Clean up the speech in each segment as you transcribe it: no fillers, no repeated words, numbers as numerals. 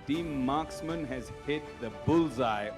Team Marksman has hit the bullseye.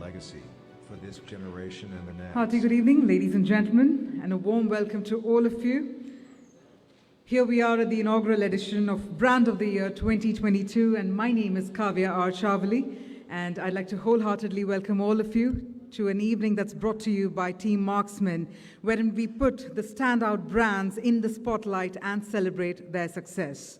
legacy for this generation and the next. Hearty good evening, ladies and gentlemen, and a warm welcome to all of you. Here we are at the inaugural edition of Brand of the Year 2022, and my name is Kavya R. Chavali, and I'd like to wholeheartedly welcome all of you to an evening that's brought to you by Team Marksmen, wherein we put the standout brands in the spotlight and celebrate their success.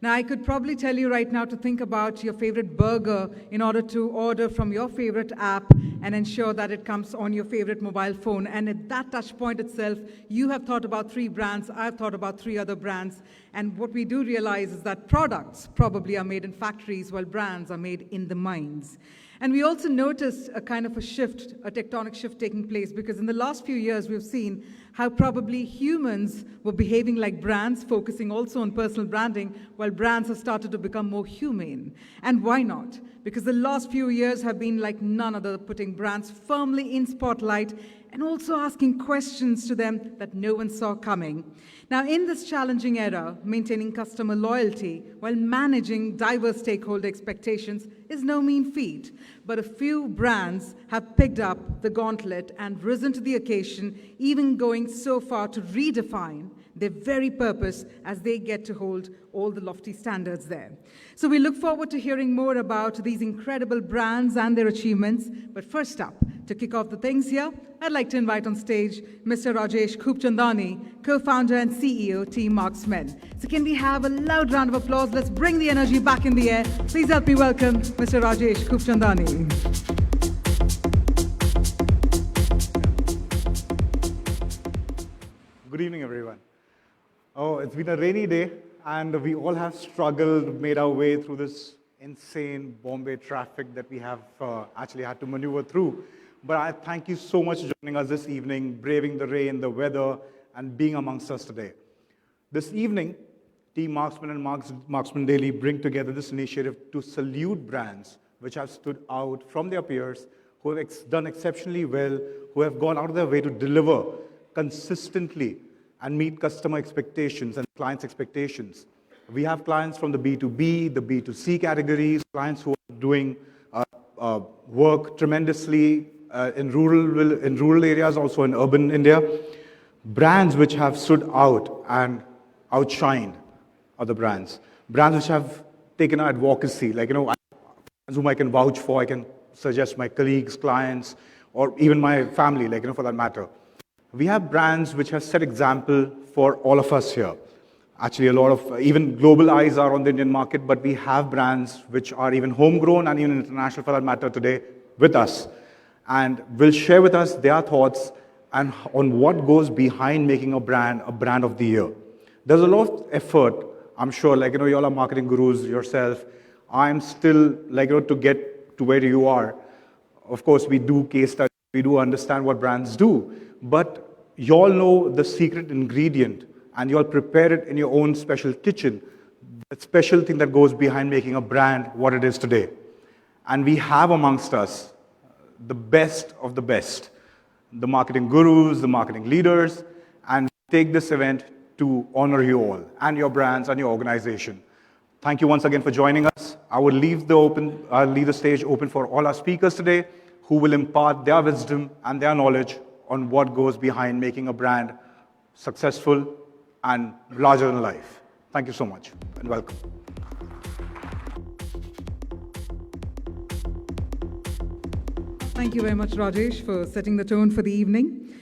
Now, I could probably tell you right now to think about your favorite burger in order to order from your favorite app and ensure that it comes on your favorite mobile phone. And at that touch point itself, you have thought about 3 brands, I've thought about 3 other brands. And what we do realize is that products probably are made in factories while brands are made in the minds. And we also noticed a kind of a shift, a tectonic shift taking place, because in the last few years we've seen how probably humans were behaving like brands, focusing also on personal branding, while brands have started to become more humane. And why not? Because the last few years have been like none other, putting brands firmly in spotlight and also asking questions to them that no one saw coming. Now, in this challenging era, maintaining customer loyalty while managing diverse stakeholder expectations is no mean feat, but a few brands have picked up the gauntlet and risen to the occasion, even going so far to redefine their very purpose as they get to hold all the lofty standards there. So we look forward to hearing more about these incredible brands and their achievements. But first up, to kick off the things here, I'd like to invite on stage Mr. Rajesh Khubchandani, co-founder and CEO, Team Marksmen. So can we have a loud round of applause? Let's bring the energy back in the air. Please help me welcome Mr. Rajesh Khubchandani. Good evening, everyone. Oh, it's been a rainy day, and we all have struggled, made our way through this insane Bombay traffic that we have actually had to maneuver through. But I thank you so much for joining us this evening, braving the rain, the weather, and being amongst us today. This evening, Team Marksmen and Marksmen Daily bring together this initiative to salute brands which have stood out from their peers, who have done exceptionally well, who have gone out of their way to deliver consistently and meet customer expectations and clients' expectations. We have clients from the B2B, the B2C categories, clients who are doing work tremendously in rural areas, also in urban India. Brands which have stood out and outshined other brands. Brands which have taken our advocacy, like, whom I can vouch for, I can suggest my colleagues, clients, or even my family, for that matter. We have brands which have set example for all of us here. Actually, a lot of, even global eyes are on the Indian market, but we have brands which are even homegrown and even international for that matter today with us. And will share with us their thoughts and on what goes behind making a brand of the year. There's a lot of effort, I'm sure, you all are marketing gurus yourself. I'm still, to get to where you are. Of course, we do case studies, we do understand what brands do. But you all know the secret ingredient, and you all prepare it in your own special kitchen, the special thing that goes behind making a brand what it is today. And we have amongst us the best of the best, the marketing gurus, the marketing leaders, and take this event to honor you all, and your brands and your organization. Thank you once again for joining us. I will leave the stage open for all our speakers today, who will impart their wisdom and their knowledge on what goes behind making a brand successful and larger than life. Thank you so much, and welcome. Thank you very much, Rajesh, for setting the tone for the evening.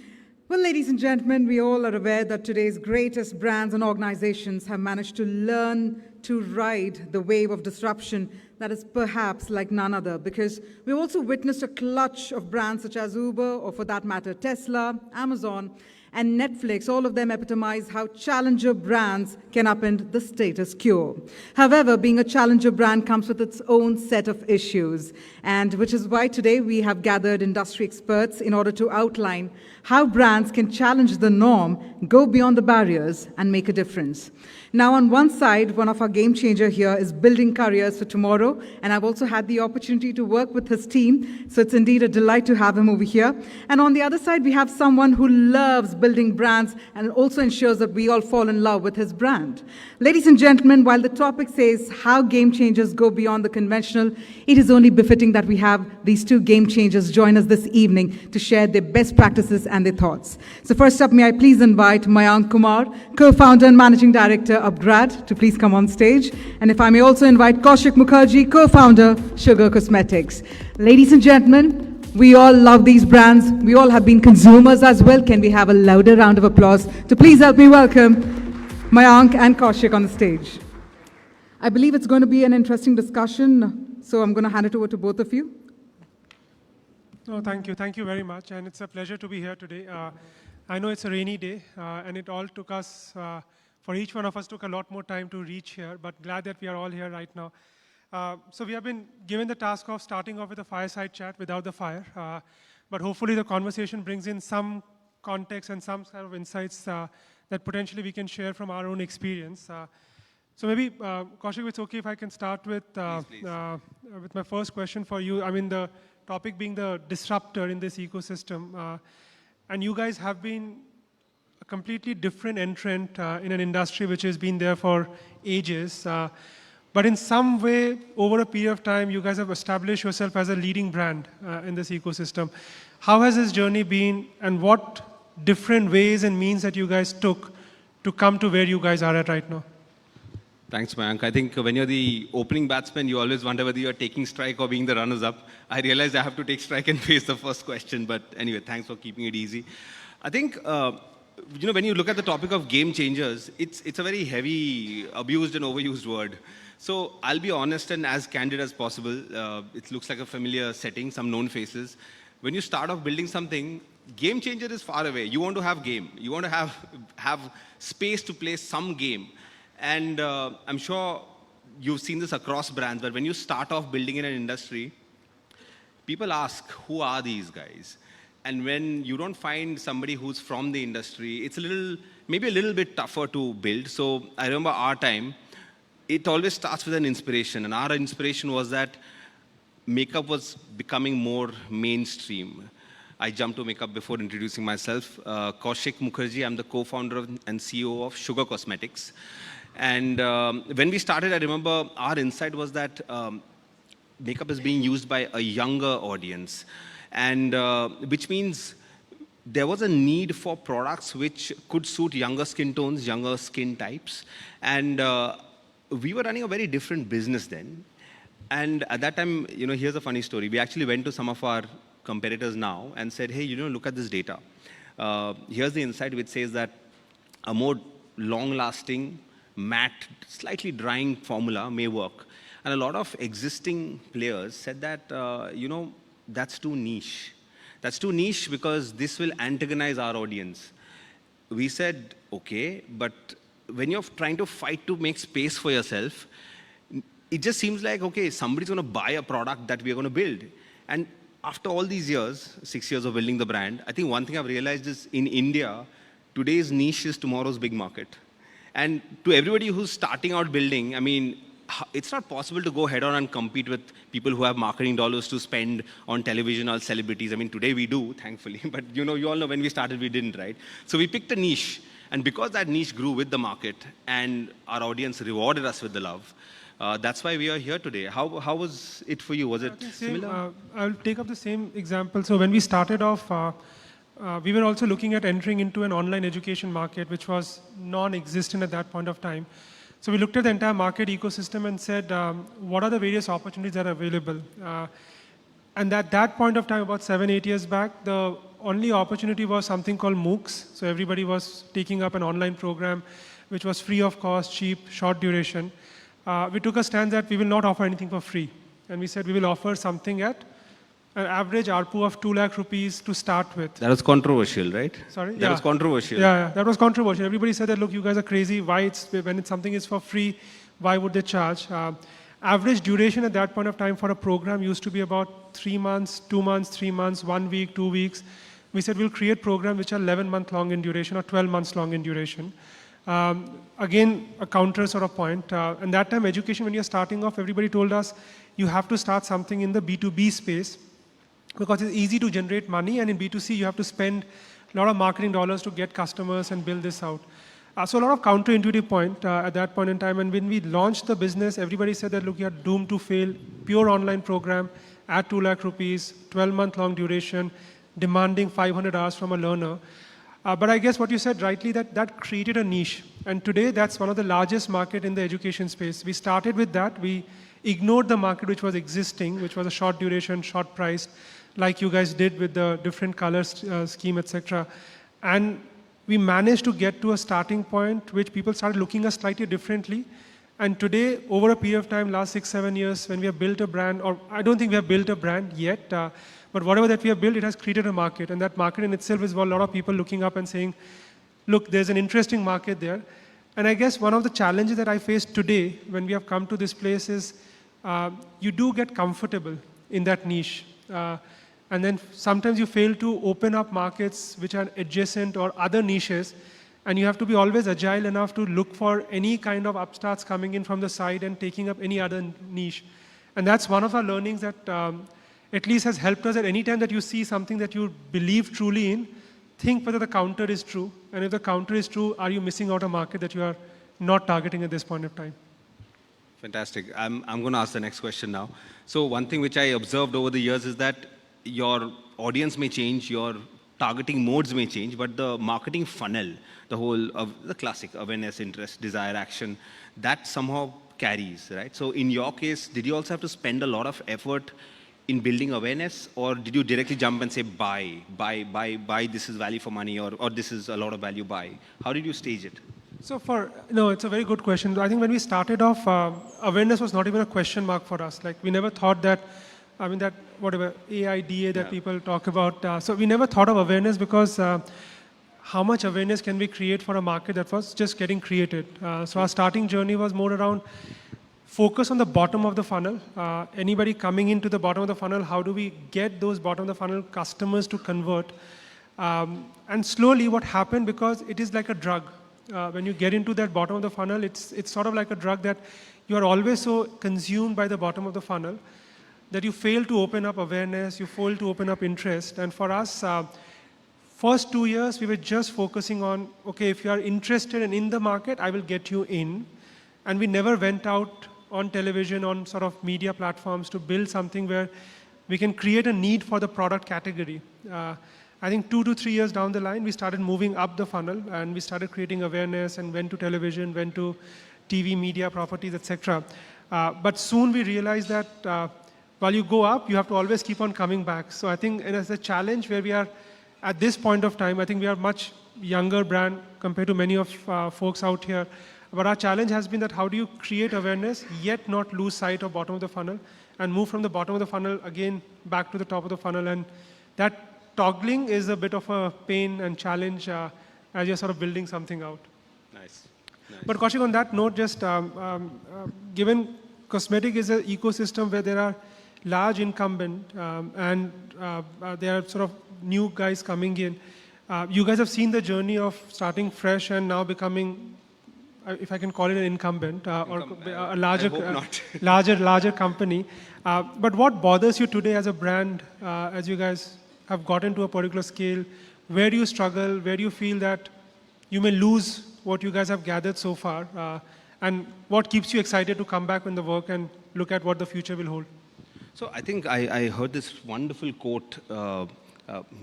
Well, ladies and gentlemen, we all are aware that today's greatest brands and organizations have managed to learn to ride the wave of disruption that is perhaps like none other, because we've also witnessed a clutch of brands such as Uber, or for that matter, Tesla, Amazon, and Netflix. All of them epitomize how challenger brands can upend the status quo. However, being a challenger brand comes with its own set of issues, and which is why today we have gathered industry experts in order to outline how brands can challenge the norm, go beyond the barriers, and make a difference. Now, on one side, one of our game changer here is building careers for tomorrow, and I've also had the opportunity to work with his team, so it's indeed a delight to have him over here. And on the other side, we have someone who loves building brands and also ensures that we all fall in love with his brand. Ladies and gentlemen, while the topic says how game changers go beyond the conventional, it is only befitting that we have these two game changers join us this evening to share their best practices and their thoughts. So first up, may I please invite Mayank Kumar, co-founder and managing director of Grad, to please come on stage. And if I may also invite Kaushik Mukherjee, co-founder, Sugar Cosmetics. Ladies and gentlemen, we all love these brands. We all have been consumers as well. Can we have a louder round of applause to please help me welcome Mayank and Kaushik on the stage. I believe it's going to be an interesting discussion, so I'm going to hand it over to both of you. No, thank you. Thank you very much. And it's a pleasure to be here today. I know it's a rainy day, and it all took us, for each one of us, took a lot more time to reach here, but glad that we are all here right now. So we have been given the task of starting off with a fireside chat without the fire, but hopefully the conversation brings in some context and some sort of insights that potentially we can share from our own experience. So maybe, Kaushik, it's okay if I can start with my first question for you. I mean, the topic being the disruptor in this ecosystem. And you guys have been a completely different entrant in an industry which has been there for ages. But in some way, over a period of time, you guys have established yourself as a leading brand in this ecosystem. How has this journey been, and what different ways and means that you guys took to come to where you guys are at right now? Thanks, Mayank. I think when you're the opening batsman, you always wonder whether you're taking strike or being the runners-up. I realized I have to take strike and face the first question, but anyway, thanks for keeping it easy. I think, when you look at the topic of game changers, it's a very heavy, abused and overused word. So I'll be honest and as candid as possible. It looks like a familiar setting, some known faces. When you start off building something, game changer is far away. You want to have game. You want to have space to play some game. And I'm sure you've seen this across brands, but when you start off building in an industry, people ask, who are these guys? And when you don't find somebody who's from the industry, it's maybe a little bit tougher to build. So I remember our time, it always starts with an inspiration. And our inspiration was that makeup was becoming more mainstream. I jumped to makeup before introducing myself. Kaushik Mukherjee, I'm the co-founder and CEO of Sugar Cosmetics. And when we started, I remember our insight was that makeup is being used by a younger audience, and which means there was a need for products which could suit younger skin tones, younger skin types. And we were running a very different business then. And at that time, here's a funny story. We actually went to some of our competitors now and said, hey, look at this data. Here's the insight which says that a more long-lasting, matte, slightly drying formula may work. And a lot of existing players said that, that's too niche. That's too niche because this will antagonize our audience. We said, okay, but when you're trying to fight to make space for yourself, it just seems like, okay, somebody's going to buy a product that we're going to build. And after all these years, 6 years of building the brand, I think one thing I've realized is in India, today's niche is tomorrow's big market. And to everybody who's starting out building, I mean, it's not possible to go head on and compete with people who have marketing dollars to spend on television or celebrities. I mean, today we do, thankfully, but you all know when we started, we didn't, right? So we picked a niche. And because that niche grew with the market and our audience rewarded us with the love, that's why we are here today. How was it for you? Was it similar? I'll take up the same example. So when we started off, we were also looking at entering into an online education market, which was non-existent at that point of time. So we looked at the entire market ecosystem and said, what are the various opportunities that are available? And at that point of time, about 7-8 years back, the only opportunity was something called MOOCs. So everybody was taking up an online program, which was free of cost, cheap, short duration. We took a stand that we will not offer anything for free. And we said we will offer something at an average ARPU of 2 lakh rupees to start with. That was controversial, right? Sorry? That was controversial. Yeah, that was controversial. Everybody said that, look, you guys are crazy. Why when something is for free, why would they charge? Average duration at that point of time for a program used to be about 3 months, 2 months, 3 months, 1 week, 2 weeks. We said we'll create programs which are 11 months long in duration or 12 months long in duration. Again, a counter sort of point. And that time, education, when you're starting off, everybody told us you have to start something in the B2B space because it's easy to generate money, and in B2C, you have to spend a lot of marketing dollars to get customers and build this out. So a lot of counterintuitive point at that point in time. And when we launched the business, everybody said that, look, you're doomed to fail. Pure online program at 2 lakh rupees, 12-month long duration, demanding 500 hours from a learner. But I guess what you said rightly, that created a niche. And today, that's one of the largest market in the education space. We started with that. We ignored the market which was existing, which was a short duration, short priced, like you guys did with the different colors scheme, etc. And we managed to get to a starting point which people started looking at us slightly differently. And today, over a period of time, last 6-7 years, when we have built a brand, or I don't think we have built a brand yet, but whatever that we have built, it has created a market. And that market in itself is a lot of people looking up and saying, look, there's an interesting market there. And I guess one of the challenges that I face today when we have come to this place is you do get comfortable in that niche. And then sometimes you fail to open up markets which are adjacent or other niches. And you have to be always agile enough to look for any kind of upstarts coming in from the side and taking up any other niche. And that's one of our learnings that at least has helped us at any time that you see something that you believe truly in, think whether the counter is true. And if the counter is true, are you missing out a market that you are not targeting at this point of time? Fantastic. I'm going to ask the next question now. So one thing which I observed over the years is that your audience may change, your targeting modes may change, but the marketing funnel, the whole of the classic awareness, interest, desire, action, that somehow carries, right? So in your case, did you also have to spend a lot of effort in building awareness, or did you directly jump and say, buy, this is value for money, or this is a lot of value, buy? How did you stage it? So no, it's a very good question. I think when we started off, awareness was not even a question mark for us. Like we never thought that, that whatever AIDA that people talk about. So we never thought of awareness because how much awareness can we create for a market that was just getting created? So our starting journey was more around focus on the bottom of the funnel. Anybody coming into the bottom of the funnel, how do we get those bottom of the funnel customers to convert? And slowly what happened, because it is like a drug. When you get into that bottom of the funnel, it's sort of like a drug that you are always so consumed by the bottom of the funnel that you fail to open up awareness, you fail to open up interest. And for us, first 2 years, we were just focusing on, okay, if you are interested and in the market, I will get you in. And we never went out on television, on sort of media platforms to build something where we can create a need for the product category. I think 2 to 3 years down the line, we started moving up the funnel and we started creating awareness and went to television, went to TV, media, properties, etc. But soon we realized that while you go up, you have to always keep on coming back. So I think it's a challenge where we are at this point of time. I think we are much younger brand compared to many of folks out here. But our challenge has been that how do you create awareness yet not lose sight of bottom of the funnel and move from the bottom of the funnel again back to the top of the funnel. And that toggling is a bit of a pain and challenge as you're sort of building something out. Nice. But Kaushik, on that note, just given cosmetic is an ecosystem where there are large incumbent and there are sort of new guys coming in. You guys have seen the journey of starting fresh and now becoming, if I can call it an incumbent or a larger, larger company. But what bothers you today as a brand, as you guys have gotten to a particular scale? Where do you struggle? Where do you feel that you may lose what you guys have gathered so far? And what keeps you excited to come back in the work and look at what the future will hold? So I think I heard this wonderful quote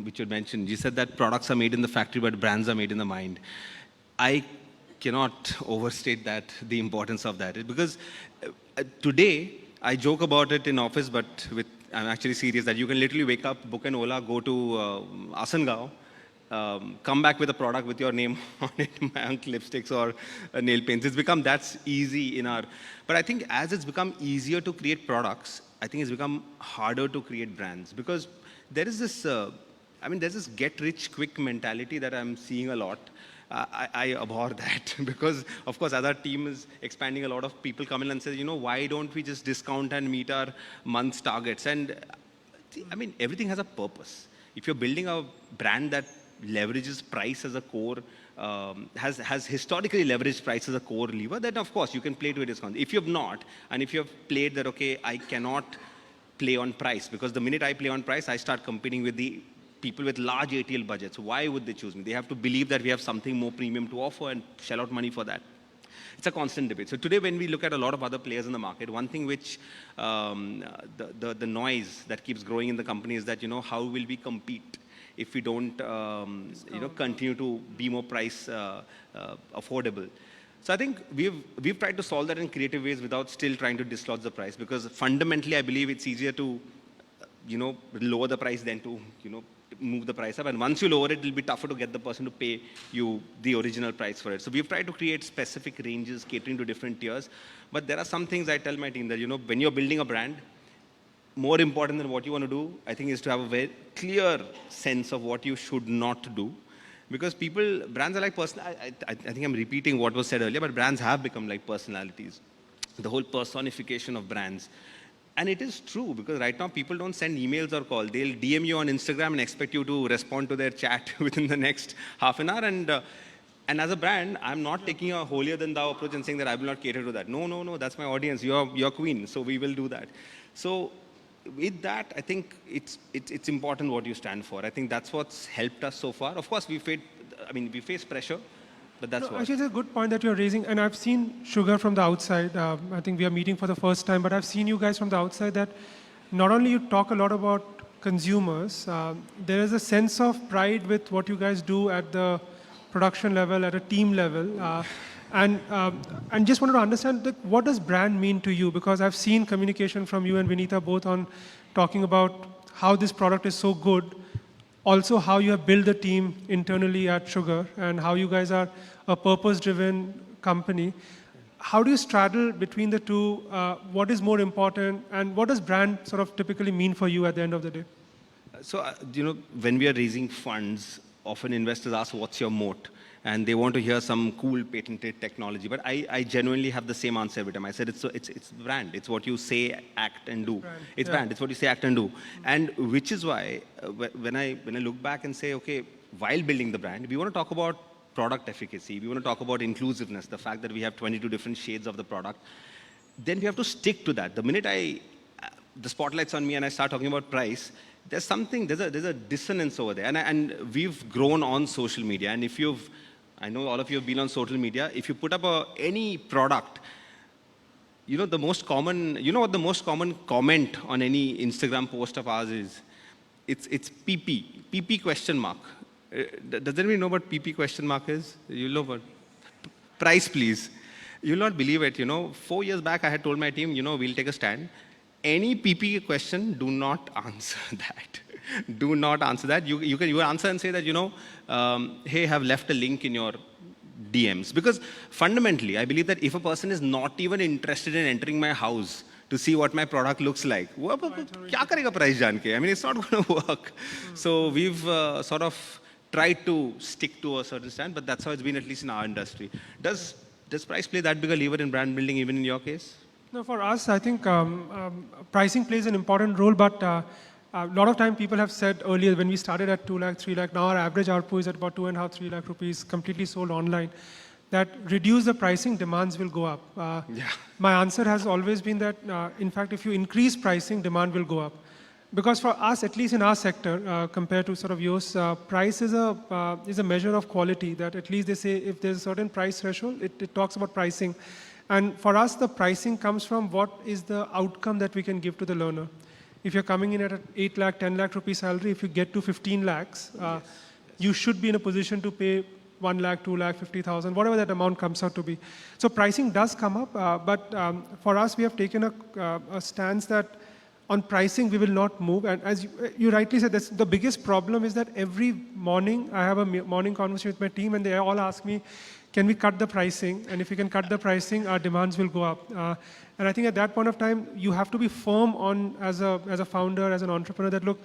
which you mentioned. You said that products are made in the factory, but brands are made in the mind. I cannot overstate that, the importance of that. Because today, I joke about it in office, but I'm actually serious that you can literally wake up, book an Ola, go to Asangao, come back with a product with your name on it, Mayank lipsticks or nail paints. It's become that easy in our... But I think as it's become easier to create products, I think it's become harder to create brands. Because there is this, there's this get-rich-quick mentality that I'm seeing a lot. I abhor that because, of course, as our team is expanding, a lot of people come in and say, why don't we just discount and meet our month's targets? And everything has a purpose. If you're building a brand that leverages price as a core, has historically leveraged price as a core lever, then of course you can play to a discount. If you have not, and if you have played that, okay, I cannot play on price, because the minute I play on price, I start competing with the people with large ATL budgets. Why would they choose me? They have to believe that we have something more premium to offer and shell out money for that. It's a constant debate. So today, when we look at a lot of other players in the market, one thing which the noise that keeps growing in the company is that, how will we compete if we don't, continue to be more price affordable? So I think we've tried to solve that in creative ways without still trying to dislodge the price, because fundamentally, I believe it's easier to, lower the price than to, move the price up. And once you lower it, it'll be tougher to get the person to pay you the original price for it. So we've tried to create specific ranges catering to different tiers. But there are some things I tell my team that, when you're building a brand, more important than what you want to do, I think, is to have a very clear sense of what you should not do. Because brands are like I think I'm repeating what was said earlier, but brands have become like personalities. The whole personification of brands. And it is true, because right now people don't send emails or call. They'll DM you on Instagram and expect you to respond to their chat within the next half an hour. And as a brand, I'm not taking a holier than thou approach and saying that I will not cater to that. No, that's my audience. You're queen, so we will do that. So with that, I think it's important what you stand for. I think that's what's helped us so far. Of course, we face pressure. But that's what. Actually, it's a good point that you're raising, and I've seen Sugar from the outside. I think we are meeting for the first time, but I've seen you guys from the outside that not only you talk a lot about consumers, there is a sense of pride with what you guys do at the production level, at a team level. And just wanted to understand, what does brand mean to you? Because I've seen communication from you and Vinita both on talking about how this product is so good, also how you have built the team internally at Sugar, and how you guys are a purpose-driven company. How do you straddle between the two? What is more important, and what does brand sort of typically mean for you at the end of the day? So, when we are raising funds, often investors ask, what's your moat? And they want to hear some cool patented technology. But I genuinely have the same answer every time. I said, it's brand. It's what you say, act, and do. It's brand. It's what you say, act, and do. And which is why, when I look back and say, okay, while building the brand, we want to talk about product efficacy. We want to talk about inclusiveness, the fact that we have 22 different shades of the product. Then we have to stick to that. The minute the spotlight's on me and I start talking about price, there's a dissonance over there. And we've grown on social media. And I know all of you have been on social media. If you put up any product, what the most common comment on any Instagram post of ours is? It's PP question mark. Does anybody know what PP question mark is? You know what? Price, please. You'll not believe it. 4 years back, I had told my team, we'll take a stand. Any PP question, do not answer that. Do not answer that. You answer and say that, hey, have left a link in your DMs. Because fundamentally, I believe that if a person is not even interested in entering my house to see what my product looks like, kya karega price jaan ke? I mean, it's not going to work. So we've sort of tried to stick to a certain stand, but that's how it's been, at least in our industry. Does price play that big a lever in brand building, even in your case? No, for us, I think pricing plays an important role, but a lot of time people have said earlier, when we started at 2 lakh, 3 lakh, now our average ARPU is at about 2.5, 3 lakh rupees, completely sold online, that reduce the pricing, demands will go up. My answer has always been that, in fact, if you increase pricing, demand will go up. Because for us, at least in our sector, compared to sort of yours, price is a measure of quality, that at least they say if there's a certain price threshold, it talks about pricing. And for us, the pricing comes from what is the outcome that we can give to the learner. If you're coming in at an 8 lakh, 10 lakh rupee salary, if you get to 15 lakhs, you should be in a position to pay 1 lakh, 2 lakh, 50,000, whatever that amount comes out to be. So pricing does come up, but for us, we have taken a stance that on pricing, we will not move. And as you rightly said, the biggest problem is that every morning, I have a morning conversation with my team, and they all ask me, can we cut the pricing? And if we can cut the pricing, our demands will go up. And I think at that point of time, you have to be firm on, as a founder, as an entrepreneur, that look,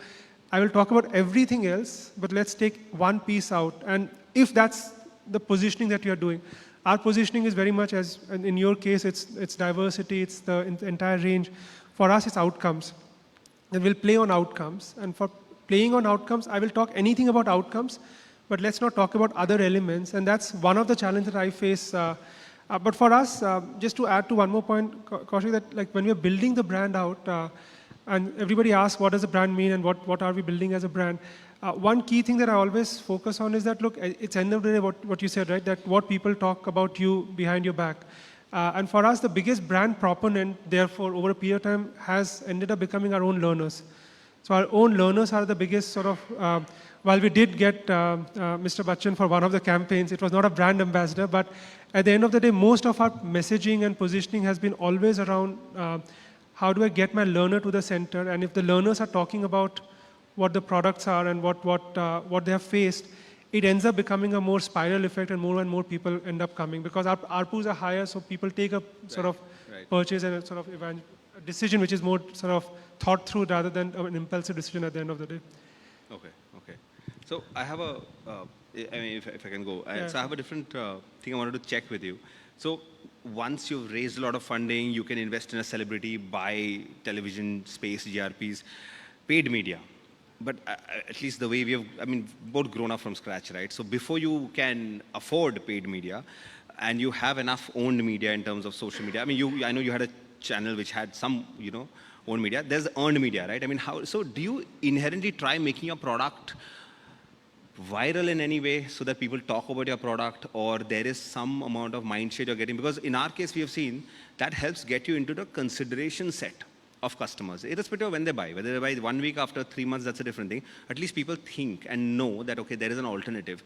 I will talk about everything else, but let's take one piece out. And if that's the positioning that you're doing, our positioning is very much, as in your case, it's diversity, it's the entire range. For us, it's outcomes. And we'll play on outcomes. And for playing on outcomes, I will talk anything about outcomes, but let's not talk about other elements. And that's one of the challenges that I face. But for us, just to add to one more point, Kaushik, that like when we're building the brand out, and everybody asks what does a brand mean and what are we building as a brand, one key thing that I always focus on is that, look, it's end of the day what you said, right? That what people talk about you behind your back. And for us, the biggest brand proponent, therefore, over a period of time, has ended up becoming our own learners. So our own learners are the biggest sort of, while we did get Mr. Bachchan for one of the campaigns, it was not a brand ambassador, but at the end of the day, most of our messaging and positioning has been always around how do I get my learner to the center, and if the learners are talking about what the products are and what they have faced, it ends up becoming a more spiral effect and more people end up coming because our ARPUs are higher, so people take a sort of purchase and a sort of a decision which is more sort of thought through rather than an impulsive decision at the end of the day. Okay, okay. So I have a, I mean, if I can go. So I have a different thing I wanted to check with you. So once you've raised a lot of funding, you can invest in a celebrity, buy television space, GRPs, paid media. But at least the way we have, I mean, both grown up from scratch, right? So before you can afford paid media and you have enough owned media in terms of social media, I mean, I know you had a channel which had some, owned media. There's earned media, right? I mean, so do you inherently try making your product viral in any way so that people talk about your product, or there is some amount of mind share you're getting? Because in our case, we have seen that helps get you into the consideration set of customers, irrespective of when they buy. Whether they buy 1 week, after 3 months, that's a different thing. At least people think and know that, okay, there is an alternative.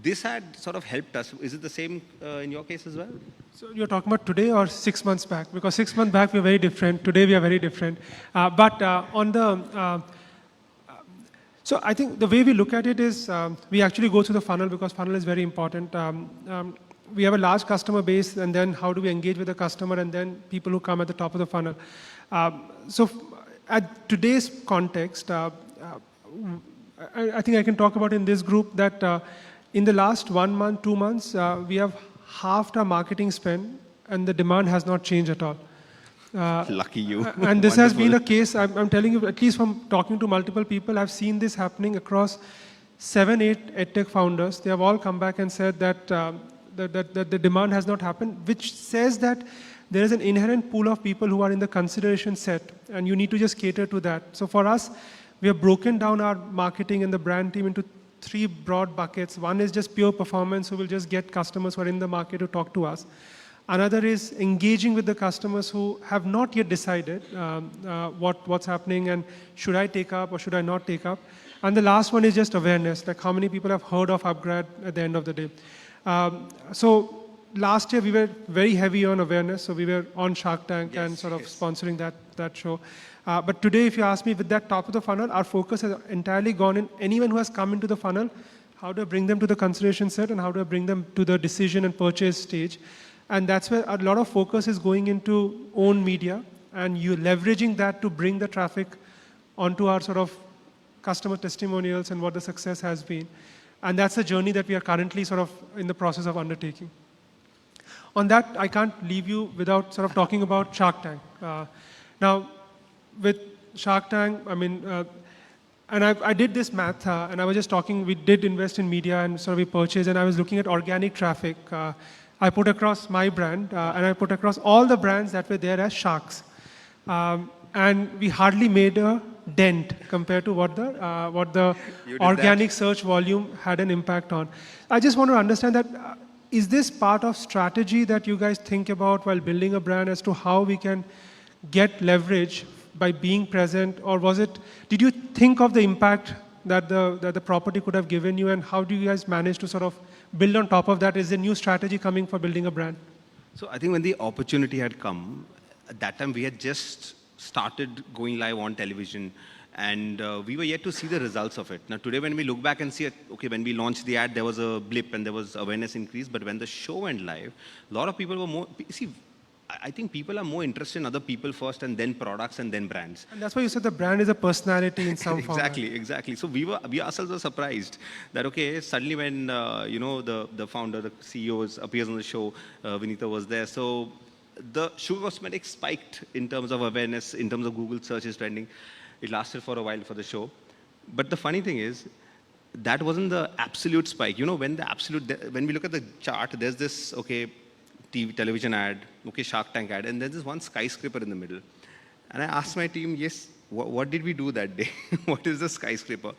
This had sort of helped us. Is it the same in your case as well? So you're talking about today or 6 months back? Because 6 months back, we were very different. Today, we are very different. But on the... so I think the way we look at it is we actually go through the funnel because funnel is very important. We have a large customer base, and then how do we engage with the customer, and then people who come at the top of the funnel. So at today's context, I think I can talk about in this group that in the last 1 month, 2 months, we have halved our marketing spend, and the demand has not changed at all. Lucky you. And this has been a case, I'm telling you, at least from talking to multiple people, I've seen this happening across 7, 8 edtech founders. They have all come back and said that, that the demand has not happened, which says that there is an inherent pool of people who are in the consideration set, and you need to just cater to that. So for us, we have broken down our marketing and the brand team into 3 broad buckets. One is just pure performance, who will just get customers who are in the market to talk to us. Another is engaging with the customers who have not yet decided what's happening and should I take up or should I not take up. And the last one is just awareness, like how many people have heard of Upgrad at the end of the day. So last year we were very heavy on awareness, so we were on Shark Tank and sort of sponsoring that show. But today, if you ask me, with that top of the funnel, our focus has entirely gone in anyone who has come into the funnel, how do I bring them to the consideration set and how do I bring them to the decision and purchase stage. And that's where a lot of focus is going into own media, and you leveraging that to bring the traffic onto our sort of customer testimonials and what the success has been. And that's a journey that we are currently sort of in the process of undertaking. On that, I can't leave you without sort of talking about Shark Tank. Now, with Shark Tank, I mean, and I did this math, and I was just talking, we did invest in media and sort of we purchased, and I was looking at organic traffic. I put across my brand, and I put across all the brands that were there as sharks. And we hardly made a dent compared to what the organic search volume had an impact on. I just want to understand that, is this part of strategy that you guys think about while building a brand as to how we can get leverage by being present, or did you think of the impact that the property could have given you, and how do you guys manage to sort of build on top of that? Is there a new strategy coming for building a brand? So I think when the opportunity had come, at that time we had just started going live on television, and we were yet to see the results of it. Now today when we look back and see, okay, when we launched the ad, there was a blip and there was awareness increase, but when the show went live, a lot of people were more, see, I think people are more interested in other people first, and then products, and then brands. And that's why you said the brand is a personality in some form. Exactly. So we ourselves were surprised that, okay, suddenly when the founder, the CEO appears on the show, Vinita was there. So the Sugar Cosmetics spiked in terms of awareness, in terms of Google searches trending. It lasted for a while for the show. But the funny thing is, that wasn't the absolute spike. You know, when we look at the chart, there's this, okay, television ad, okay, Shark Tank ad, and there's this one skyscraper in the middle. And I asked my team, yes, what did we do that day? What is the skyscraper?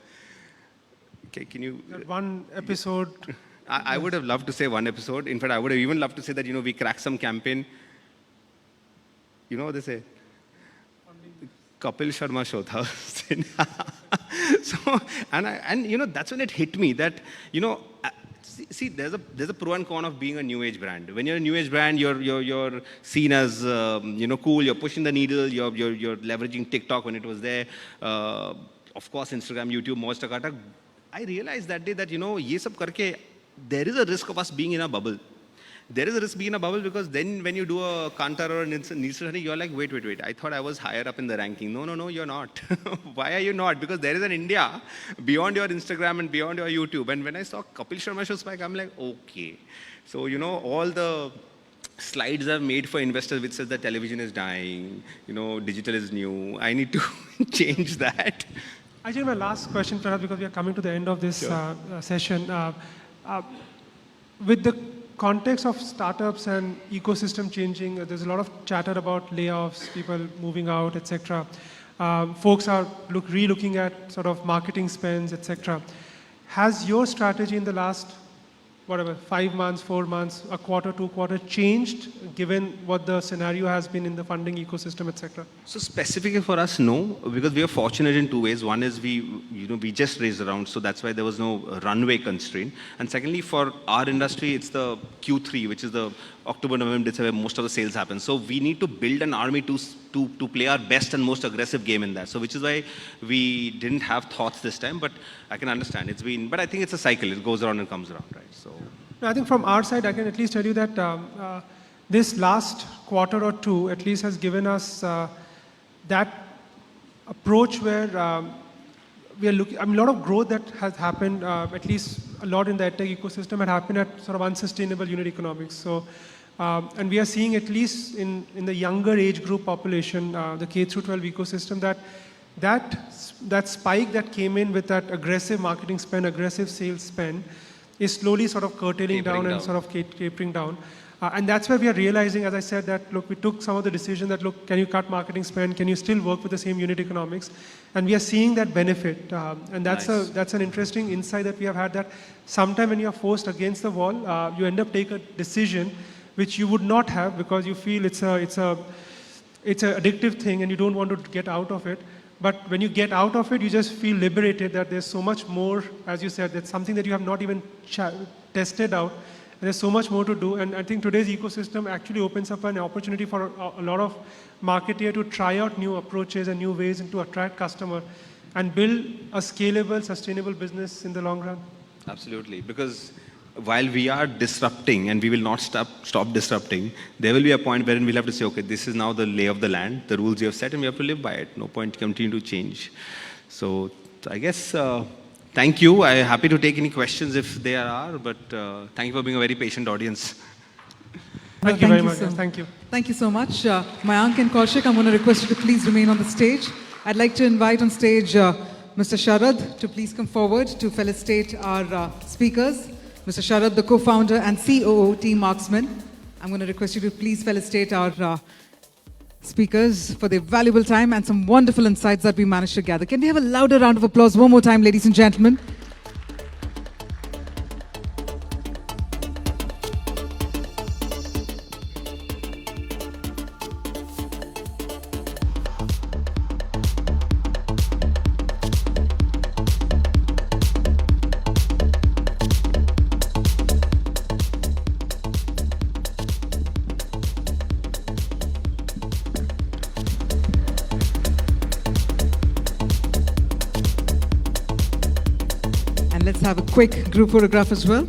Okay, can you... That one episode. I would have loved to say one episode. In fact, I would have even loved to say that, you know, we cracked some campaign. You know what they say? Kapil Sharma show tha. So, and you know, that's when it hit me that, you know, see, there's a pro and con of being a new age brand. When you're a new age brand, you're seen as you know, cool. You're pushing the needle. You're leveraging TikTok when it was there. Of course, Instagram, YouTube, Monster Kata. I realized that day that, you know, ye sab karke, there is a risk of us being in a bubble. There is a risk being in a bubble because then when you do a Kantar or a Nielsen study, you're like, wait. I thought I was higher up in the ranking. No, you're not. Why are you not? Because there is an India beyond your Instagram and beyond your YouTube. And when I saw Kapil Sharma show spike, I'm like, okay. So, you know, all the slides I've made for investors which says that television is dying, you know, digital is new. I need to change that. Actually, my last question, perhaps, because we are coming to the end of this session. With the context of startups and ecosystem changing, there's a lot of chatter about layoffs, people moving out, etc. Folks are re-looking at sort of marketing spends, etc. Has your strategy in the last, 5 months, 4 months, a quarter, 2 quarters changed given what the scenario has been in the funding ecosystem, etc.? So specifically for us, no, because we are fortunate in two ways. One is we just raised a round, so that's why there was no runway constraint. And secondly, for our industry, it's the Q3, which is the October, November, December, where most of the sales happen. So we need to build an army to play our best and most aggressive game in that. So which is why we didn't have thoughts this time, but I can understand. But I think it's a cycle. It goes around and comes around, right? So. I think from our side, I can at least tell you that this last quarter or two at least has given us that approach where we are looking, a lot of growth that has happened, at least a lot in the edtech ecosystem had happened at sort of unsustainable unit economics. So, and we are seeing at least in the younger age group population, the K through 12 ecosystem, that spike that came in with that aggressive marketing spend, aggressive sales spend, is slowly sort of curtailing down and sort of tapering down. And that's where we are realizing, as I said, that look, we took some of the decision that look, can you cut marketing spend? Can you still work with the same unit economics? And we are seeing that benefit. And that's that's an interesting insight that we have had, that sometime when you are forced against the wall, you end up taking a decision which you would not have because you feel it's a addictive thing and you don't want to get out of it. But when you get out of it, you just feel liberated that there's so much more, as you said, that's something that you have not even tested out. And there's so much more to do. And I think today's ecosystem actually opens up an opportunity for a lot of marketeers to try out new approaches and new ways and to attract customers and build a scalable, sustainable business in the long run. Absolutely. Because while we are disrupting and we will not stop disrupting, there will be a point wherein we'll have to say, okay, this is now the lay of the land, the rules you have set, and we have to live by it. No point continue to change. So I guess, thank you. I'm happy to take any questions if there are, but thank you for being a very patient audience. Thank you very much. Thank you. Thank you so much. Mayank and Kaushik, I'm going to request you to please remain on the stage. I'd like to invite on stage Mr. Sharad to please come forward to felicitate our speakers. Mr. Sharad, the co-founder and COO, Team Marksman. I'm going to request you to please felicitate our speakers for their valuable time and some wonderful insights that we managed to gather. Can we have a louder round of applause one more time, ladies and gentlemen? Let's have a quick group photograph as well.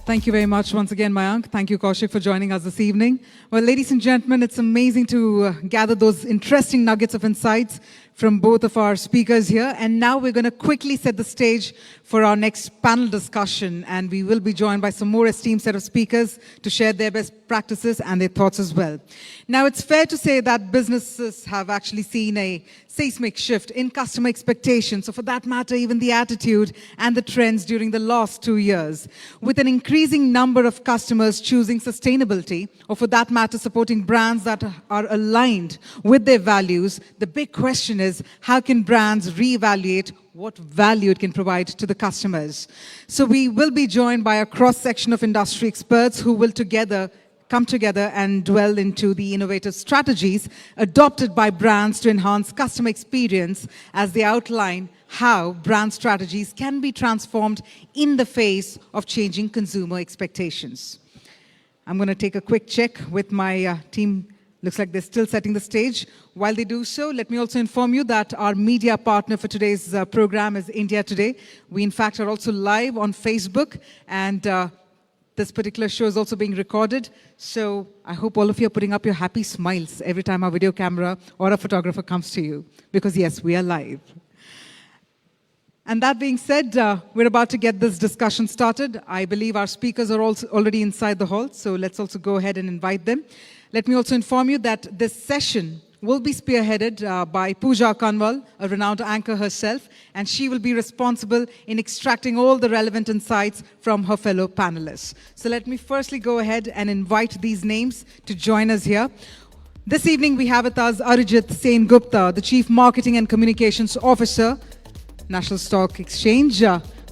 Thank you very much once again, Mayank. Thank you, Kaushik, for joining us this evening. Well, ladies and gentlemen, it's amazing to gather those interesting nuggets of insights from both of our speakers here. And now we're going to quickly set the stage for our next panel discussion. And we will be joined by some more esteemed set of speakers to share their best practices and their thoughts as well. Now, it's fair to say that businesses have actually seen a seismic shift in customer expectations, or for that matter, even the attitude and the trends during the last 2 years. With an increasing number of customers choosing sustainability, or for that matter, supporting brands that are aligned with their values, the big question is, how can brands reevaluate what value it can provide to the customers? So we will be joined by a cross-section of industry experts who will come together and dwell into the innovative strategies adopted by brands to enhance customer experience as they outline how brand strategies can be transformed in the face of changing consumer expectations. I'm going to take a quick check with my team. Looks like they're still setting the stage. While they do so, let me also inform you that our media partner for today's program is India Today. We, in fact, are also live on Facebook, and this particular show is also being recorded. So I hope all of you are putting up your happy smiles every time our video camera or a photographer comes to you, because yes, we are live. And that being said, we're about to get this discussion started. I believe our speakers are also already inside the hall, so let's also go ahead and invite them. Let me also inform you that this session will be spearheaded by Pooja Kanwal, a renowned anchor herself, and she will be responsible in extracting all the relevant insights from her fellow panelists. So let me firstly go ahead and invite these names to join us here. This evening we have with us Arijit Sen Gupta, the Chief Marketing and Communications Officer, National Stock Exchange.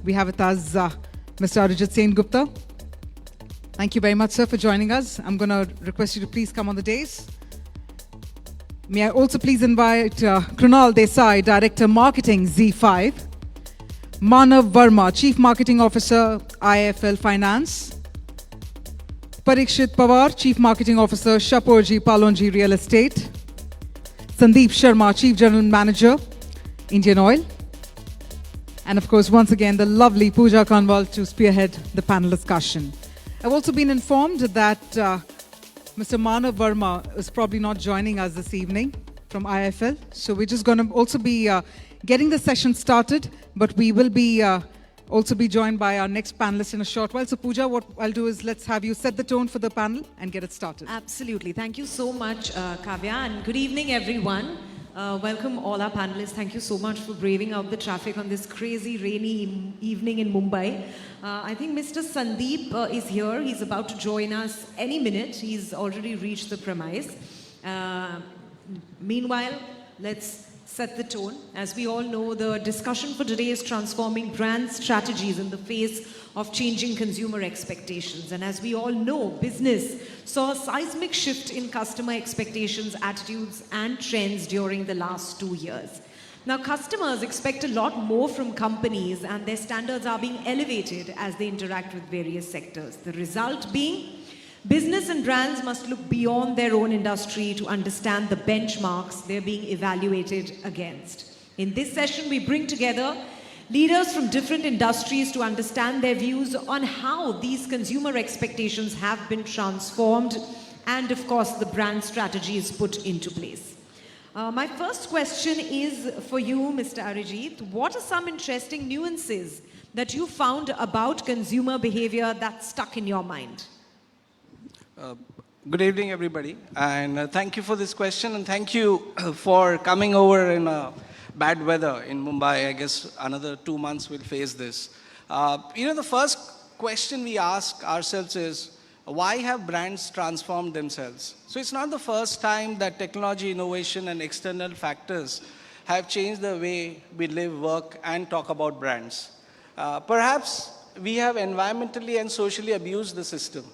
We have with us Mr. Arijit Sen Gupta. Thank you very much, sir, for joining us. I'm going to request you to please come on the dais. May I also please invite Krunal Desai, Director Marketing, Z5. Manav Verma, Chief Marketing Officer, IIFL Finance. Parikshit Pawar, Chief Marketing Officer, Shapoorji Pallonji Real Estate. Sandeep Sharma, Chief General Manager, Indian Oil. And of course, once again, the lovely Pooja Kanwal to spearhead the panel discussion. I've also been informed that Mr. Manav Verma is probably not joining us this evening from IIFL. So we're just going to also be getting the session started, but we will be also be joined by our next panelist in a short while. So Pooja, what I'll do is let's have you set the tone for the panel and get it started. Absolutely. Thank you so much, Kavya, and good evening, everyone. Welcome all our panelists. Thank you so much for braving out the traffic on this crazy rainy evening in Mumbai. I think Mr. Sandeep is here. He's about to join us any minute. He's already reached the premise. Meanwhile, let's set the tone. As we all know, the discussion for today is transforming brand strategies in the face of changing consumer expectations. And as we all know, business saw a seismic shift in customer expectations, attitudes, and trends during the last 2 years. Now, customers expect a lot more from companies, and their standards are being elevated as they interact with various sectors. The result being, business and brands must look beyond their own industry to understand the benchmarks they're being evaluated against. In this session, we bring together leaders from different industries to understand their views on how these consumer expectations have been transformed and, of course, the brand strategy is put into place. My first question is for you, Mr. Arijit. What are some interesting nuances that you found about consumer behavior that stuck in your mind? Good evening, everybody, and thank you for this question, and thank you for coming over in bad weather in Mumbai. I guess another 2 months we'll face this. The first question we ask ourselves is, why have brands transformed themselves? So it's not the first time that technology, innovation, and external factors have changed the way we live, work, and talk about brands. Perhaps we have environmentally and socially abused the system.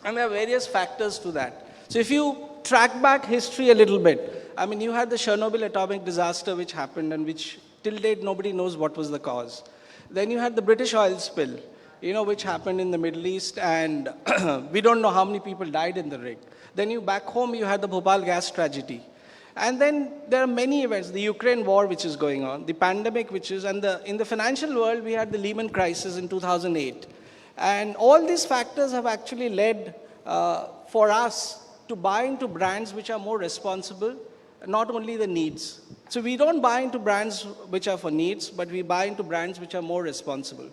And there are various factors to that. So if you track back history a little bit, I mean, you had the Chernobyl atomic disaster which happened and which till date nobody knows what was the cause. Then you had the British oil spill, which happened in the Middle East, and we don't know how many people died in the rig. Then back home you had the Bhopal gas tragedy. And then there are many events, the Ukraine war which is going on, the pandemic and in the financial world we had the Lehman crisis in 2008. And all these factors have actually led for us to buy into brands which are more responsible, not only the needs. So we don't buy into brands which are for needs, but we buy into brands which are more responsible.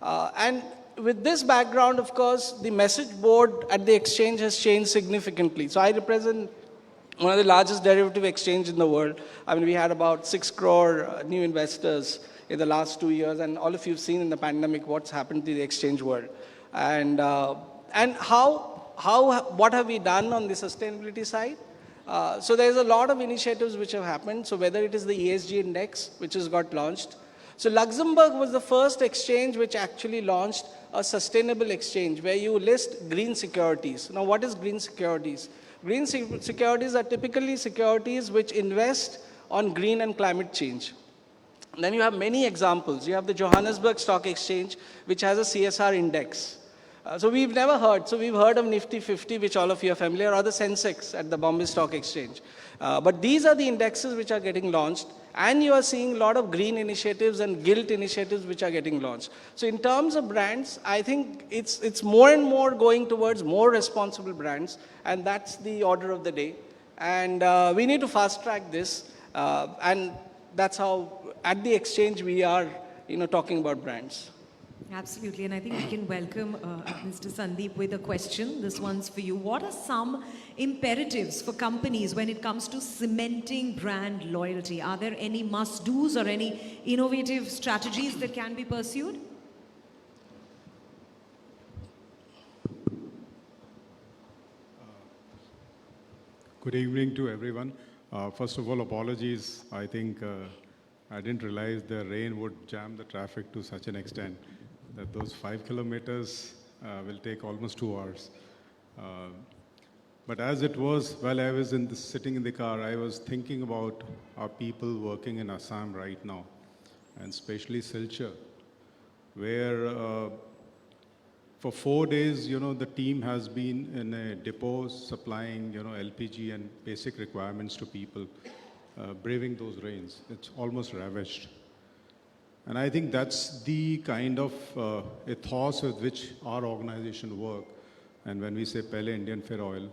And with this background, of course, the message board at the exchange has changed significantly. So I represent one of the largest derivative exchange in the world. I mean, we had about 6 crore new investors in the last 2 years, and all of you have seen in the pandemic what's happened to the exchange world. And what have we done on the sustainability side? So there's a lot of initiatives which have happened. So whether it is the ESG index, which has got launched. So Luxembourg was the first exchange which actually launched a sustainable exchange where you list green securities. Now, what is green securities? Green securities are typically securities which invest on green and climate change. Then you have many examples. You have the Johannesburg Stock Exchange, which has a CSR index. So we've never heard. So we've heard of Nifty 50, which all of you are familiar, or the Sensex at the Bombay Stock Exchange. But these are the indexes which are getting launched. And you are seeing a lot of green initiatives and gilt initiatives which are getting launched. So in terms of brands, I think it's more and more going towards more responsible brands. And that's the order of the day. And we need to fast track this. And that's how, at the exchange, we are talking about brands. Absolutely, and I think we can welcome Mr. Sandeep with a question. This one's for you. What are some imperatives for companies when it comes to cementing brand loyalty? Are there any must-dos or any innovative strategies that can be pursued? Good evening to everyone. First of all, apologies. I think I didn't realize the rain would jam the traffic to such an extent that those 5 kilometers will take almost 2 hours. But as it was, while I was sitting in the car, I was thinking about our people working in Assam right now, and especially Silchar, where for 4 days, the team has been in a depot supplying, LPG and basic requirements to people, braving those rains. It's almost ravished. And I think that's the kind of ethos with which our organization work. And when we say Pehle Indian Fair Oil,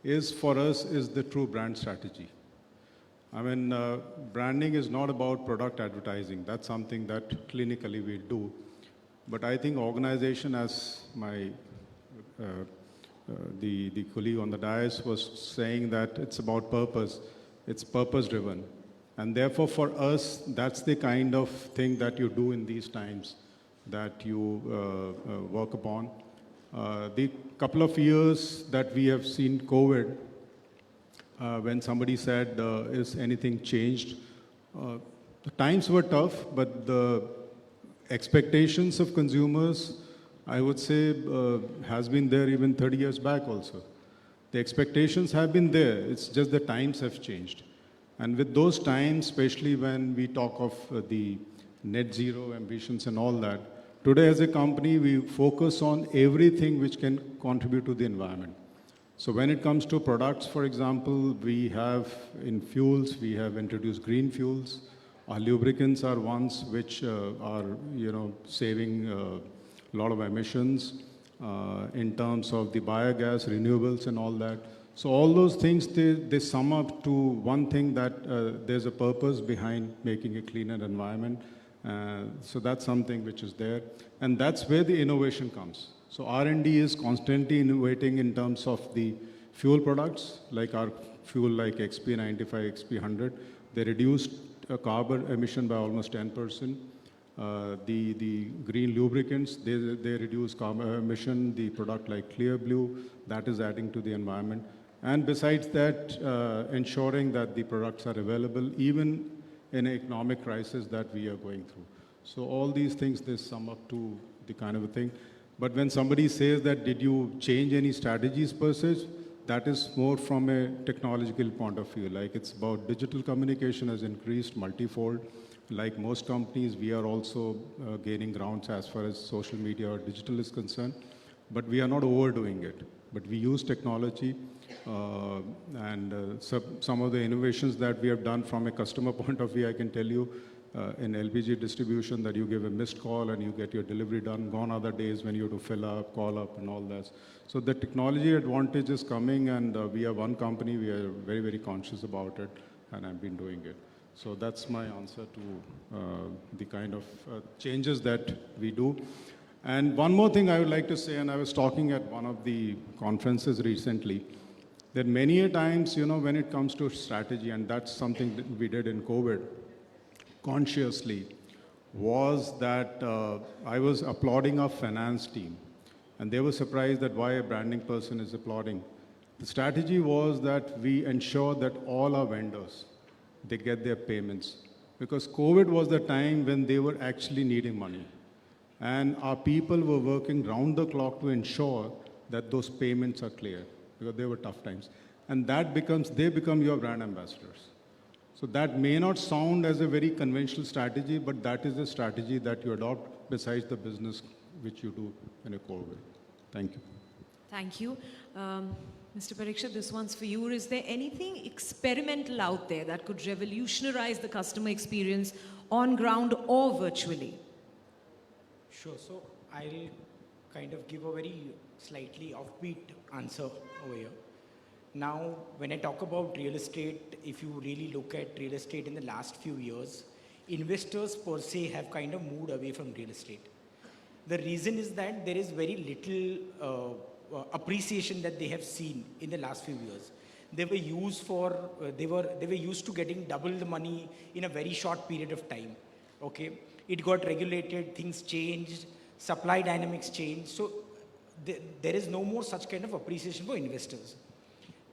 is for us is the true brand strategy. I mean, branding is not about product advertising. That's something that clinically we do. But I think organization, as my the colleague on the dais was saying, that it's about purpose. It's purpose-driven. And therefore, for us, that's the kind of thing that you do in these times, that you work upon. The couple of years that we have seen COVID, when somebody said, is anything changed? The times were tough, but the expectations of consumers, I would say, has been there even 30 years back also. The expectations have been there. It's just the times have changed. And with those times, especially when we talk of the net zero ambitions and all that, today as a company, we focus on everything which can contribute to the environment. So when it comes to products, for example, we have in fuels, we have introduced green fuels. Our lubricants are ones which are, saving a lot of emissions in terms of the biogas, renewables and all that. So all those things, they sum up to one thing, that there's a purpose behind making a cleaner environment. So that's something which is there. And that's where the innovation comes. So R&D is constantly innovating in terms of the fuel products, like our fuel like XP95, XP100. They reduced carbon emission by almost 10%. The green lubricants, they reduce carbon emission. The product like Clear Blue, that is adding to the environment. And besides that, ensuring that the products are available even in an economic crisis that we are going through. So all these things, they sum up to the kind of a thing. But when somebody says that, did you change any strategies per se, that is more from a technological point of view. Like it's about digital communication has increased multifold. Like most companies, we are also gaining grounds as far as social media or digital is concerned. But we are not overdoing it. But we use technology and some of the innovations that we have done from a customer point of view, I can tell you, in LPG distribution, that you give a missed call and you get your delivery done. Gone are the days when you have to fill up, call up and all that. So the technology advantage is coming, and we are one company, we are very, very conscious about it. and I've been doing it. So that's my answer to the kind of changes that we do. And one more thing I would like to say, and I was talking at one of the conferences recently, that many a times, when it comes to strategy, and that's something that we did in COVID consciously, was that I was applauding our finance team. And they were surprised that why a branding person is applauding. The strategy was that we ensure that all our vendors, they get their payments. Because COVID was the time when they were actually needing money. And our people were working round the clock to ensure that those payments are clear, because they were tough times. And they become your brand ambassadors. So that may not sound as a very conventional strategy, but that is the strategy that you adopt besides the business which you do in a core way. Thank you. Thank you. Mr. Parikshit, this one's for you. Is there anything experimental out there that could revolutionize the customer experience on ground or virtually? Sure. So I'll kind of give a very slightly offbeat answer over here. Now, when I talk about real estate, if you really look at real estate in the last few years, investors per se have kind of moved away from real estate. The reason is that there is very little appreciation that they have seen in the last few years. They were used to getting double the money in a very short period of time. Okay, it got regulated, things changed, supply dynamics changed. So there is no more such kind of appreciation for investors.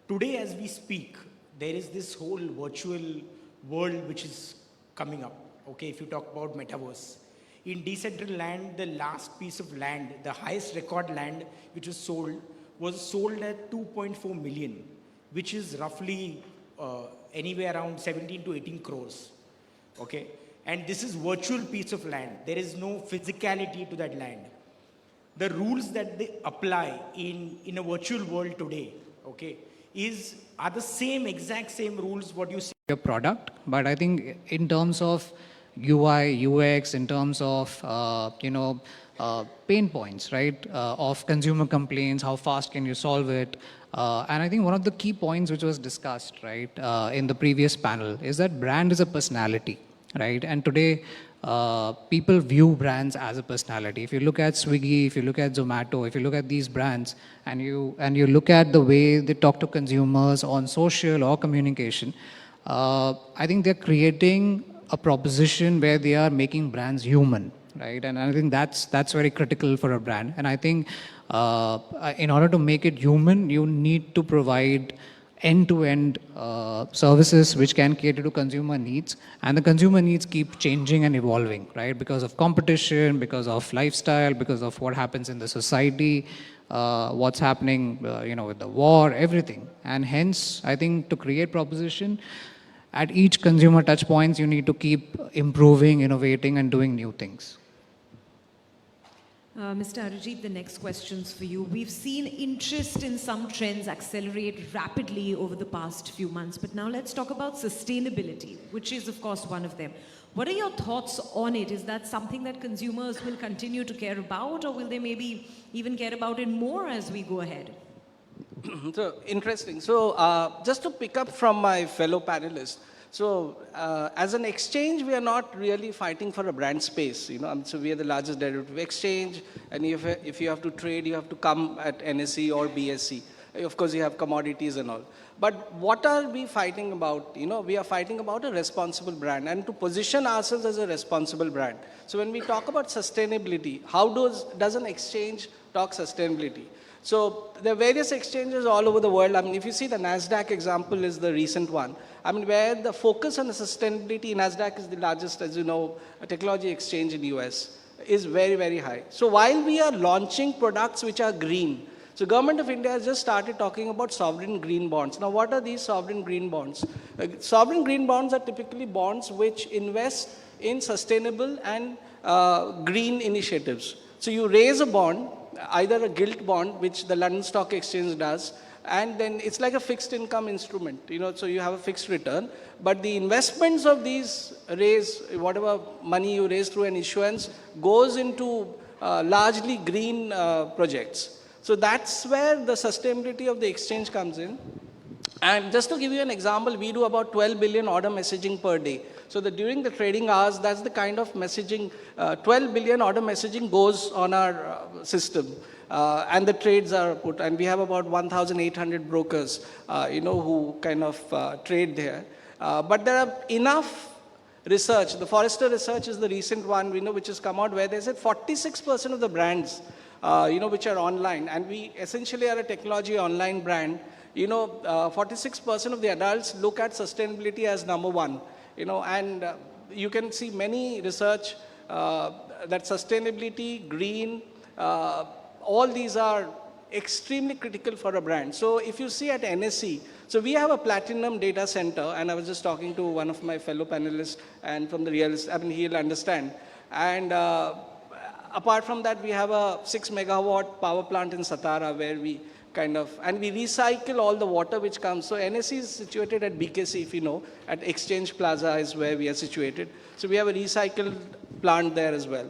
Today, as we speak, there is this whole virtual world which is coming up. Okay, if you talk about metaverse. In Decentraland, the last piece of land, the highest record land which was sold at 2.4 million, which is roughly anywhere around 17 to 18 crores. Okay, and this is virtual piece of land. There is no physicality to that land. The rules that they apply in a virtual world today, okay, are the exact same rules what you see. Your product, but I think in terms of UI, UX, in terms of pain points, right, of consumer complaints, how fast can you solve it? And I think one of the key points which was discussed, right, in the previous panel is that brand is a personality, right? And today, people view brands as a personality. If you look at Swiggy, if you look at Zomato, if you look at these brands, and you look at the way they talk to consumers on social or communication, I think they're creating a proposition where they are making brands human, right? And I think that's very critical for a brand. And I think in order to make it human, you need to provide end-to-end services which can cater to consumer needs. And the consumer needs keep changing and evolving, right? Because of competition, because of lifestyle, because of what happens in the society, what's happening, with the war, everything. And hence, I think to create proposition, at each consumer touch points, you need to keep improving, innovating, and doing new things. Mr. Arijit, the next question's for you. We've seen interest in some trends accelerate rapidly over the past few months, but now let's talk about sustainability, which is, of course, one of them. What are your thoughts on it? Is that something that consumers will continue to care about, or will they maybe even care about it more as we go ahead? So, interesting. So, just to pick up from my fellow panelists, so as an exchange, we are not really fighting for a brand space. So we are the largest derivative exchange, and if you have to trade, you have to come at NSE or BSE. Of course, you have commodities and all. But what are we fighting about? We are fighting about a responsible brand and to position ourselves as a responsible brand. So when we talk about sustainability, how does an exchange talk sustainability? So there are various exchanges all over the world. I mean, if you see the NASDAQ example is the recent one. I mean, where the focus on the sustainability, NASDAQ is the largest, as you know, technology exchange in the US, is very, very high. So while we are launching products which are green, so Government of India has just started talking about sovereign green bonds. Now, what are these sovereign green bonds? Sovereign green bonds are typically bonds which invest in sustainable and green initiatives. So you raise a bond, either a gilt bond, which the London Stock Exchange does, and then it's like a fixed income instrument, so you have a fixed return. But the investments of these whatever money you raise through an issuance goes into largely green projects. So that's where the sustainability of the exchange comes in. And just to give you an example, we do about 12 billion order messaging per day. So that during the trading hours, that's the kind of messaging, 12 billion order messaging goes on our system. And the trades are put, and we have about 1,800 brokers, who kind of trade there. But there are enough research. The Forrester research is the recent one, which has come out, where they said 46% of the brands, which are online, and we essentially are a technology online brand. 46% of the adults look at sustainability as number one. And you can see many research that sustainability, green, all these are extremely critical for a brand. So if you see at NSE, so we have a platinum data center, and I was just talking to one of my fellow panelists, and from the he'll understand. And apart from that, we have a 6 megawatt power plant in Satara, where we and we recycle all the water which comes. So NSE is situated at BKC, if you know, at Exchange Plaza is where we are situated. So we have a recycled plant there as well.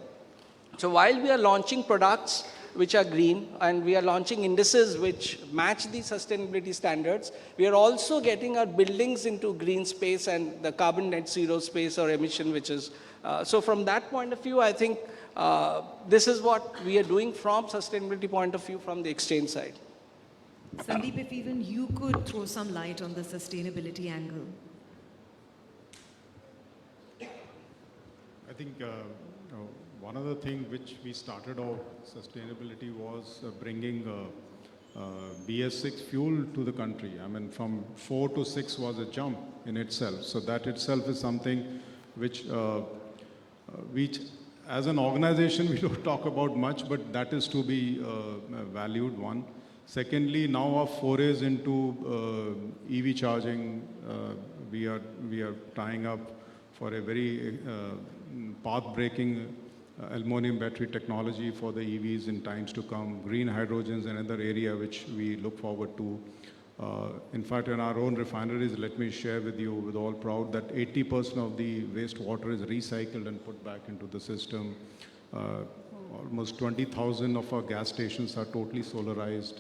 So while we are launching products which are green, and we are launching indices which match the sustainability standards, we are also getting our buildings into green space and the carbon net zero space or emission, which is, so from that point of view, I think this is what we are doing from sustainability point of view from the exchange side. Sandeep, if even you could throw some light on the sustainability angle. I think one of the things which we started off sustainability was bringing BS6 fuel to the country. I mean, from 4 to 6 was a jump in itself. So that itself is something which as an organization we don't talk about much, but that is to be valued, one. Secondly, now our forays into EV charging, we are tying up for a very path-breaking aluminum battery technology for the EVs in times to come. Green hydrogen is another area which we look forward to. In fact, in our own refineries, let me share with you with all proud that 80% of the wastewater is recycled and put back into the system. Almost 20,000 of our gas stations are totally solarized.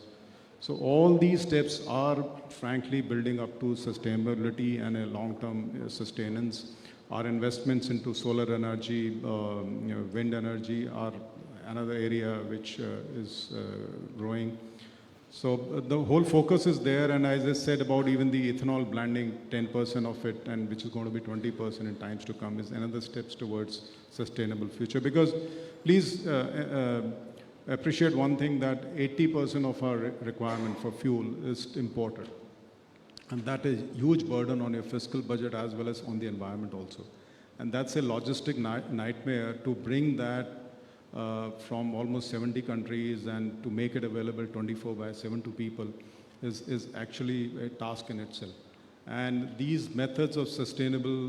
So all these steps are frankly building up to sustainability and a long-term sustenance. Our investments into solar energy, wind energy are another area which is growing. So the whole focus is there, and as I said about even the ethanol blending, 10% of it, and which is going to be 20% in times to come, is another steps towards sustainable future. Because please appreciate one thing, that 80% of our requirement for fuel is imported. And that is a huge burden on your fiscal budget as well as on the environment also. And that's a logistic nightmare to bring that from almost 70 countries and to make it available 24/7 to people is actually a task in itself. And these methods of sustainable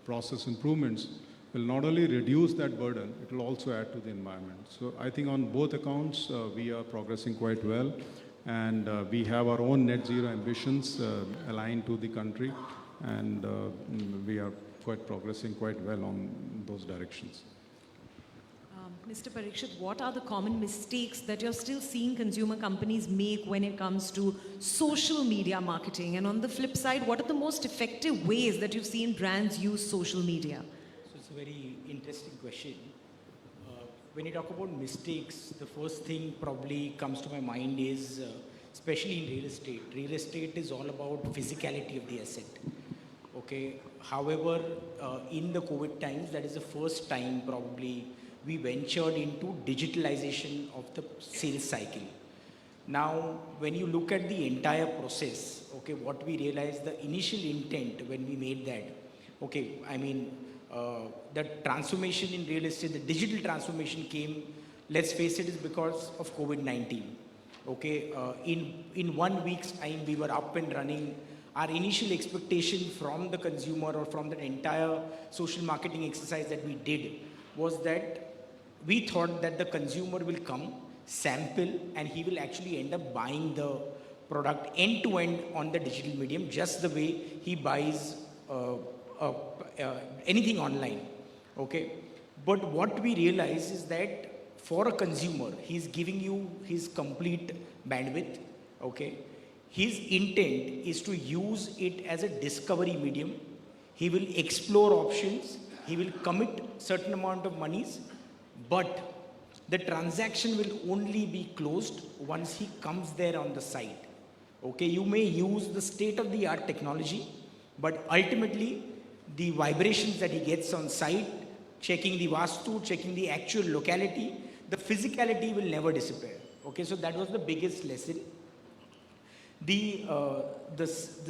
process improvements will not only reduce that burden, it will also add to the environment. So I think on both accounts, we are progressing quite well. And we have our own net zero ambitions aligned to the country. And we are progressing quite well on those directions. Mr. Parikshit, what are the common mistakes that you're still seeing consumer companies make when it comes to social media marketing? And on the flip side, what are the most effective ways that you've seen brands use social media? So it's a very interesting question. When you talk about mistakes, the first thing probably comes to my mind is, especially in real estate. Real estate is all about physicality of the asset. Okay. However, in the COVID times, that is the first time probably we ventured into digitalization of the sales cycle. Now, when you look at the entire process, okay, what we realized, the initial intent when we made that, okay, I mean, the transformation in real estate, the digital transformation came, let's face it, is because of COVID-19. Okay, in 1 week's time, we were up and running. Our initial expectation from the consumer or from the entire social marketing exercise that we did was that we thought that the consumer will come, sample, and he will actually end up buying the product end to end on the digital medium, just the way he buys anything online. Okay, but what we realize is that for a consumer, he's giving you his complete bandwidth. Okay, his intent is to use it as a discovery medium. He will explore options, he will commit certain amount of monies, but the transaction will only be closed once he comes there on the site. Okay, you may use the state-of-the-art technology, but ultimately the vibrations that he gets on site, checking the vastu, checking the actual locality, the physicality will never disappear. Okay, so that was the biggest lesson. The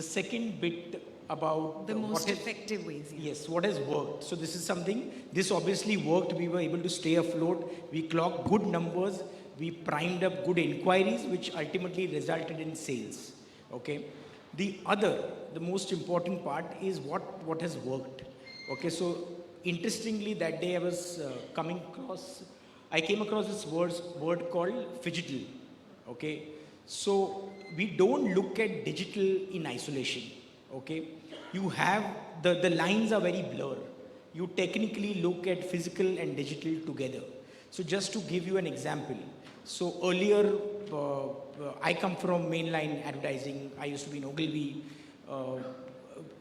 second bit about The most what is- effective ways. Yeah. Yes, what has worked. So this is something, this obviously worked. We were able to stay afloat. We clocked good numbers. We primed up good inquiries, which ultimately resulted in sales. Okay. The most important part is what has worked. Okay. So interestingly, that day I came across this word called phygital. Okay. So we don't look at digital in isolation. Okay. You have, the lines are very blurred. You technically look at physical and digital together. So just to give you an example. So earlier, I come from mainline advertising. I used to be in Ogilvy.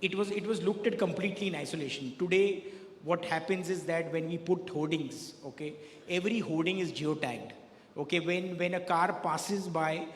It was looked at completely in isolation. Today, what happens is that when we put hoardings, okay, every hoarding is geotagged. Okay, when a car passes by,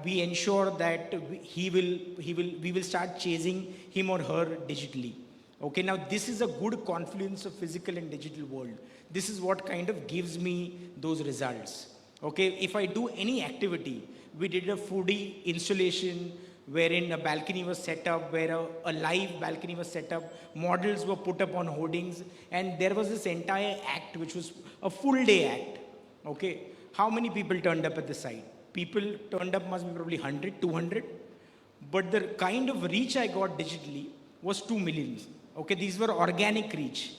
we ensure that we will start chasing him or her digitally. Okay, now this is a good confluence of physical and digital world. This is what kind of gives me those results. Okay, if I do any activity, we did a foodie installation wherein a balcony was set up, where a live balcony was set up, models were put up on hoardings, and there was this entire act which was a full day act. Okay, how many people turned up at the site? People turned up must be probably 100, 200, but the kind of reach I got digitally was 2 million. Okay, these were organic reach.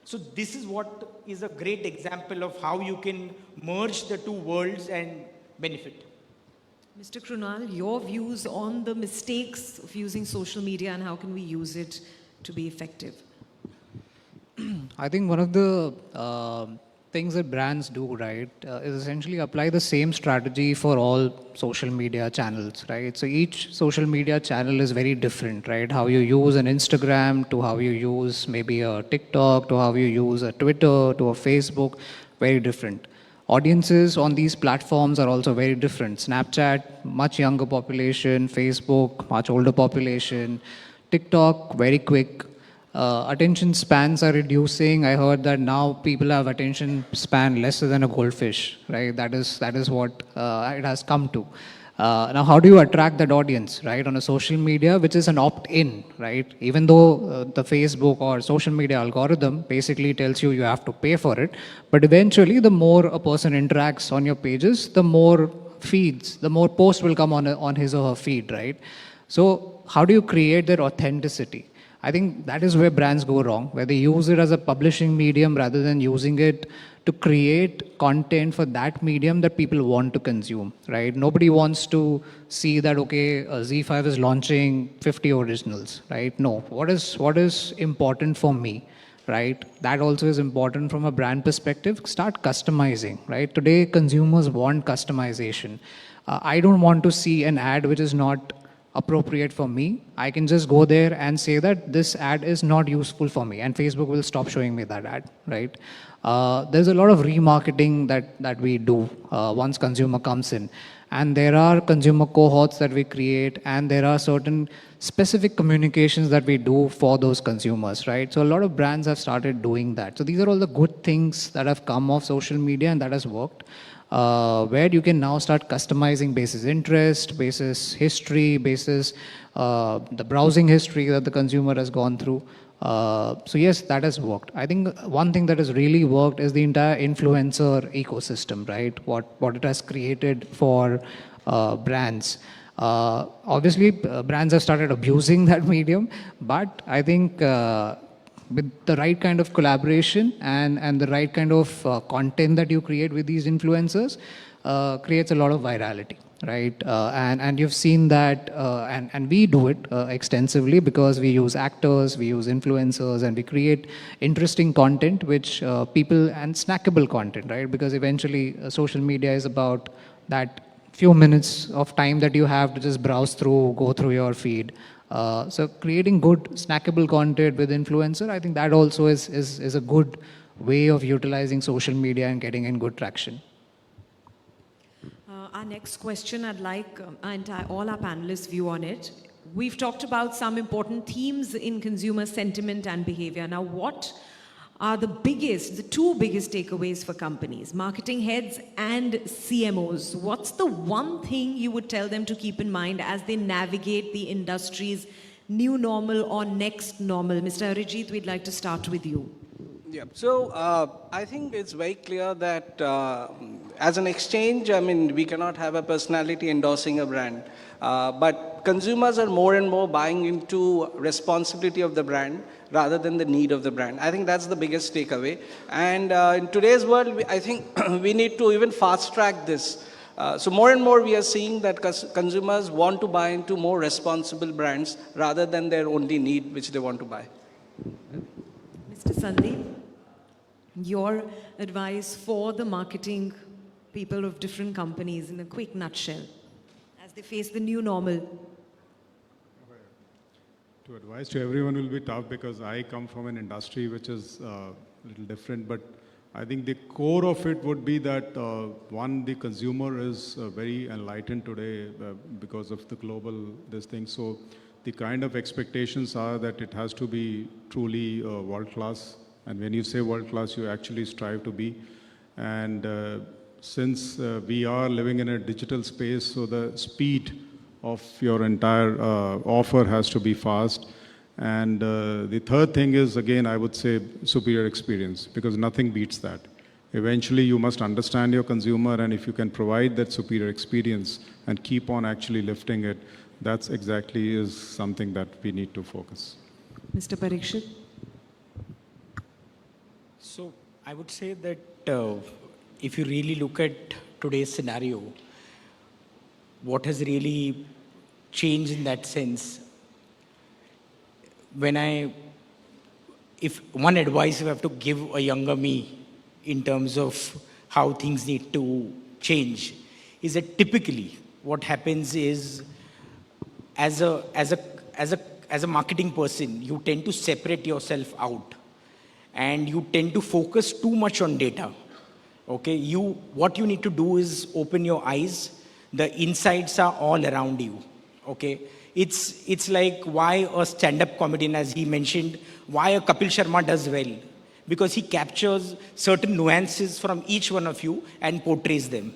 So this is what is a great example of how you can merge the two worlds and benefit. Mr. Krunal, your views on the mistakes of using social media and how can we use it to be effective? I think one of the things that brands do, right, is essentially apply the same strategy for all social media channels, right? So each social media channel is very different, right? How you use an Instagram to how you use maybe a TikTok to how you use a Twitter to a Facebook, very different. Audiences on these platforms are also very different. Snapchat, much younger population. Facebook, much older population. TikTok, very quick. Attention spans are reducing. I heard that now people have attention span lesser than a goldfish, right? That is what it has come to. Now, how do you attract that audience, right? On a social media, which is an opt-in, right? Even though the Facebook or social media algorithm basically tells you have to pay for it, but eventually the more a person interacts on your pages, the more feeds, the more posts will come on his or her feed, right? So how do you create that authenticity? I think that is where brands go wrong, where they use it as a publishing medium rather than using it to create content for that medium that people want to consume, right? Nobody wants to see that, okay, ZEE5 is launching 50 originals, right? No, what is important for me, right? That also is important from a brand perspective. Start customizing, right? Today, consumers want customization. I don't want to see an ad which is not appropriate for me. I can just go there and say that this ad is not useful for me, and Facebook will stop showing me that ad, right? There's a lot of remarketing that we do once consumer comes in, and there are consumer cohorts that we create, and there are certain specific communications that we do for those consumers, right? So a lot of brands have started doing that. So these are all the good things that have come off social media and that has worked. Where you can now start customizing basis interest, basis history, basis the browsing history that the consumer has gone through. So yes, that has worked. I think one thing that has really worked is the entire influencer ecosystem, right? What it has created for brands. Obviously, brands have started abusing that medium, but I think with the right kind of collaboration and the right kind of content that you create with these influencers creates a lot of virality, right? And you've seen that, and we do it extensively because we use actors, we use influencers, and we create interesting content which and snackable content, right? Because eventually social media is about that few minutes of time that you have to just browse through, go through your feed. So creating good snackable content with influencer, I think that also is a good way of utilizing social media and getting in good traction. Our next question, I'd like all our panelists' view on it. We've talked about some important themes in consumer sentiment and behavior. Now, what are the two biggest takeaways for companies, marketing heads and CMOs? What's the one thing you would tell them to keep in mind as they navigate the industry's new normal or next normal? Mr. Arijit, we'd like to start with you. Yeah. So I think it's very clear that as an exchange, I mean, we cannot have a personality endorsing a brand. But consumers are more and more buying into responsibility of the brand rather than the need of the brand. I think that's the biggest takeaway. And in today's world, I think we need to even fast track this. So more and more we are seeing that consumers want to buy into more responsible brands rather than their only need which they want to buy. Mr. Sandeep, your advice for the marketing people of different companies in a quick nutshell as they face the new normal. To advise to everyone will be tough because I come from an industry which is a little different, but I think the core of it would be that one, the consumer is very enlightened today because of the global this thing. So the kind of expectations are that it has to be truly world-class. And when you say world-class, you actually strive to be. And since we are living in a digital space, so the speed of your entire offer has to be fast. And the third thing is, again, I would say superior experience, because nothing beats that. Eventually, you must understand your consumer, and if you can provide that superior experience and keep on actually lifting it, that's exactly is something that we need to focus. Mr. Parikshit? So I would say that if you really look at today's scenario, what has really changed in that sense, if one advice you have to give a younger me in terms of how things need to change, is that typically what happens is as a marketing person, you tend to separate yourself out and you tend to focus too much on data. Okay, what you need to do is open your eyes. The insights are all around you. Okay, it's like why a stand-up comedian, as he mentioned, why a Kapil Sharma does well, because he captures certain nuances from each one of you and portrays them.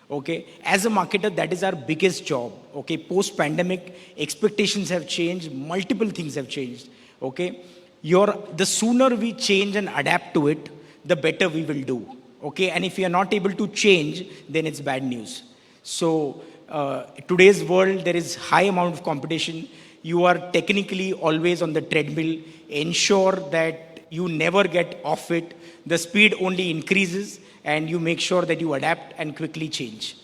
Okay, as a marketer, that is our biggest job. Okay, post-pandemic, expectations have changed, multiple things have changed. Okay, the sooner we change and adapt to it, the better we will do. Okay, and if we are not able to change, then it's bad news. So today's world, there is high amount of competition. You are technically always on the treadmill. Ensure that you never get off it. The speed only increases, and you make sure that you adapt and quickly change.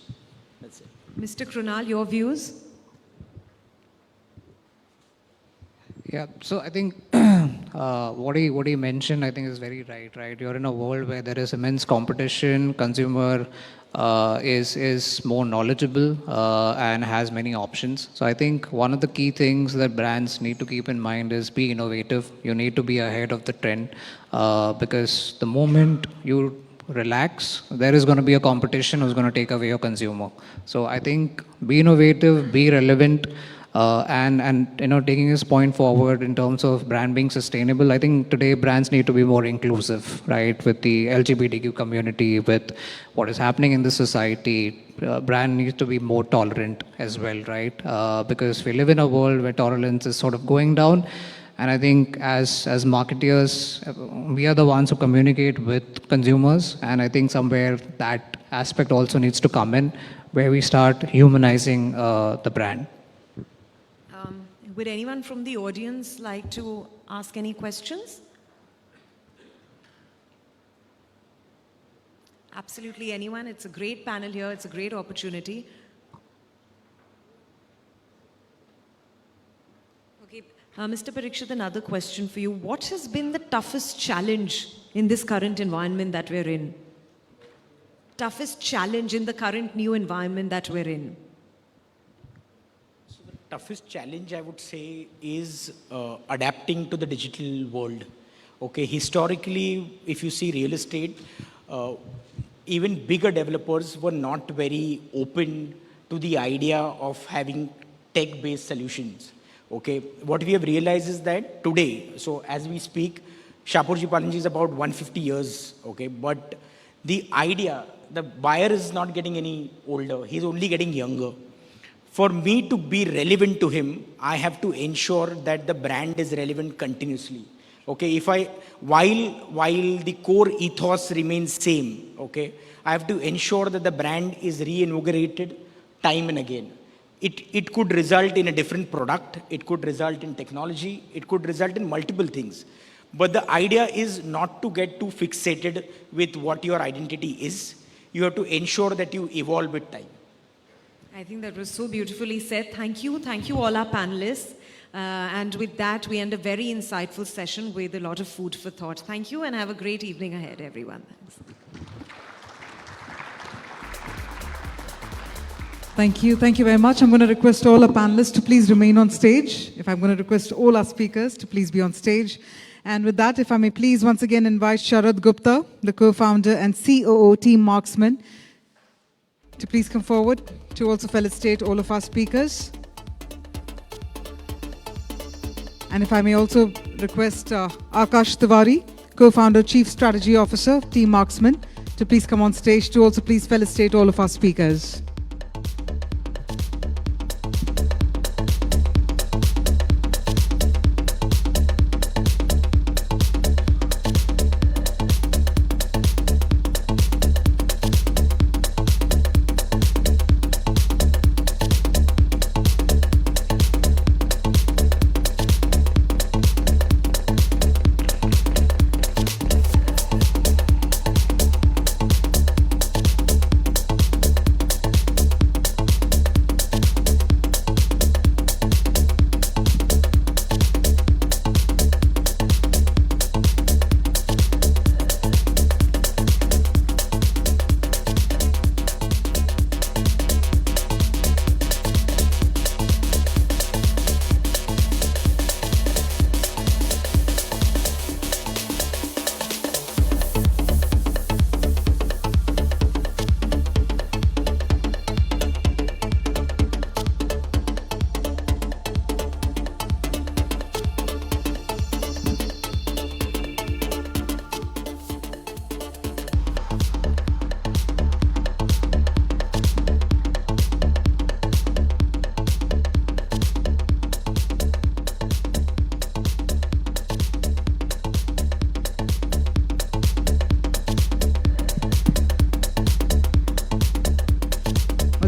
That's it. Mr. Krunal, your views? Yeah, so I think what he mentioned, I think is very right? You're in a world where there is immense competition, consumer is more knowledgeable and has many options. So I think one of the key things that brands need to keep in mind is be innovative. You need to be ahead of the trend because the moment you relax, there is going to be a competition who's going to take away your consumer. So I think be innovative, be relevant. And taking this point forward in terms of brand being sustainable, I think today brands need to be more inclusive, right? With the LGBTQ community, with what is happening in the society, brand needs to be more tolerant as well, right? Because we live in a world where tolerance is sort of going down. And I think as marketeers, we are the ones who communicate with consumers. And I think somewhere that aspect also needs to come in, where we start humanizing the brand. Would anyone from the audience like to ask any questions? Absolutely anyone. It's a great panel here. It's a great opportunity. Okay, Mr. Parikshit, another question for you. What has been the toughest challenge in this current environment that we're in? toughest challenge in the current new environment that we're in? Toughest challenge, I would say, is adapting to the digital world. Okay, historically, if you see real estate, even bigger developers were not very open to the idea of having tech-based solutions. Okay, what we have realized is that today, so as we speak, Shapurji Palanji is about 150 years. Okay, but the idea, the buyer is not getting any older; he's only getting younger. For me to be relevant to him, I have to ensure that the brand is relevant continuously. Okay, while the core ethos remains same, okay, I have to ensure that the brand is reinvigorated time and again. It could result in a different product, it could result in technology, it could result in multiple things. But the idea is not to get too fixated with what your identity is. You have to ensure that you evolve with time. I think that was so beautifully said. Thank you all our panelists. And with that, we end a very insightful session with a lot of food for thought. Thank you and have a great evening ahead, everyone. Thanks. Thank you. Thank you very much. I'm going to request all our panelists to please remain on stage. If I'm going to request all our speakers to please be on stage. And with that, if I may please once again invite Sharad Gupta, the co-founder and COO Team Marksman, to please come forward to also felicitate all of our speakers. And if I may also request Akash Tiwari, co-founder, Chief Strategy Officer, Team Marksman, to please come on stage to also please felicitate all of our speakers.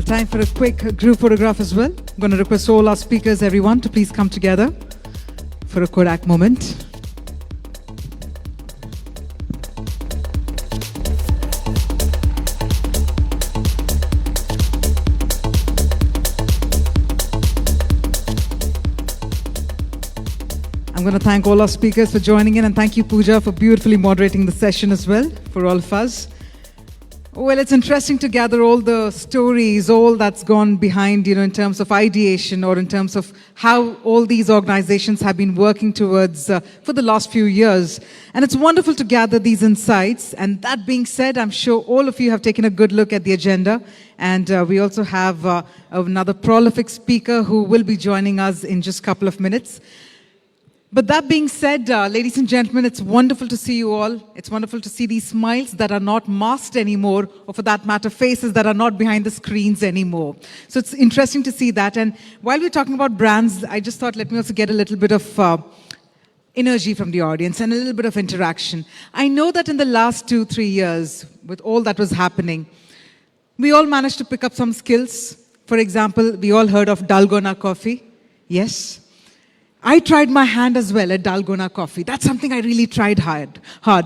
Time for a quick group photograph as well. I'm going to request all our speakers, everyone, to please come together for a Kodak moment. I'm going to thank all our speakers for joining in, and thank you, Pooja, for beautifully moderating the session as well for all of us. Well, it's interesting to gather all the stories, all that's gone behind, in terms of ideation or in terms of how all these organizations have been working towards for the last few years. And it's wonderful to gather these insights. And that being said, I'm sure all of you have taken a good look at the agenda. And we also have another prolific speaker who will be joining us in just a couple of minutes. But that being said, ladies and gentlemen, it's wonderful to see you all. It's wonderful to see these smiles that are not masked anymore, or for that matter, faces that are not behind the screens anymore. So it's interesting to see that. And while we're talking about brands, I just thought, let me also get a little bit of energy from the audience and a little bit of interaction. I know that in the last 2-3 years, with all that was happening, we all managed to pick up some skills. For example, we all heard of Dalgona coffee. Yes. I tried my hand as well at Dalgona coffee. That's something I really tried hard.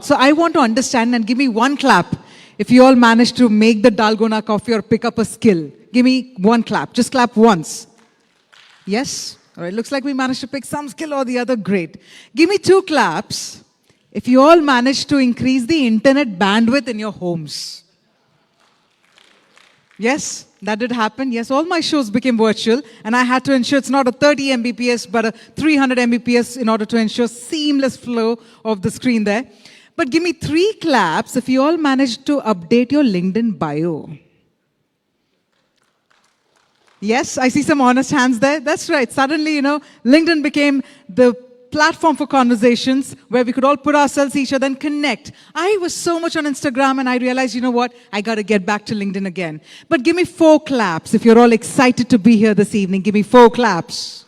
So I want to understand, and give me one clap if you all managed to make the Dalgona coffee or pick up a skill. Give me one clap. Just clap once. Yes? All right. Looks like we managed to pick some skill or the other. Great. Give me 2 claps if you all managed to increase the internet bandwidth in your homes. Yes, that did happen. Yes, all my shows became virtual, and I had to ensure it's not a 30 Mbps but a 300 Mbps in order to ensure seamless flow of the screen there. But give me 3 claps if you all managed to update your LinkedIn bio. Yes, I see some honest hands there. That's right. Suddenly, LinkedIn became the platform for conversations where we could all put ourselves each other and connect. I was so much on Instagram and I realized, you know what, I got to get back to LinkedIn again. But give me 4 claps if you're all excited to be here this evening. Give me 4 claps.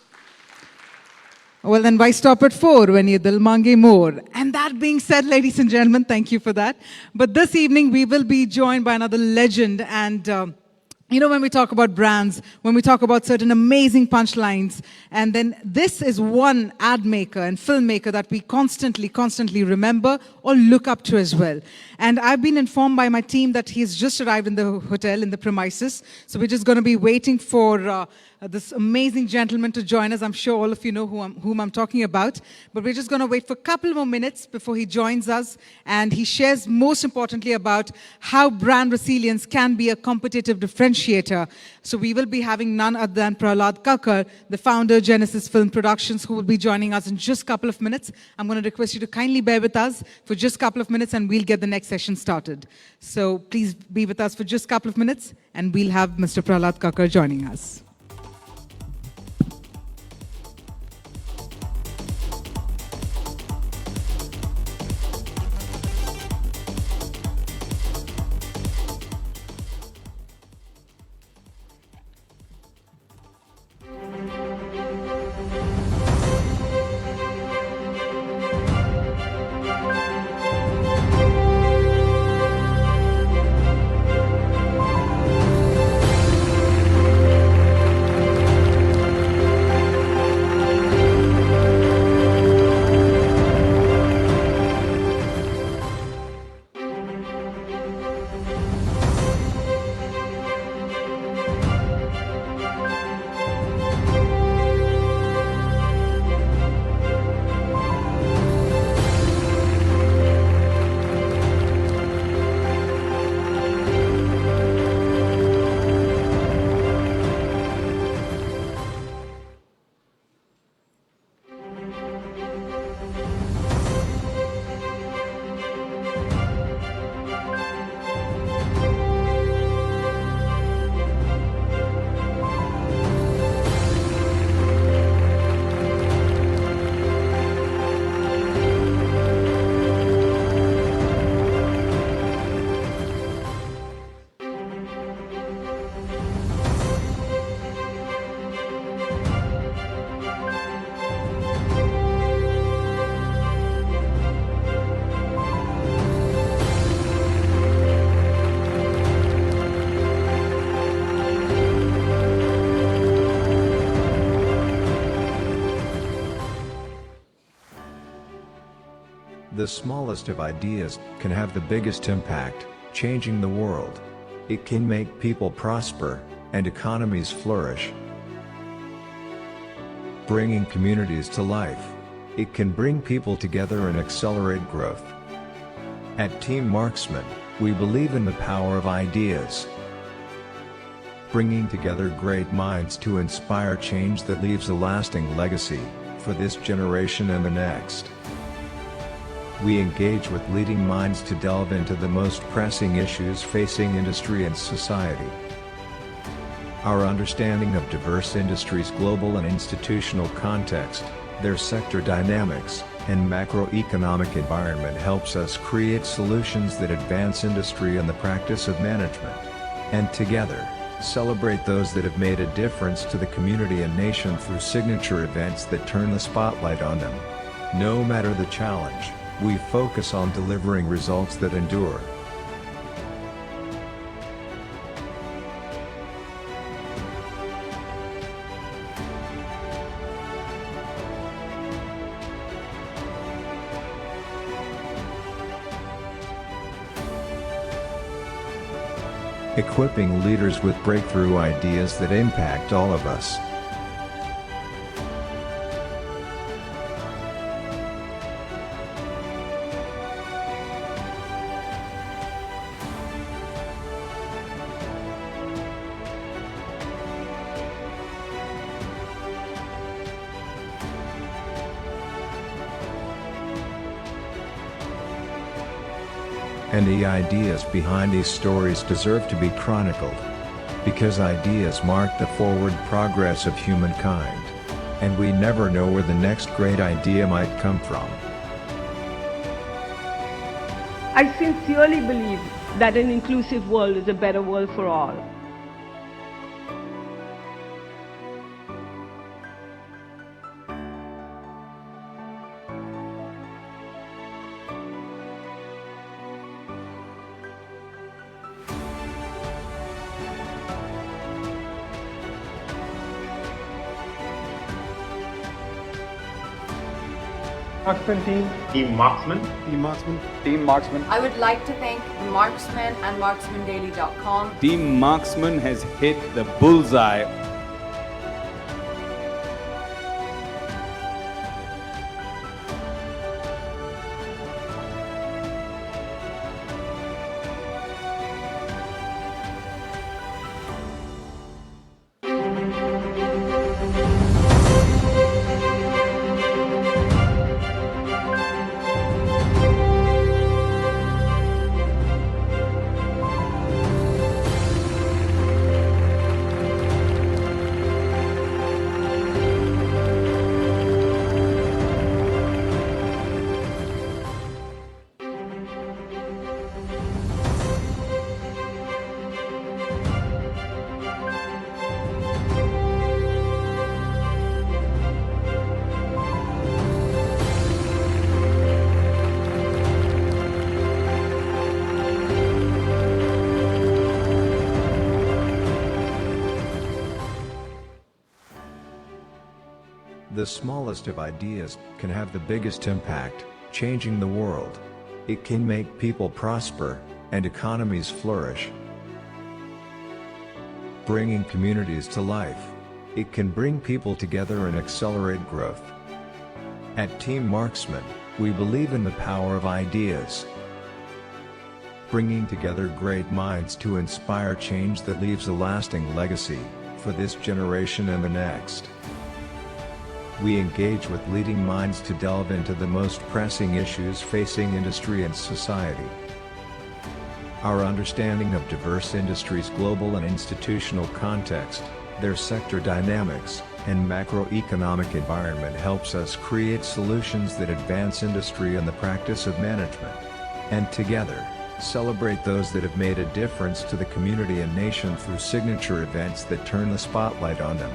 Well, then why stop at 4 when you dil mange more? And that being said, ladies and gentlemen, thank you for that. But this evening we will be joined by another legend and when we talk about brands, when we talk about certain amazing punchlines, and then this is one ad maker and filmmaker that we constantly remember or look up to as well. And I've been informed by my team that he's just arrived in the hotel, in the premises. So we're just going to be waiting for this amazing gentleman to join us. I'm sure all of you know whom I'm talking about. But we're just going to wait for a couple more minutes before he joins us. And he shares most importantly about how brand resilience can be a competitive differentiator. So we will be having none other than Prahlad Kakkar, the founder, Genesis Film Productions, who will be joining us in just a couple of minutes. I'm going to request you to kindly bear with us for just a couple of minutes and we'll get the next session started. So please be with us for just a couple of minutes and we'll have Mr. Prahlad Kakkar joining us. The smallest of ideas can have the biggest impact, changing the world. It can make people prosper, and economies flourish. Bringing communities to life. It can bring people together and accelerate growth. At Team Marksman, we believe in the power of ideas. Bringing together great minds to inspire change that leaves a lasting legacy, for this generation and the next. We engage with leading minds to delve into the most pressing issues facing industry and society. Our understanding of diverse industries' global and institutional context, their sector dynamics, and macroeconomic environment helps us create solutions that advance industry and the practice of management. And together, celebrate those that have made a difference to the community and nation through signature events that turn the spotlight on them. No matter the challenge, we focus on delivering results that endure. Equipping leaders with breakthrough ideas that impact all of us. And the ideas behind these stories deserve to be chronicled. Because ideas mark the forward progress of humankind. And we never know where the next great idea might come from. I sincerely believe that an inclusive world is a better world for all. Marksman team. Team Marksman. Team Marksman. Team Marksman. I would like to thank the Marksman and MarksmanDaily.com. Team Marksman has hit the bullseye. The smallest of ideas can have the biggest impact, changing the world. It can make people prosper, and economies flourish. Bringing communities to life. It can bring people together and accelerate growth. At Team Marksman, we believe in the power of ideas. Bringing together great minds to inspire change that leaves a lasting legacy, for this generation and the next. We engage with leading minds to delve into the most pressing issues facing industry and society. Our understanding of diverse industries' global and institutional context, their sector dynamics, and macroeconomic environment helps us create solutions that advance industry and the practice of management. And together, celebrate those that have made a difference to the community and nation through signature events that turn the spotlight on them.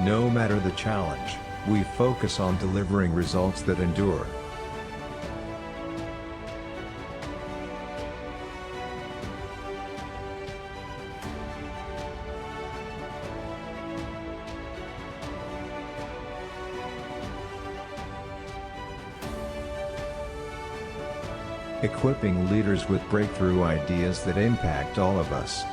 No matter the challenge, we focus on delivering results that endure. Equipping leaders with breakthrough ideas that impact all of us.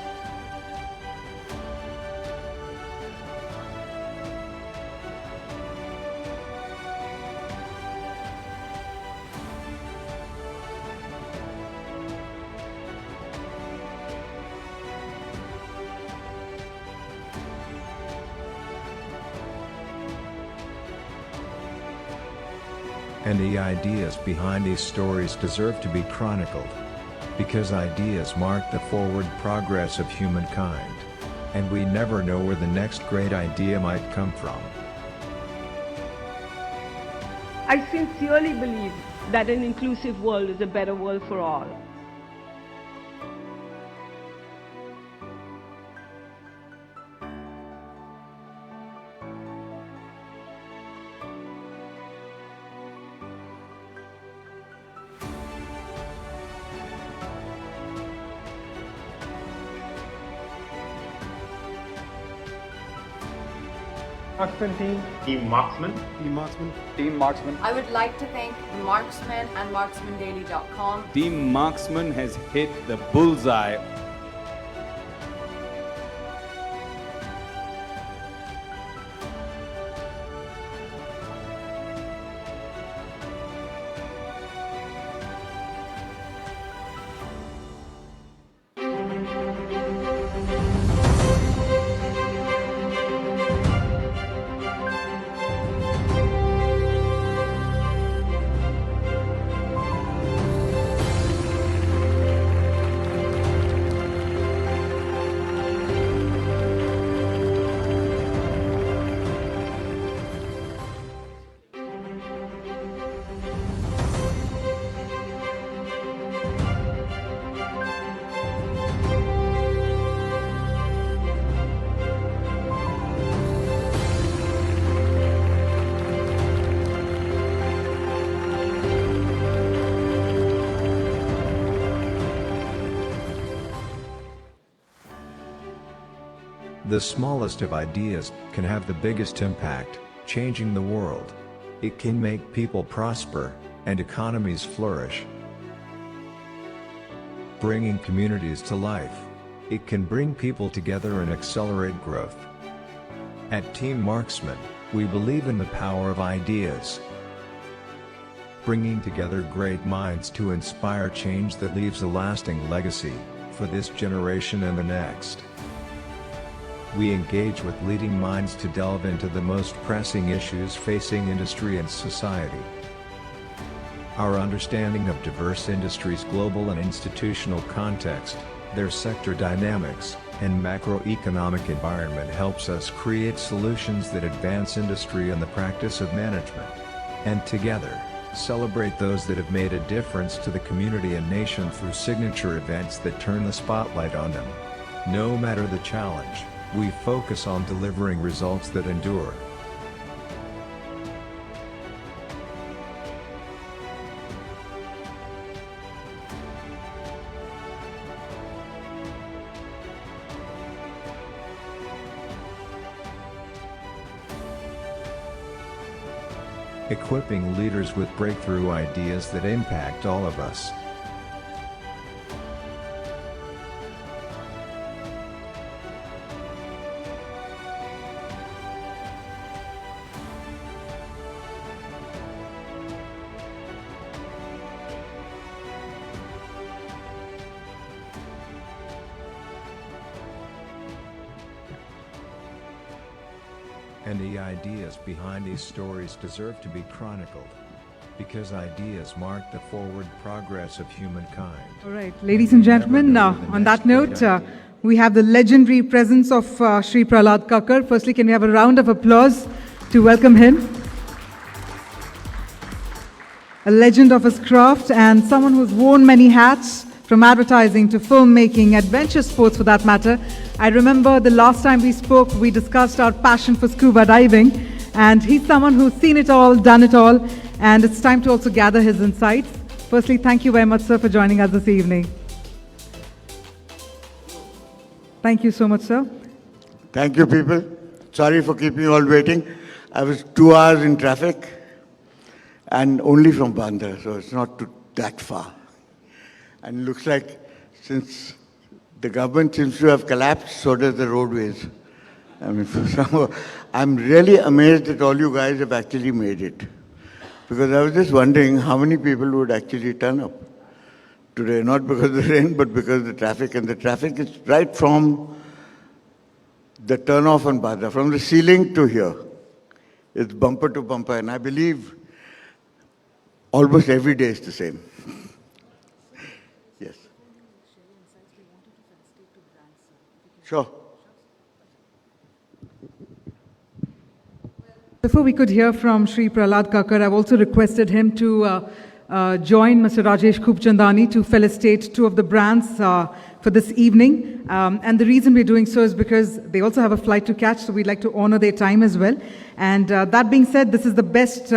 And the ideas behind these stories deserve to be chronicled. Because ideas mark the forward progress of humankind. And we never know where the next great idea might come from. I sincerely believe that an inclusive world is a better world for all. Marksman team. Team Marksman. Team Marksman. Team Marksman. I would like to thank the Marksman and MarksmanDaily.com. Team Marksman has hit the bullseye. The smallest of ideas can have the biggest impact, changing the world. It can make people prosper, and economies flourish. Bringing communities to life. It can bring people together and accelerate growth. At Team Marksman, we believe in the power of ideas. Bringing together great minds to inspire change that leaves a lasting legacy, for this generation and the next. We engage with leading minds to delve into the most pressing issues facing industry and society. Our understanding of diverse industries' global and institutional context, their sector dynamics, and macroeconomic environment helps us create solutions that advance industry and the practice of management. And together, celebrate those that have made a difference to the community and nation through signature events that turn the spotlight on them. No matter the challenge, we focus on delivering results that endure. Equipping leaders with breakthrough ideas that impact all of us. And the ideas behind these stories deserve to be chronicled. Because ideas mark the forward progress of humankind. All right, ladies and gentlemen, on that note, we have the legendary presence of Shri Prahlad Kakkar. Firstly, can we have a round of applause to welcome him? A legend of his craft and someone who's worn many hats, from advertising to filmmaking, adventure sports for that matter. I remember the last time we spoke, we discussed our passion for scuba diving, and he's someone who's seen it all, done it all, and it's time to also gather his insights. Firstly, thank you very much, sir, for joining us this evening. Thank you so much, sir. Thank you, people. Sorry for keeping you all waiting. I was 2 hours in traffic, and only from Bandra, so it's not that far. And looks like since the government seems to have collapsed, so does the roadways. I mean, I'm really amazed that all you guys have actually made it. Because I was just wondering how many people would actually turn up today, not because of the rain, but because of the traffic. And the traffic is right from the turnoff on Bandra, from the ceiling to here. It's bumper to bumper, and I believe almost every day is the same. Yes. Sure. Before we could hear from Shri Prahlad Kakkar, I've also requested him to join Mr. Rajesh Khubchandani to felicitate 2 of the brands for this evening. And the reason we're doing so is because they also have a flight to catch, so we'd like to honor their time as well. And that being said, this is the best,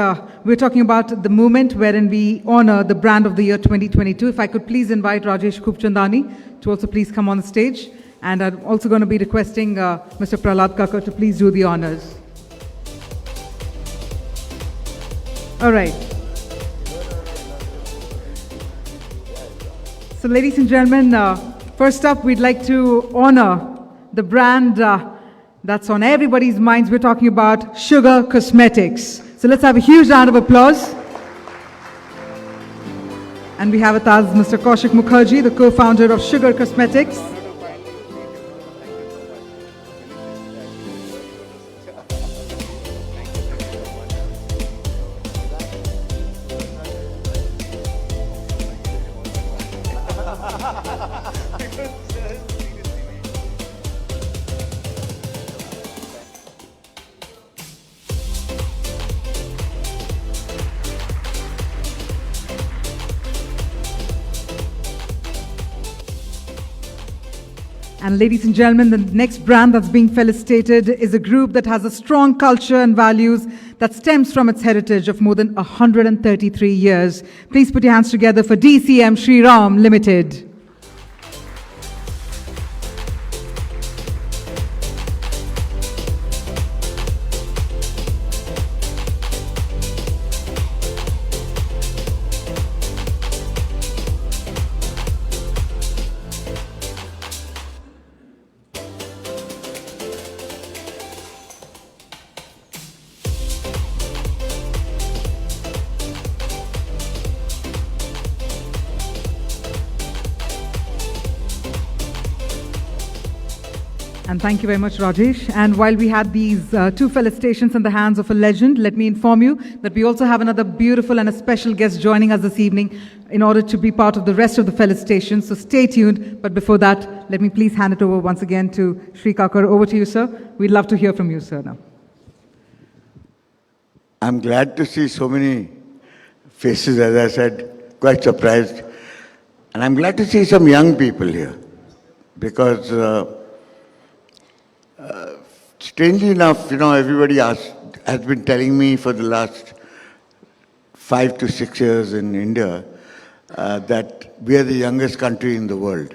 we're talking about the moment wherein we honor the brand of the year 2022. If I could please invite Rajesh Khubchandani to also please come on the stage. And I'm also going to be requesting Mr. Prahlad Kakkar to please do the honors. All right. So ladies and gentlemen, first up, we'd like to honor the brand that's on everybody's minds. We're talking about Sugar Cosmetics. So let's have a huge round of applause. And we have with us Mr. Kaushik Mukherjee, the co-founder of Sugar Cosmetics. And ladies and gentlemen, the next brand that's being felicitated is a group that has a strong culture and values that stems from its heritage of more than 133 years. Please put your hands together for DCM Shriram Limited. And thank you very much, Rajesh. And while we had these two felicitations in the hands of a legend, let me inform you that we also have another beautiful and a special guest joining us this evening in order to be part of the rest of the felicitations. So stay tuned. But before that, let me please hand it over once again to Sri Kakar. Over to you, sir. We'd love to hear from you, sir, now. I'm glad to see so many faces, as I said, quite surprised. And I'm glad to see some young people here because strangely enough, everybody has been telling me for the last 5 to 6 years in India that we are the youngest country in the world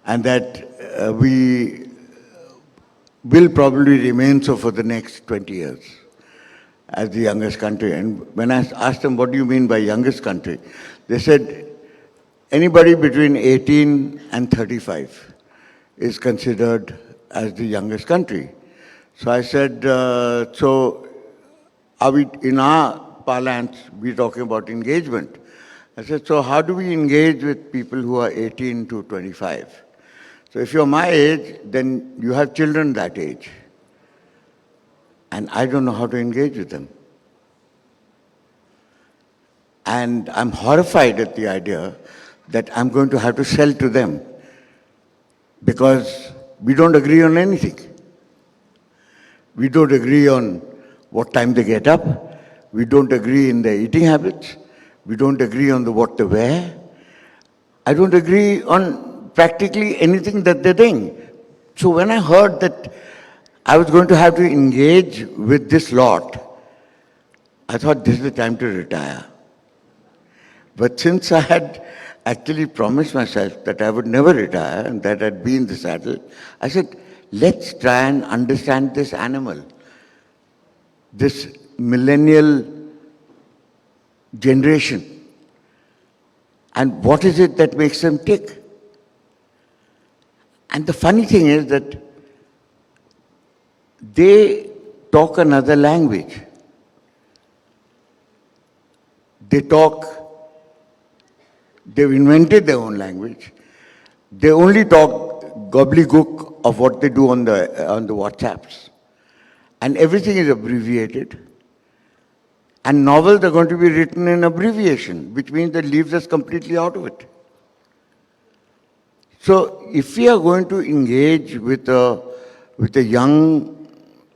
and that we will probably remain so for the next 20 years as the youngest country. And when I asked them, what do you mean by youngest country? They said, anybody between 18 and 35 is considered as the youngest country. So I said, so are we, in our parlance, we're talking about engagement. I said, so how do we engage with people who are 18 to 25? So if you're my age, then you have children that age. And I don't know how to engage with them. And I'm horrified at the idea that I'm going to have to sell to them because we don't agree on anything. We don't agree on what time they get up. We don't agree in their eating habits. We don't agree on what they wear. I don't agree on practically anything that they're doing. So when I heard that I was going to have to engage with this lot, I thought this is the time to retire. But since I had actually promised myself that I would never retire and that I'd be in the saddle, I said, let's try and understand this animal, this millennial generation, and what is it that makes them tick. And the funny thing is that they talk another language. They've invented their own language. They only talk gobbledygook of what they do on the WhatsApps. And everything is abbreviated. And novels are going to be written in abbreviation, which means that leaves us completely out of it. So if we are going to engage with a young,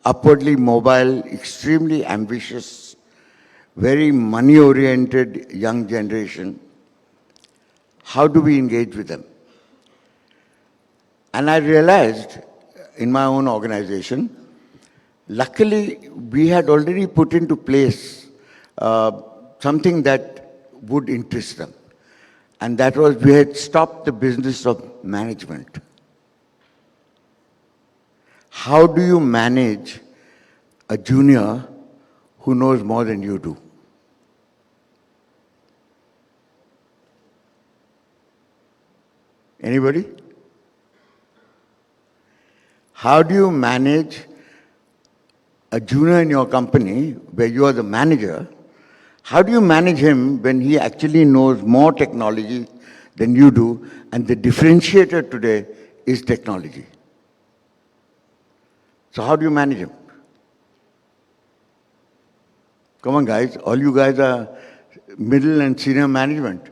upwardly mobile, extremely ambitious, very money-oriented young generation, how do we engage with them? And I realized in my own organization, luckily we had already put into place something that would interest them. And that was, we had stopped the business of management. How do you manage a junior who knows more than you do? Anybody? How do you manage a junior in your company where you are the manager? How do you manage him when he actually knows more technology than you do, and the differentiator today is technology? So how do you manage him? Come on, guys. All you guys are middle and senior management.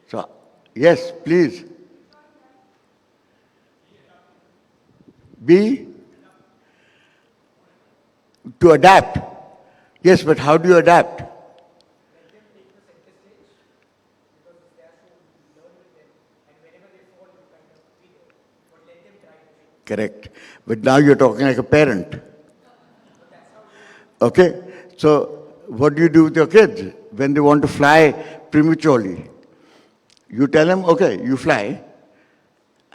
So, yes, please. B, to adapt. Yes, but how do you adapt? Correct. But now you're talking like a parent. Okay? So what do you do with your kids when they want to fly prematurely? You tell them, okay, you fly.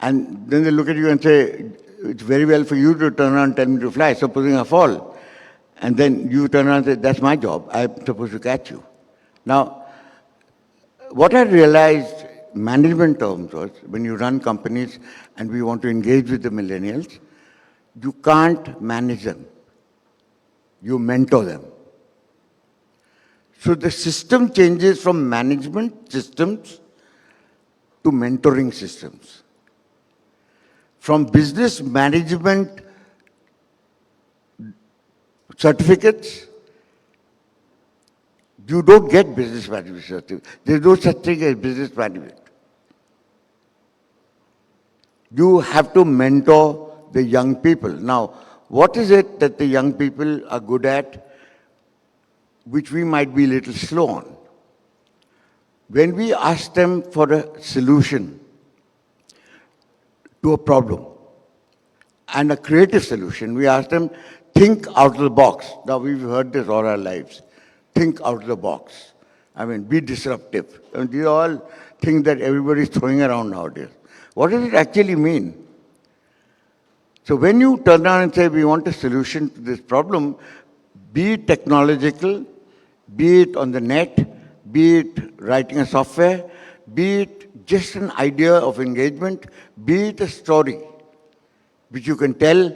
And then they look at you and say, it's very well for you to turn around and tell me to fly, supposing I fall. And then you turn around and say, that's my job. I'm supposed to catch you. Now, what I realized management terms was, when you run companies and we want to engage with the millennials, you can't manage them. You mentor them. So the system changes from management systems to mentoring systems. from business management certificates, you don't get business management certificate. There's no such thing as business management. You have to mentor the young people. Now, what is it that the young people are good at, which we might be a little slow on? When we ask them for a solution to a problem, and a creative solution, we ask them, think out of the box. Now, we've heard this all our lives. Think out of the box. I mean, be disruptive. And these are all things that everybody is throwing around nowadays. What does it actually mean? So when you turn around and say, we want a solution to this problem, be it technological, be it on the net, be it writing a software, be it just an idea of engagement, be it a story which you can tell,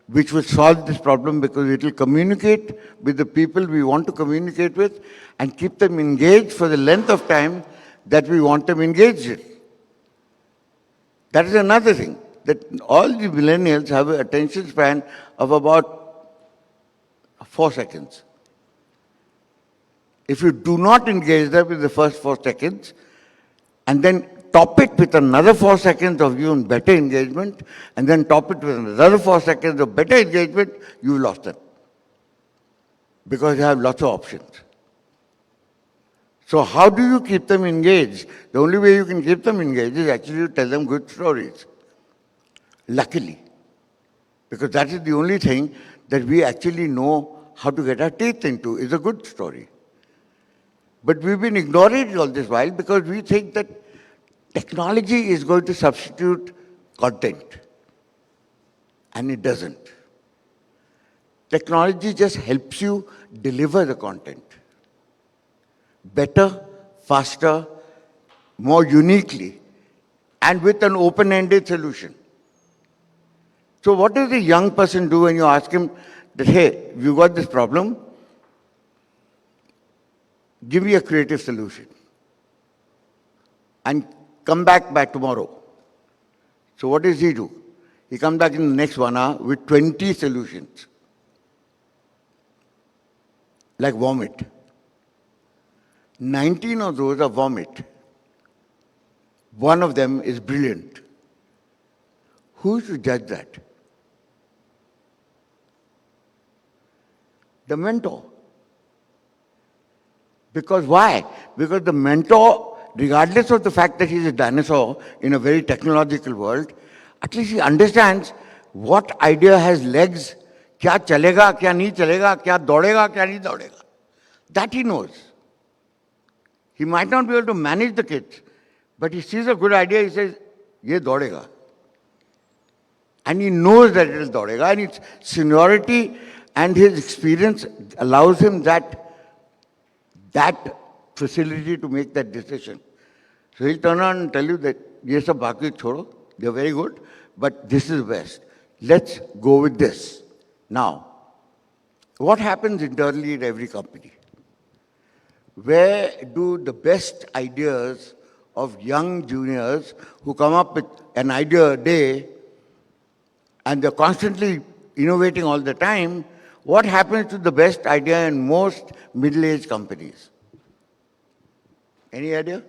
which will solve this problem because it will communicate with the people we want to communicate with and keep them engaged for the length of time that we want them engaged in. That is another thing, that all the millennials have an attention span of about 4 seconds. If you do not engage them in the first 4 seconds, and then top it with another 4 seconds of even better engagement, and then top it with another 4 seconds of better engagement, you've lost them. Because you have lots of options. So how do you keep them engaged? The only way you can keep them engaged is actually to tell them good stories. Luckily. Because that is the only thing that we actually know how to get our teeth into, is a good story. But we've been ignoring it all this while because we think that technology is going to substitute content. And it doesn't. Technology just helps you deliver the content. Better, faster, more uniquely, and with an open-ended solution. So what does a young person do when you ask him that, hey, you got this problem? Give me a creative solution. And come back by tomorrow. So what does he do? He comes back in the next 1 hour with 20 solutions. Like vomit. 19 of those are vomit. One of them is brilliant. Who should judge that? The mentor. Because why? Because the mentor, regardless of the fact that he's a dinosaur in a very technological world, at least he understands what idea has legs, kya chalega, kya nahi chalega, kya daudega, kya nahi daudega. That he knows. He might not be able to manage the kids, but he sees a good idea, he says, ye daudega. And he knows that it is daudega, and its seniority and his experience allows him that facility to make that decision. So he'll turn around and tell you that, ye sab baki chodo, they're very good, but this is best. Let's go with this. Now, what happens internally in every company? Where do the best ideas of young juniors who come up with an idea a day and they're constantly innovating all the time, what happens to the best idea in most middle-aged companies? Any idea?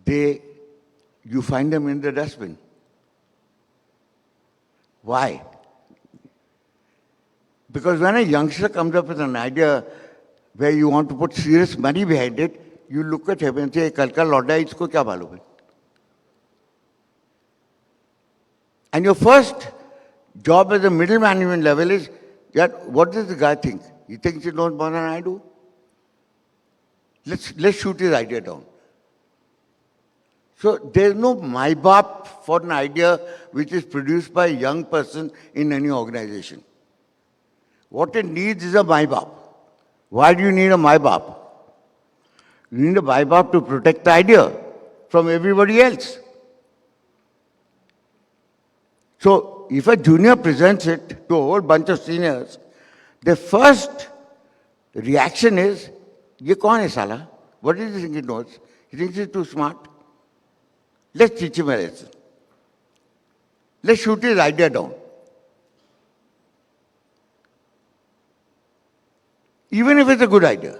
You find them in the dustbin. Why? Because when a youngster comes up with an idea where you want to put serious money behind it, you look at him and say, kal ka lauda hai, isko kya malum hai? And your first job at the middle management level is, yeah, what does the guy think? He thinks he knows more than I do? Let's shoot his idea down. So there's no MyBop for an idea which is produced by a young person in any organization. What it needs is a MyBop. Why do you need a MyBop? You need a MyBop to protect the idea from everybody else. So if a junior presents it to a whole bunch of seniors, the first reaction is, ye kaun hai sala? What does he think he knows? He thinks he's too smart. Let's teach him a lesson. Let's shoot his idea down. Even if it's a good idea.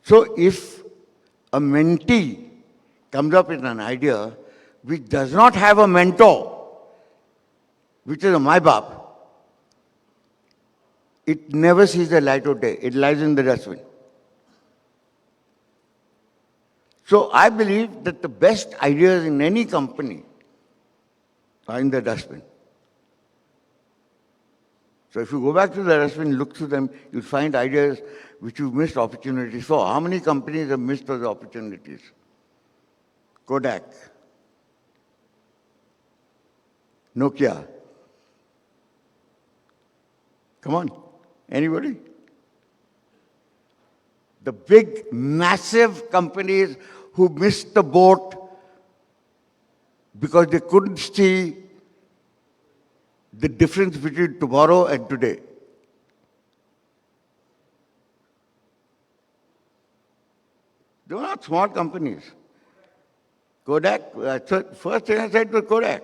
So if a mentee comes up with an idea which does not have a mentor, which is a MyBap, it never sees the light of day. It lies in the dustbin. So I believe that the best ideas in any company are in the dustbin. So if you go back to the dustbin, look through them, you'll find ideas which you've missed opportunities for. How many companies have missed those opportunities? Kodak, Nokia. Come on, anybody? The big, massive companies who missed the boat because they couldn't see the difference between tomorrow and today. They were not small companies. Kodak, first thing I said was Kodak.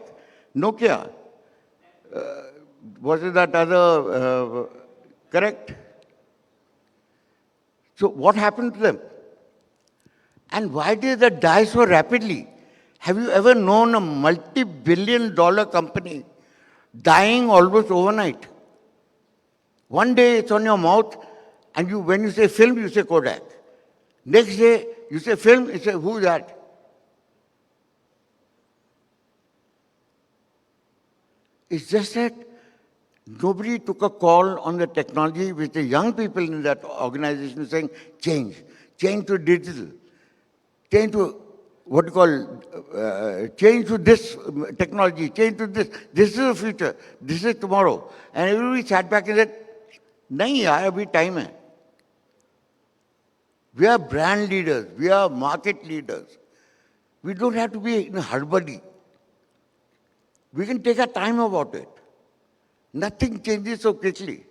Nokia. Was it that other, correct? So what happened to them? And why did they die so rapidly? Have you ever known a multi-billion-dollar company dying almost overnight? One day it's on your mouth, and when you say film, you say Kodak. Next day, you say film, you say, who's that? It's just that nobody took a call on the technology with the young people in that organization saying, change to digital, change to what you call, change to this technology, change to this. This is the future, this is tomorrow. And everybody sat back and said, nahi yaar, abhi time hai. We are brand leaders, we are market leaders. We don't have to be in a hurry. We can take our time about it. Nothing changes so quickly.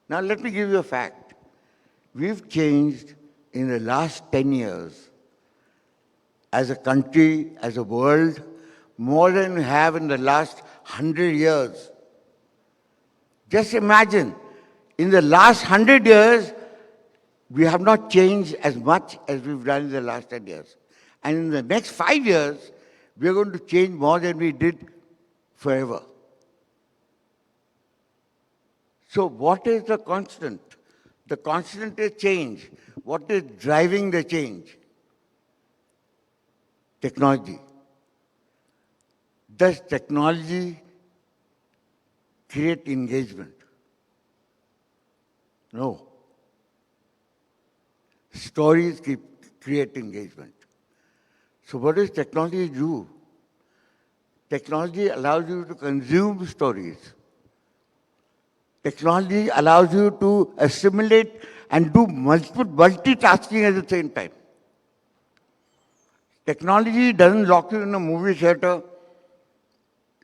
Now let me give you a fact. We've changed in the last 10 years as a country, as a world, more than we have in the last 100 years. Just imagine, in the last 100 years, we have not changed as much as we've done in the last 10 years. And in the next 5 years, we are going to change more than we did forever. So what is the constant? The constant is change. What is driving the change? Technology. Does technology create engagement? No. Stories create engagement. So what does technology do? Technology allows you to consume stories. Technology allows you to assimilate and do multitasking at the same time. Technology doesn't lock you in a movie theater,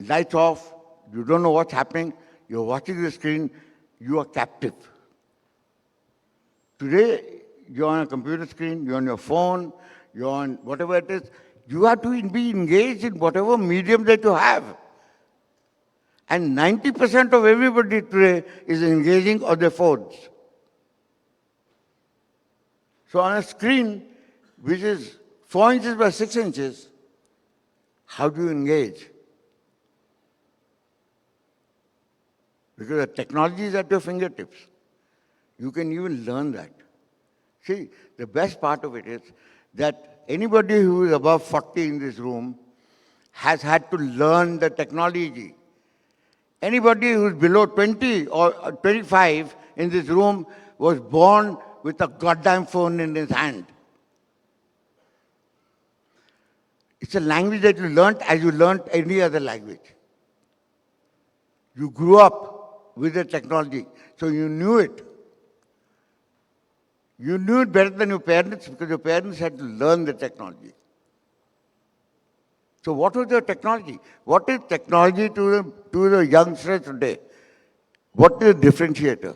lights off, you don't know what's happening, you're watching the screen, you are captive. Today, you're on a computer screen, you're on your phone, you're on whatever it is, you have to be engaged in whatever medium that you have. And 90% of everybody today is engaging on their phones. So on a screen, which is 4 inches by 6 inches, how do you engage? Because the technology is at your fingertips. You can even learn that. See, the best part of it is that anybody who is above 40 in this room has had to learn the technology. Anybody who's below 20 or 25 in this room was born with a goddamn phone in his hand. It's a language that you learnt as you learnt any other language. You grew up with the technology, so you knew it. You knew it better than your parents because your parents had to learn the technology. So what was the technology? What is technology to the youngsters today? What is the differentiator?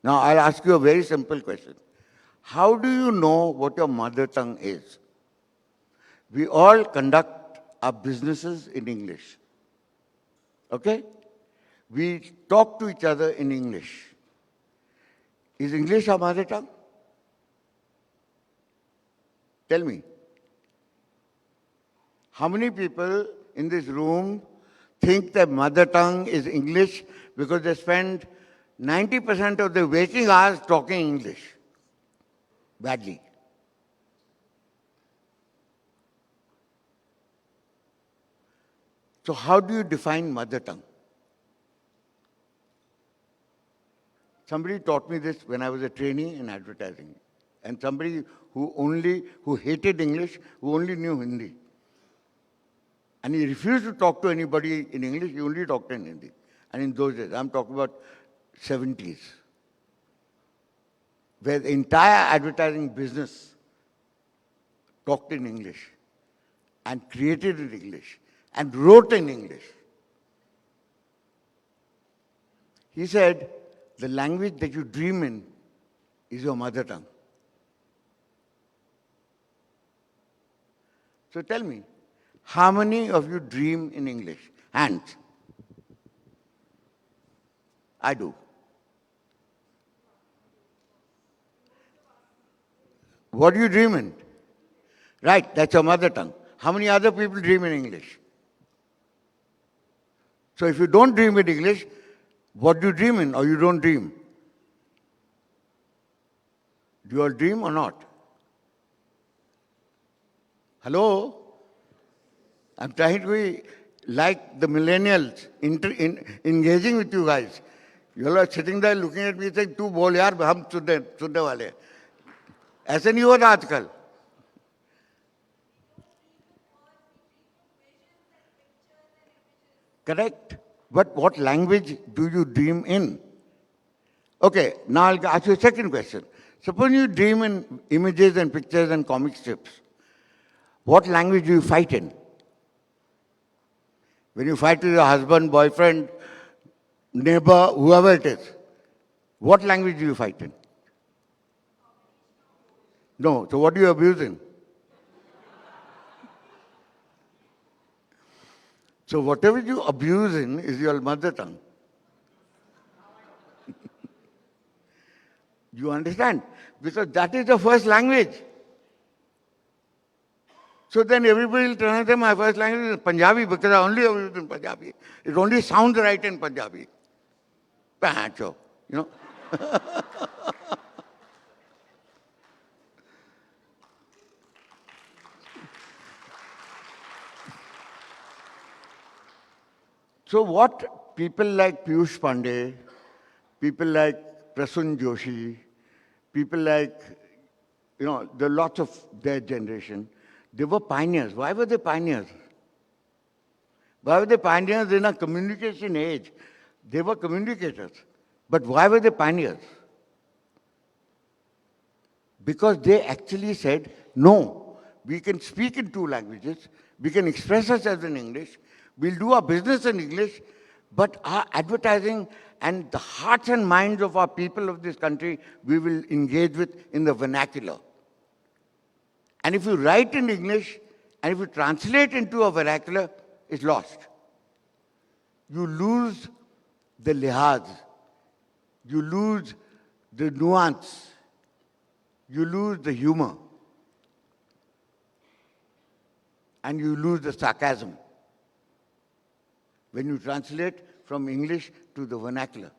Now I'll ask you a very simple question. how do you know what your mother tongue is? We all conduct our businesses in English. Okay? We talk to each other in English. Is English our mother tongue? Tell me. How many people in this room think their mother tongue is English because they spend 90% of their waking hours talking English? Badly. So how do you define mother tongue? Somebody taught me this when I was a trainee in advertising. And somebody who hated English, who only knew Hindi. And he refused to talk to anybody in English, he only talked in Hindi. And in those days, I'm talking about 70s, where the entire advertising business talked in English and created in English and wrote in English. He said, the language that you dream in is your mother tongue. So tell me, how many of you dream in English? Hands. I do. What do you dream in? Right, that's your mother tongue. How many other people dream in English? So if you don't dream in English, what do you dream in, or you don't dream? Do you all dream or not? Hello? I'm trying to be like the millennials, engaging with you guys. You all are sitting there looking at me saying, "Tu bol yaar, hum sunne wale." ऐसे नहीं होता आजकल. Correct. But what language do you dream in? Okay, now I'll ask you a second question. Suppose you dream in images and pictures and comic strips. What language do you fight in? When you fight with your husband, boyfriend, neighbor, whoever it is, what language do you fight in? No, so what do you abuse in? So whatever you abuse in is your mother tongue. You understand? Because that is the first language. So then everybody will turn and say, my first language is Punjabi because I only abuse in Punjabi. It only sounds right in Punjabi. Pahancho, you know. So what people like Piyush Pandey, people like Prasun Joshi, people like, there are lots of their generation, they were pioneers. Why were they pioneers? Why were they pioneers in a communication age? They were communicators. But why were they pioneers? Because they actually said, no, we can speak in two languages, we can express ourselves in English, we'll do our business in English, but our advertising and the hearts and minds of our people of this country, we will engage with in the vernacular. And if you write in English, and if you translate into a vernacular, it's lost. You lose the lihaz, you lose the nuance, you lose the humor, and you lose the sarcasm when you translate from English to the vernacular.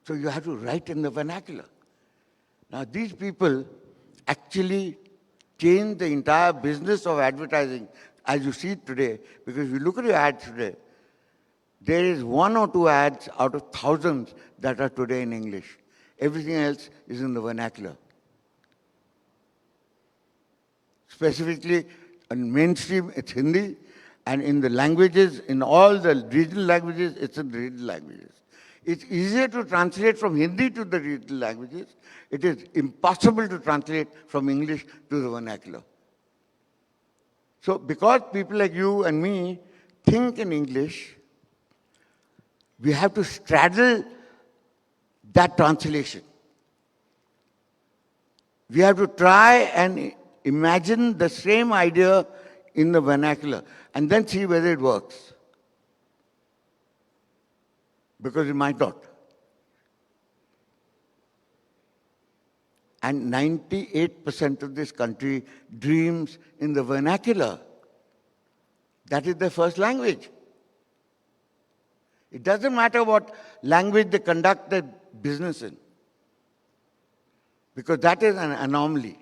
So you have to write in the vernacular. Now these people actually changed the entire business of advertising as you see it today, because if you look at your ads today, there is one or two ads out of thousands that are today in English. Everything else is in the vernacular. Specifically, in mainstream, it's Hindi, and in the languages, in all the regional languages, it's in the regional languages. It's easier to translate from Hindi to the regional languages. It is impossible to translate from English to the vernacular. So because people like you and me think in English, we have to straddle that translation. We have to try and imagine the same idea in the vernacular and then see whether it works. Because it might not. And 98% of this country dreams in the vernacular. That is their first language. It doesn't matter what language they conduct their business in, because that is an anomaly,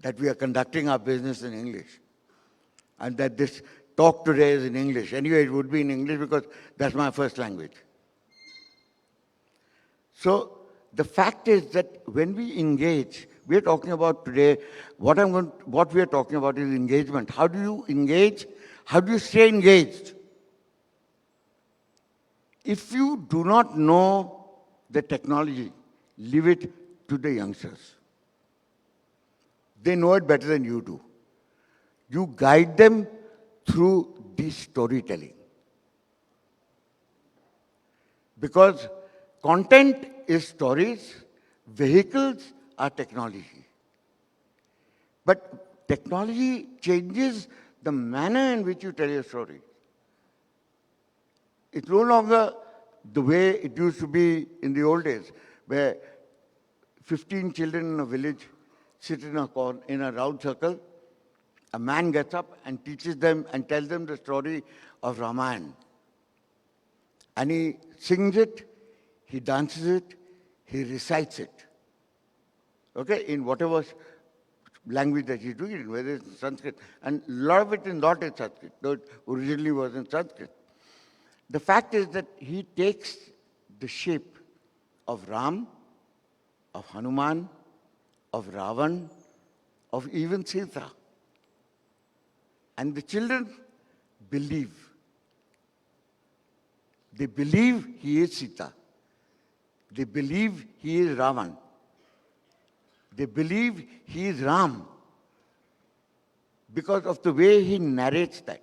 that we are conducting our business in English, and that this talk today is in English. Anyway, it would be in English because that's my first language. So the fact is that when we engage, we are talking about today, what we are talking about is engagement. How do you engage? How do you stay engaged? If you do not know the technology, leave it to the youngsters. They know it better than you do. You guide them through this storytelling. Because content is stories, vehicles are technology. But technology changes the manner in which you tell your story. It's no longer the way it used to be in the old days, where 15 children in a village sit in a round circle. A man gets up and teaches them and tells them the story of Ramayana. And he sings it, he dances it, he recites it. Okay, in whatever language that he's doing it, whether it's Sanskrit. And a lot of it is not in Sanskrit, though it originally was in Sanskrit. The fact is that he takes the shape of Ram, of Hanuman, of Ravan, of even Sita. And the children believe. They believe he is Sita. They believe he is Ravan. They believe he is Ram because of the way he narrates that.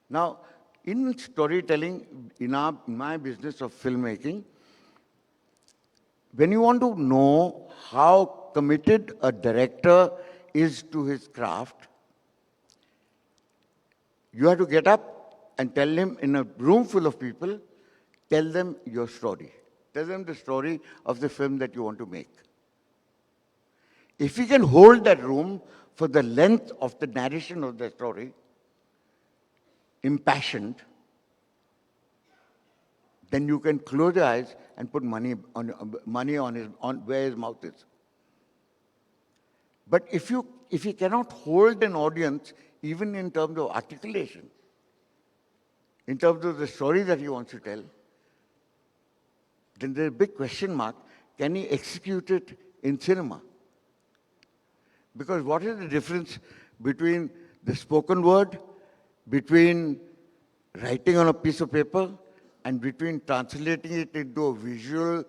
Now, in storytelling, in my business of filmmaking, when you want to know how committed a director is to his craft, you have to get up and tell him in a room full of people, tell them your story. Tell them the story of the film that you want to make. If you can hold that room for the length of the narration of the story, impassioned, then you can close your eyes and put money on where his mouth is. But if you cannot hold an audience, even in terms of articulation, in terms of the story that he wants to tell, then there's a big question mark. Can he execute it in cinema? Because what is the difference between the spoken word, between writing on a piece of paper, and between translating it into a visual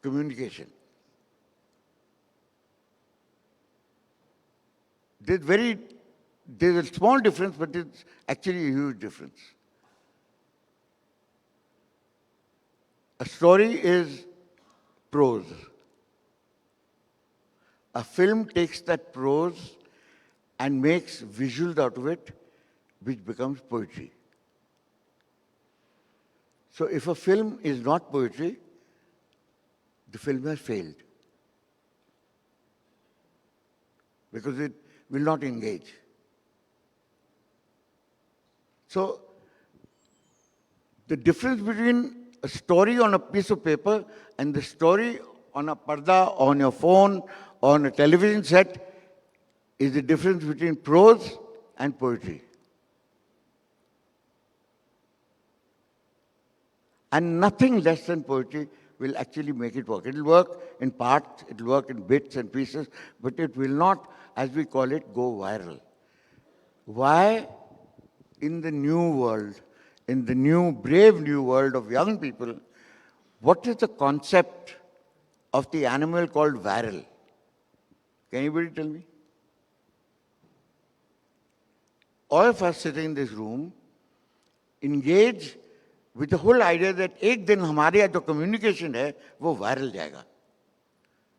communication? There's a small difference, but it's actually a huge difference. A story is prose. A film takes that prose and makes visuals out of it, which becomes poetry. So if a film is not poetry, the film has failed, because it will not engage. So the difference between a story on a piece of paper and the story on a parda, on your phone, on a television set, is the difference between prose and poetry. And nothing less than poetry will actually make it work. It will work in parts, it will work in bits and pieces, but it will not, as we call it, go viral. Why, in the new world, in the new, brave new world of young people, what is the concept of the animal called viral? Can anybody tell me? All of us sitting in this room engage with the whole idea that एक दिन हमारे यहाँ जो communication है वो viral जाएगा.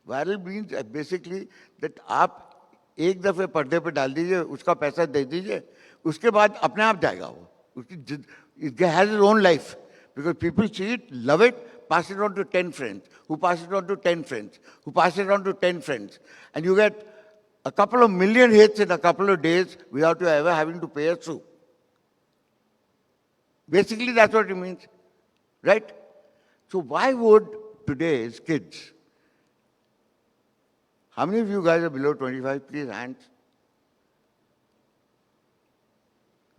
Viral means basically that आप एक दफे पर्दे पे डाल दीजिए, उसका पैसा दे दीजिए, उसके बाद अपने आप जाएगा वो. It has its own life because people see it, love it, pass it on to 10 friends, who pass it on to 10 friends, who pass it on to 10 friends, and you get a couple of million hits in a couple of days without you ever having to pay a sou. Basically, that's what it means, right? So why would today's kids, how many of you guys are below 25? Please, hands.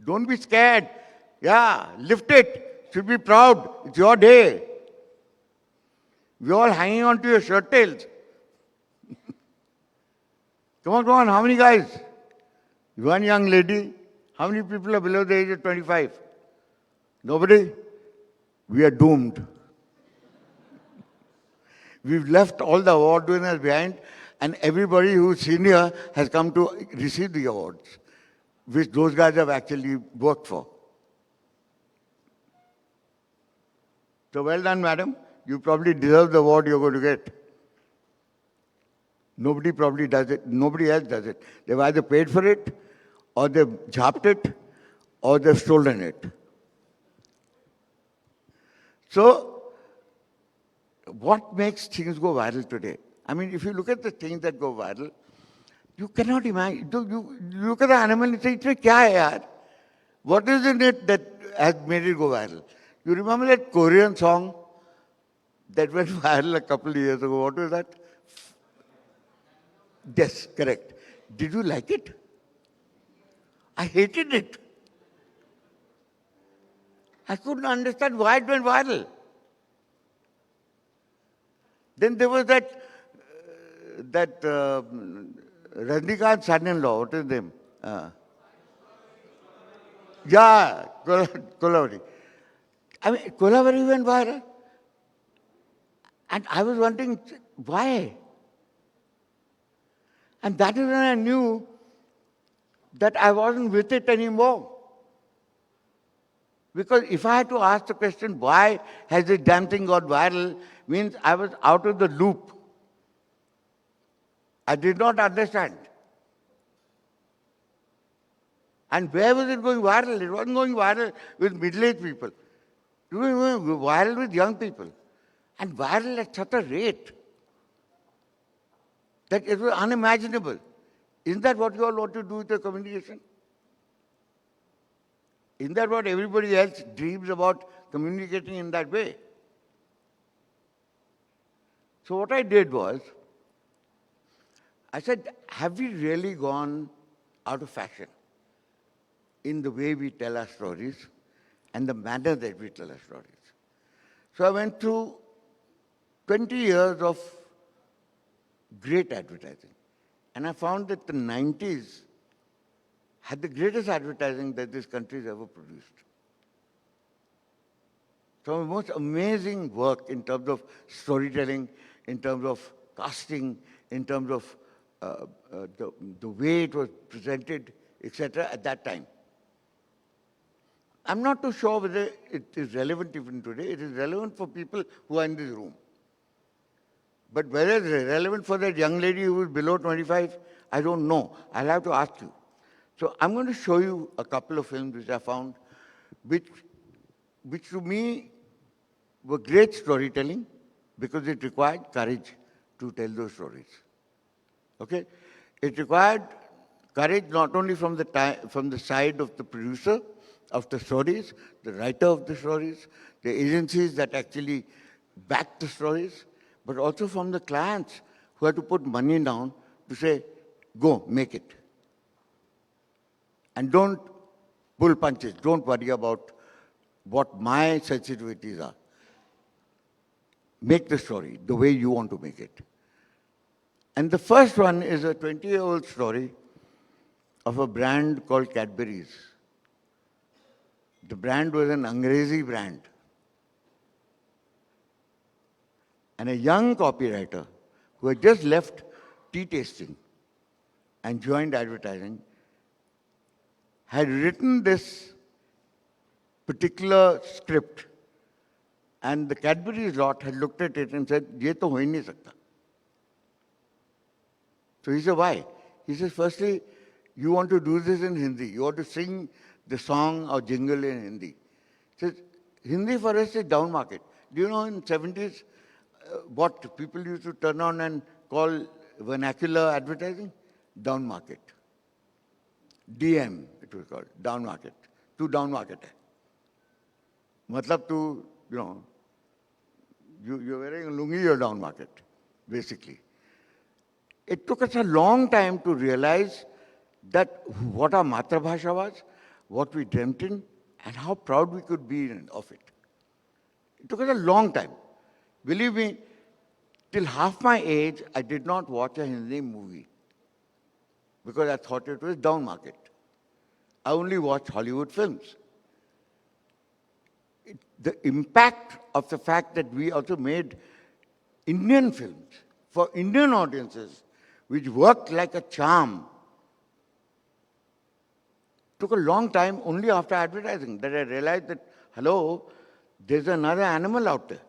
Don't be scared. Yeah, lift it. Should be proud. It's your day. We're all hanging on to your shirt tails. Come on. How many guys? One young lady. How many people are below the age of 25? Nobody? We are doomed. We've left all the award winners behind, and everybody who's senior has come to receive the awards, which those guys have actually worked for. So well done, madam. You probably deserve the award you're going to get. Nobody probably does it. Nobody else does it. They've either paid for it, or they've chopped it, or they've stolen it. So, what makes things go viral today? I mean, if you look at the things that go viral, you cannot imagine. You look at the animal and say, "It's kya hai yaar? What is in it that has made it go viral?" You remember that Korean song that went viral a couple of years ago? What was that? Yes, correct. Did you like it? I hated it. I couldn't understand why it went viral. Then there was that Rajnikant's son-in-law, what is his name? Yeah, Kolavari. I mean, Kolavari went viral. And I was wondering, why? And that is when I knew that I wasn't with it anymore. Because if I had to ask the question, why has this damn thing got viral, means I was out of the loop. I did not understand. And where was it going viral? It wasn't going viral with middle-aged people. It was going viral with young people. And viral at such a rate that it was unimaginable. Isn't that what you all want to do with your communication? Isn't that what everybody else dreams about, communicating in that way? So what I did was, I said, have we really gone out of fashion in the way we tell our stories and the manner that we tell our stories? So I went through 20 years of great advertising. And I found that the 90s had the greatest advertising that this country has ever produced. Some of the most amazing work in terms of storytelling, in terms of casting, in terms of the way it was presented, etc. at that time. I'm not too sure whether it is relevant even today. It is relevant for people who are in this room. But whether it's relevant for that young lady who is below 25, I don't know. I'll have to ask you. So I'm going to show you a couple of films which I found, which to me were great storytelling because it required courage to tell those stories. Okay? It required courage not only from the side of the producer of the stories, the writer of the stories, the agencies that actually back the stories, but also from the clients who had to put money down to say, go, make it. And don't pull punches. Don't worry about what my sensitivities are. Make the story the way you want to make it. And the first one is a 20-year-old story of a brand called Cadbury's. The brand was an Angrezi brand. And a young copywriter who had just left tea tasting and joined advertising had written this particular script And the Cadbury's lot had looked at it and said, "Ye to ho hi nahi sakta." So he said, "Why?" He says, "Firstly, you want to do this in Hindi. You want to sing the song or jingle in Hindi." He says, "Hindi for us is down market." Do you know in 70s what people used to turn on and call vernacular advertising? Down market. DM, it was called, down market. To down market hai. Matlab to, you're wearing a lungi, you're down market, basically. It took us a long time to realize that what our Matrabhasha was, what we dreamt in, and how proud we could be of it. It took us a long time. Believe me, till half my age, I did not watch a Hindi movie because I thought it was down market. I only watched Hollywood films. The impact of the fact that we also made Indian films for Indian audiences, which worked like a charm, took a long time only after advertising that I realized that, hello, there's another animal out there,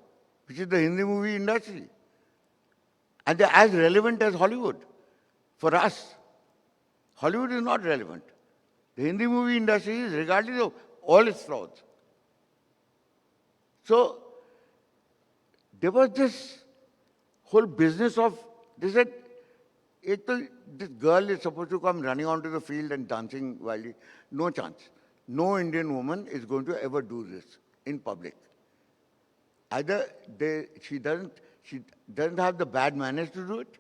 which is the Hindi movie industry. And they're as relevant as Hollywood for us. Hollywood is not relevant. The Hindi movie industry is, regardless of all its flaws. So there was this whole business of, they said, this girl is supposed to come running onto the field and dancing wildly. No chance. No Indian woman is going to ever do this in public. Either she doesn't have the bad manners to do it,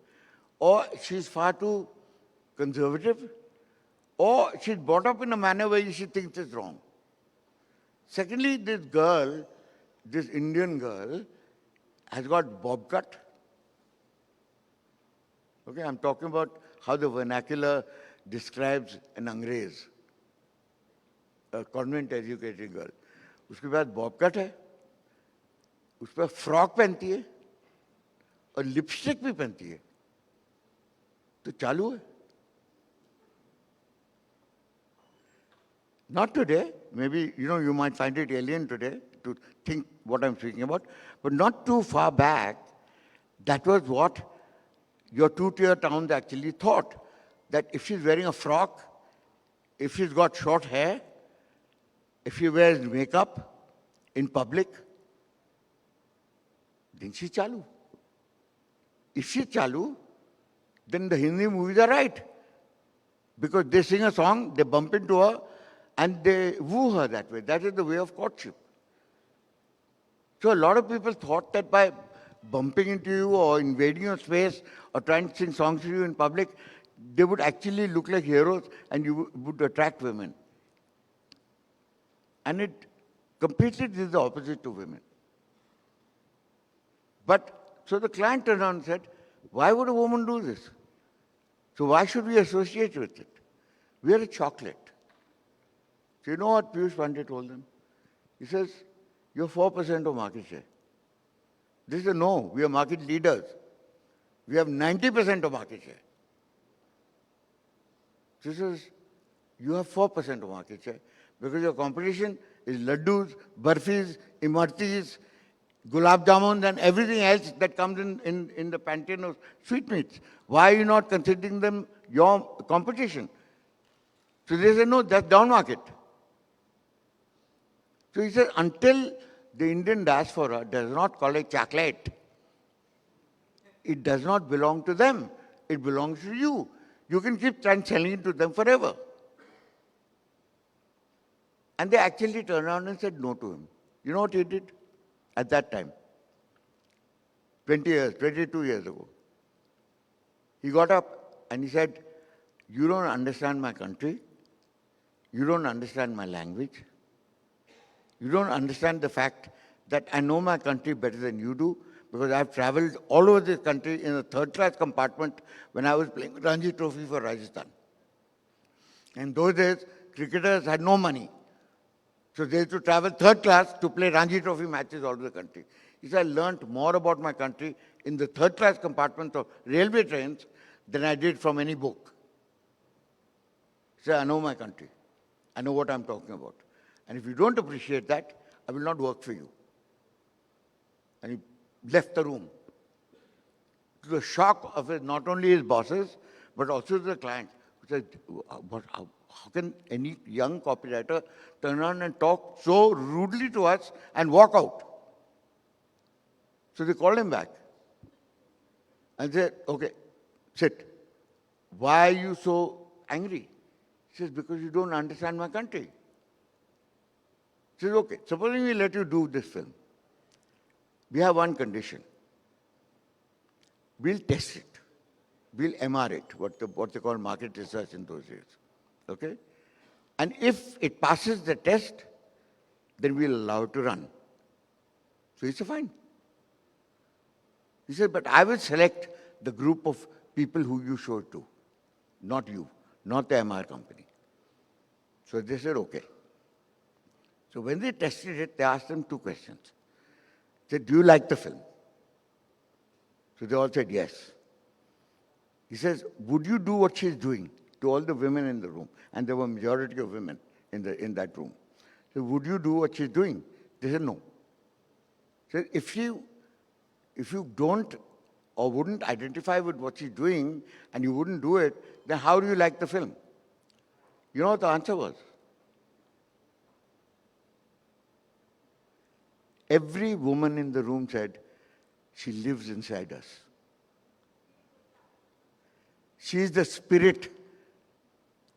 or she's far too conservative, or she's brought up in a manner where she thinks it's wrong. Secondly, this girl, this Indian girl, has got bob cut. Okay, I'm talking about how the vernacular describes an Angrez, a convent-educated girl. उसके बाद bob cut है, उस पर frock पहनती है और lipstick भी पहनती है, तो चालू है. Not today. Maybe, you might find it alien today to think what I'm speaking about. But not too far back, that was what your two-tier towns actually thought. That if she's wearing a frock, if she's got short hair, if she wears makeup in public, then she's chalu. If she's chalu, then the Hindi movies are right. Because they sing a song, they bump into her, and they woo her that way. That is the way of courtship. So a lot of people thought that by bumping into you or invading your space or trying to sing songs to you in public, they would actually look like heroes and you would attract women. And it completely is the opposite to women. But, so the client turned around and said, why would a woman do this? So why should we associate with it? We are a chocolate. So you know what Piyush Pandey told them? He says, you're 4% of market share. They said, no, we are market leaders. We have 90% of market share. So he says, you have 4% of market share because your competition is laddus, barfis, imartis, gulab jamuns and everything else that comes in the pantheon of sweetmeats. Why are you not considering them your competition? So they said, no, that's down market. So he said, until the Indian diaspora does not call it chocolate, it does not belong to them. It belongs to you. You can keep selling it to them forever. And they actually turned around and said no to him. You know what he did at that time? 22 years ago. He got up and he said, you don't understand my country. You don't understand my language. You don't understand the fact that I know my country better than you do because I've traveled all over this country in a third-class compartment when I was playing Ranji Trophy for Rajasthan. In those days, cricketers had no money. So they used to travel third class to play Ranji Trophy matches all over the country. He said, I learned more about my country in the third-class compartment of railway trains than I did from any book. He said, I know my country. I know what I'm talking about. And if you don't appreciate that, I will not work for you. And he left the room. To the shock of not only his bosses, but also the clients, who said, how can any young copywriter turn around and talk so rudely to us and walk out? So they called him back and said, okay, sit. Why are you so angry? He says, because you don't understand my country. He says, okay, supposing we let you do this film. We have one condition. We'll test it. We'll MR it, what they call market research in those days. Okay? And if it passes the test, then we'll allow it to run. So he said, fine. He said, but I will select the group of people who you show it to, not you, not the MR company. So they said, okay. So when they tested it, they asked them 2 questions. They said, do you like the film? So they all said yes. He says, would you do what she's doing to all the women in the room? And there were a majority of women in that room. So would you do what she's doing? They said no. He said, if you don't or wouldn't identify with what she's doing and you wouldn't do it, then how do you like the film? You know what the answer was? Every woman in the room said, she lives inside us. She is the spirit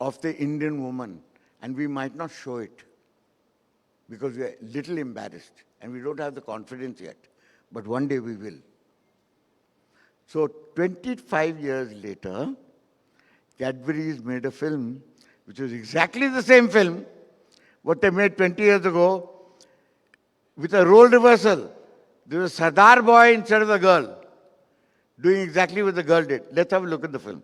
of the Indian woman, and we might not show it because we are a little embarrassed and we don't have the confidence yet, but one day we will. So 25 years later, Cadbury's made a film which was exactly the same film what they made 20 years ago with a role reversal. There was a Sardar boy instead of the girl doing exactly what the girl did. Let's have a look at the film.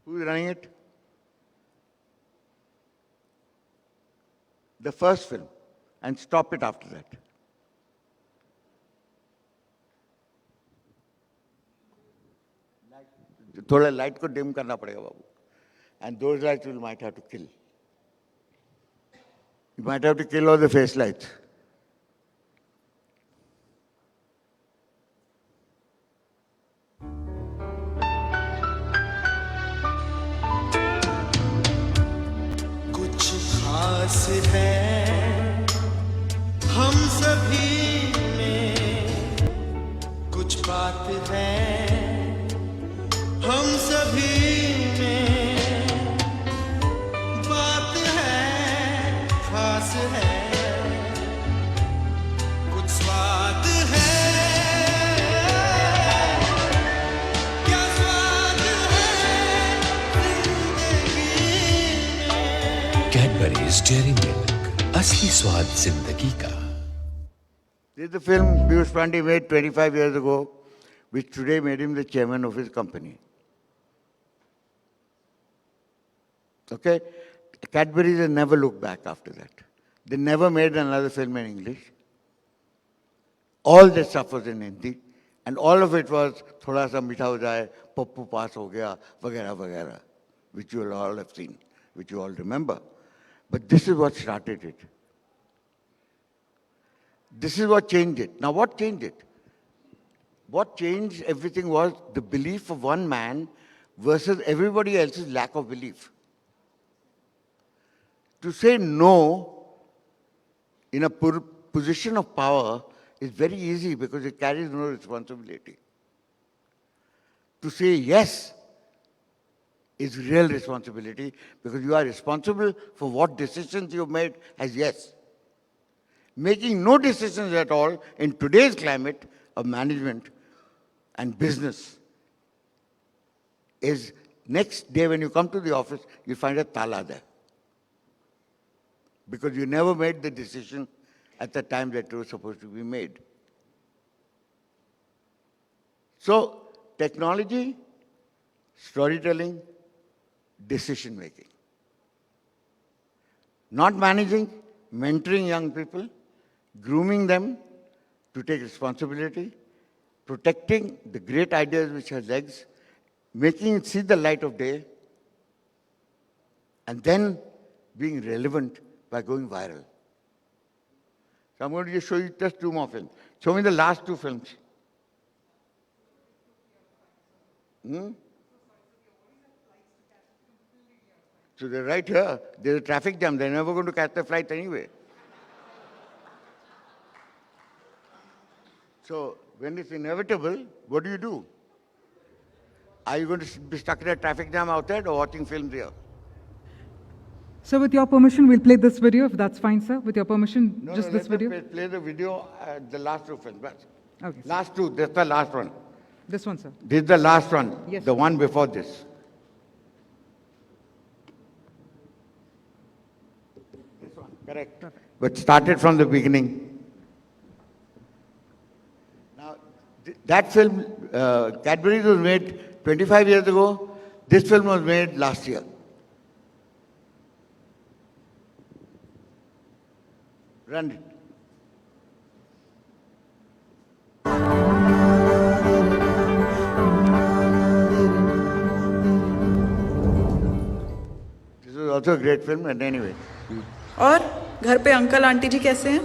Who's running it? The first film. And stop it after that. थोड़ा light को dim करना पड़ेगा बाबू. And those lights you might have to kill. You might have to kill all the face lights. कुछ खास है हम सभी में, कुछ बात है हम सभी में, बात है खास है, कुछ स्वाद है, क्या स्वाद है जिंदगी में। कैडबरीज डेयरी मिल्क, असली स्वाद जिंदगी का। This is the film Piyush Pandey made 25 years ago, which today made him the chairman of his company. Okay? Cadbury's has never looked back after that. They never made another film in English. All their stuff was in Hindi. And all of it was, thoda sa mitha ho jaye, pappu paas ho gaya, vagera, vagera, which you all have seen, which you all remember. But this is what started it. This is what changed it. Now what changed it? What changed everything was the belief of one man versus everybody else's lack of belief. To say no in a position of power is very easy because it carries no responsibility. To say yes is real responsibility because you are responsible for what decisions you've made as yes. Making no decisions at all in today's climate of management and business is next day when you come to the office, you'll find a tala there. Because you never made the decision at the time that it was supposed to be made. So, technology, storytelling, decision making. Not managing, mentoring young people, grooming them to take responsibility, protecting the great ideas which have legs, making it see the light of day, and then being relevant by going viral. So I'm going to just show you just 2 more films. Show me the last 2 films. So they're right here. There's a traffic jam. They're never going to catch the flight anyway. So when it's inevitable, what do? Are you going to be stuck in a traffic jam outside or watching films here? So with your permission, we'll play this video, if that's fine, sir. With your permission, No, just no, this let video. them play the video, the last 2 films. Okay. Last 2, that's the last one. This one, sir. This is the last one, Yes. the one before this. This one, correct. Perfect. But started from the beginning. Now, that film, Cadbury's was made 25 years ago. This film was made last year. Run it. This was also a great film, and anyway. और घर पे uncle aunty जी कैसे हैं?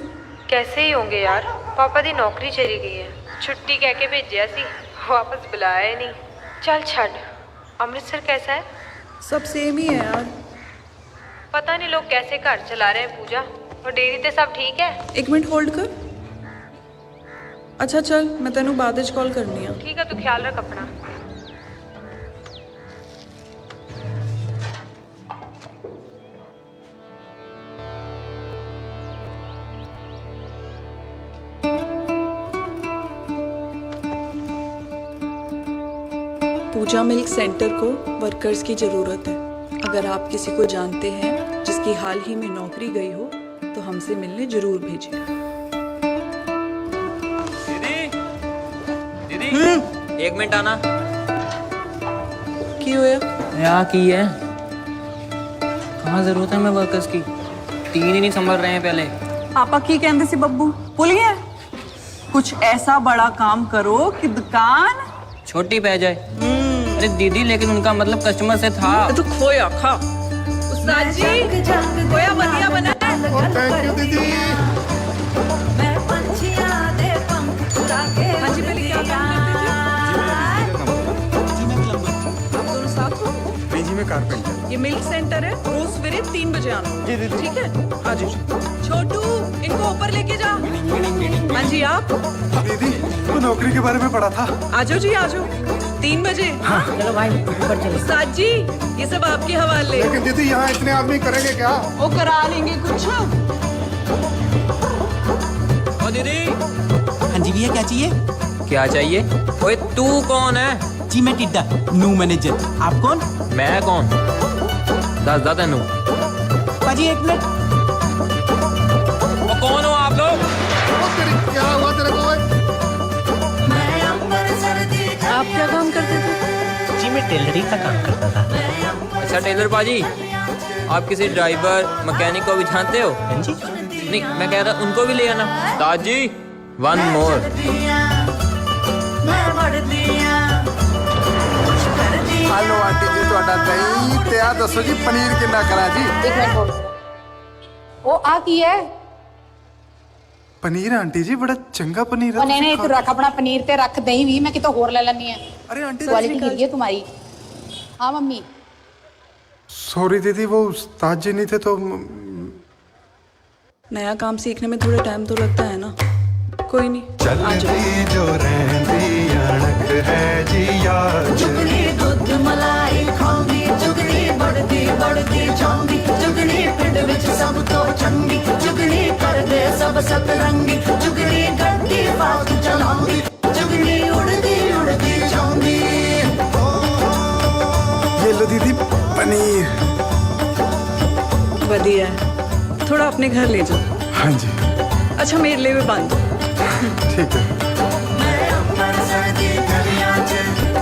कैसे ही होंगे यार, पापा दी नौकरी चली गई है, छुट्टी कह के भेजा सी, वापस बुलाया ही नहीं। चल छड़, अमृतसर कैसा है? सब सेम ही है यार। पता नहीं लोग कैसे घर चला रहे हैं पूजा, और डेरी ते सब ठीक है? 1 मिनट होल्ड कर। अच्छा चल, मैं तेनू बाद विच कॉल करनी है। ठीक है, तू ख्याल रख अपना। पूजा मिल्क सेंटर को वर्कर्स की ज़रूरत है। अगर आप किसी को जानते हैं जिसकी हाल ही में नौकरी गई हो तो हमसे मिलने जरूर भेजें। दीदी 1 मिनट आना। की होया? यहाँ की है, कहाँ जरूरत है हमें वर्कर्स की, 3 ही नहीं संभल रहे हैं पहले। पापा की कहते सी बब्बू भूल गए? कुछ ऐसा बड़ा काम करो कि दुकान छोटी पै जाए। अरे दीदी, लेकिन उनका मतलब कस्टमर से था। तो खोया खा। उस्ताद जी, खोया बढ़िया बना है। थैंक यू दीदी। हाँ जी, पहले क्या काम करते थे? आप दोनों साथ हो? नहीं जी, मैं कारपेंटर। ये मिल्क सेंटर है, रोज सवेरे 3 बजे आना। जी दीदी। ठीक है, आ जाओ। छोटू, इनको ऊपर लेके जा। हाँ जी, आप? दीदी, वो नौकरी के बारे में पढ़ा था। आ जाओ जी, आ जाओ। 3 बजे। हाँ। चलो भाई, ऊपर चलो। उस्ताद जी, ये सब आपके हवाले। लेकिन दीदी, यहाँ इतने आदमी करेंगे क्या? वो करा लेंगे कुछ। ओ दीदी। हाँ जी भैया, क्या चाहिए? क्या चाहिए? ओए तू कौन है? जी मैं टिड्डा, न्यू मैनेजर। आप कौन? मैं कौन? दस तेनू। पाजी 1 मिनट। वो कौन हो आप लोग? क्या हुआ तेरे को? आप क्या काम करते थे? जी मैं टेलरिंग का काम करता था। अच्छा टेलर पाजी, आप किसी ड्राइवर मैकेनिक को भी जानते हो? हाँ जी। नहीं, मैं कह रहा उनको भी ले आना। ताज जी, 1 मोर। हेलो आंटी जी, ਤੁਹਾਡਾ ਦਹੀਂ ਤੇ ਆ ਦੱਸੋ ਜੀ ਪਨੀਰ ਕਿੰਨਾ ਕਰਾਂ ਜੀ? 1 ਮਿੰਟ ਹੋਲਡ। ਉਹ ਆ ਕੀ ਹੈ? ਪਨੀਰ ਆਂਟੀ ਜੀ, ਬੜਾ ਚੰਗਾ ਪਨੀਰ ਉਹ ਨਹੀਂ ਤੂੰ ਰੱਖ ਆਪਣਾ ਪਨੀਰ ਤੇ ਰੱਖ ਦਹੀਂ ਵੀ, ਮੈਂ ਕਿਤੋਂ ਹੋਰ ਲੈ ਲੈਣੀ ਹੈ। अरे आंटी क्वालिटी गिरी है तुम्हारी। हाँ मम्मी। सॉरी दीदी, वो उस्ताद जी नहीं थे तो। नया काम सीखने में थोड़ा टाइम तो लगता है ना। कोई नहीं, आ जाओ। जो रहती अणक है जी यार। जुगनी दूध मलाई खाऊंगी, जुगनी बढ़ती बढ़ती जाऊंगी, जुगनी पिंड विच सब तो चंगी, जुगनी कर दे सब सतरंगी, जुगनी गड्डी फाक चलाऊंगी, जुगनी उड़ती उड़ती जाऊंगी। ये लो दीदी पनीर। बढ़िया है, थोड़ा अपने घर ले जाओ। हाँ जी। अच्छा मेरे लिए भी बांध दो। ठीक है।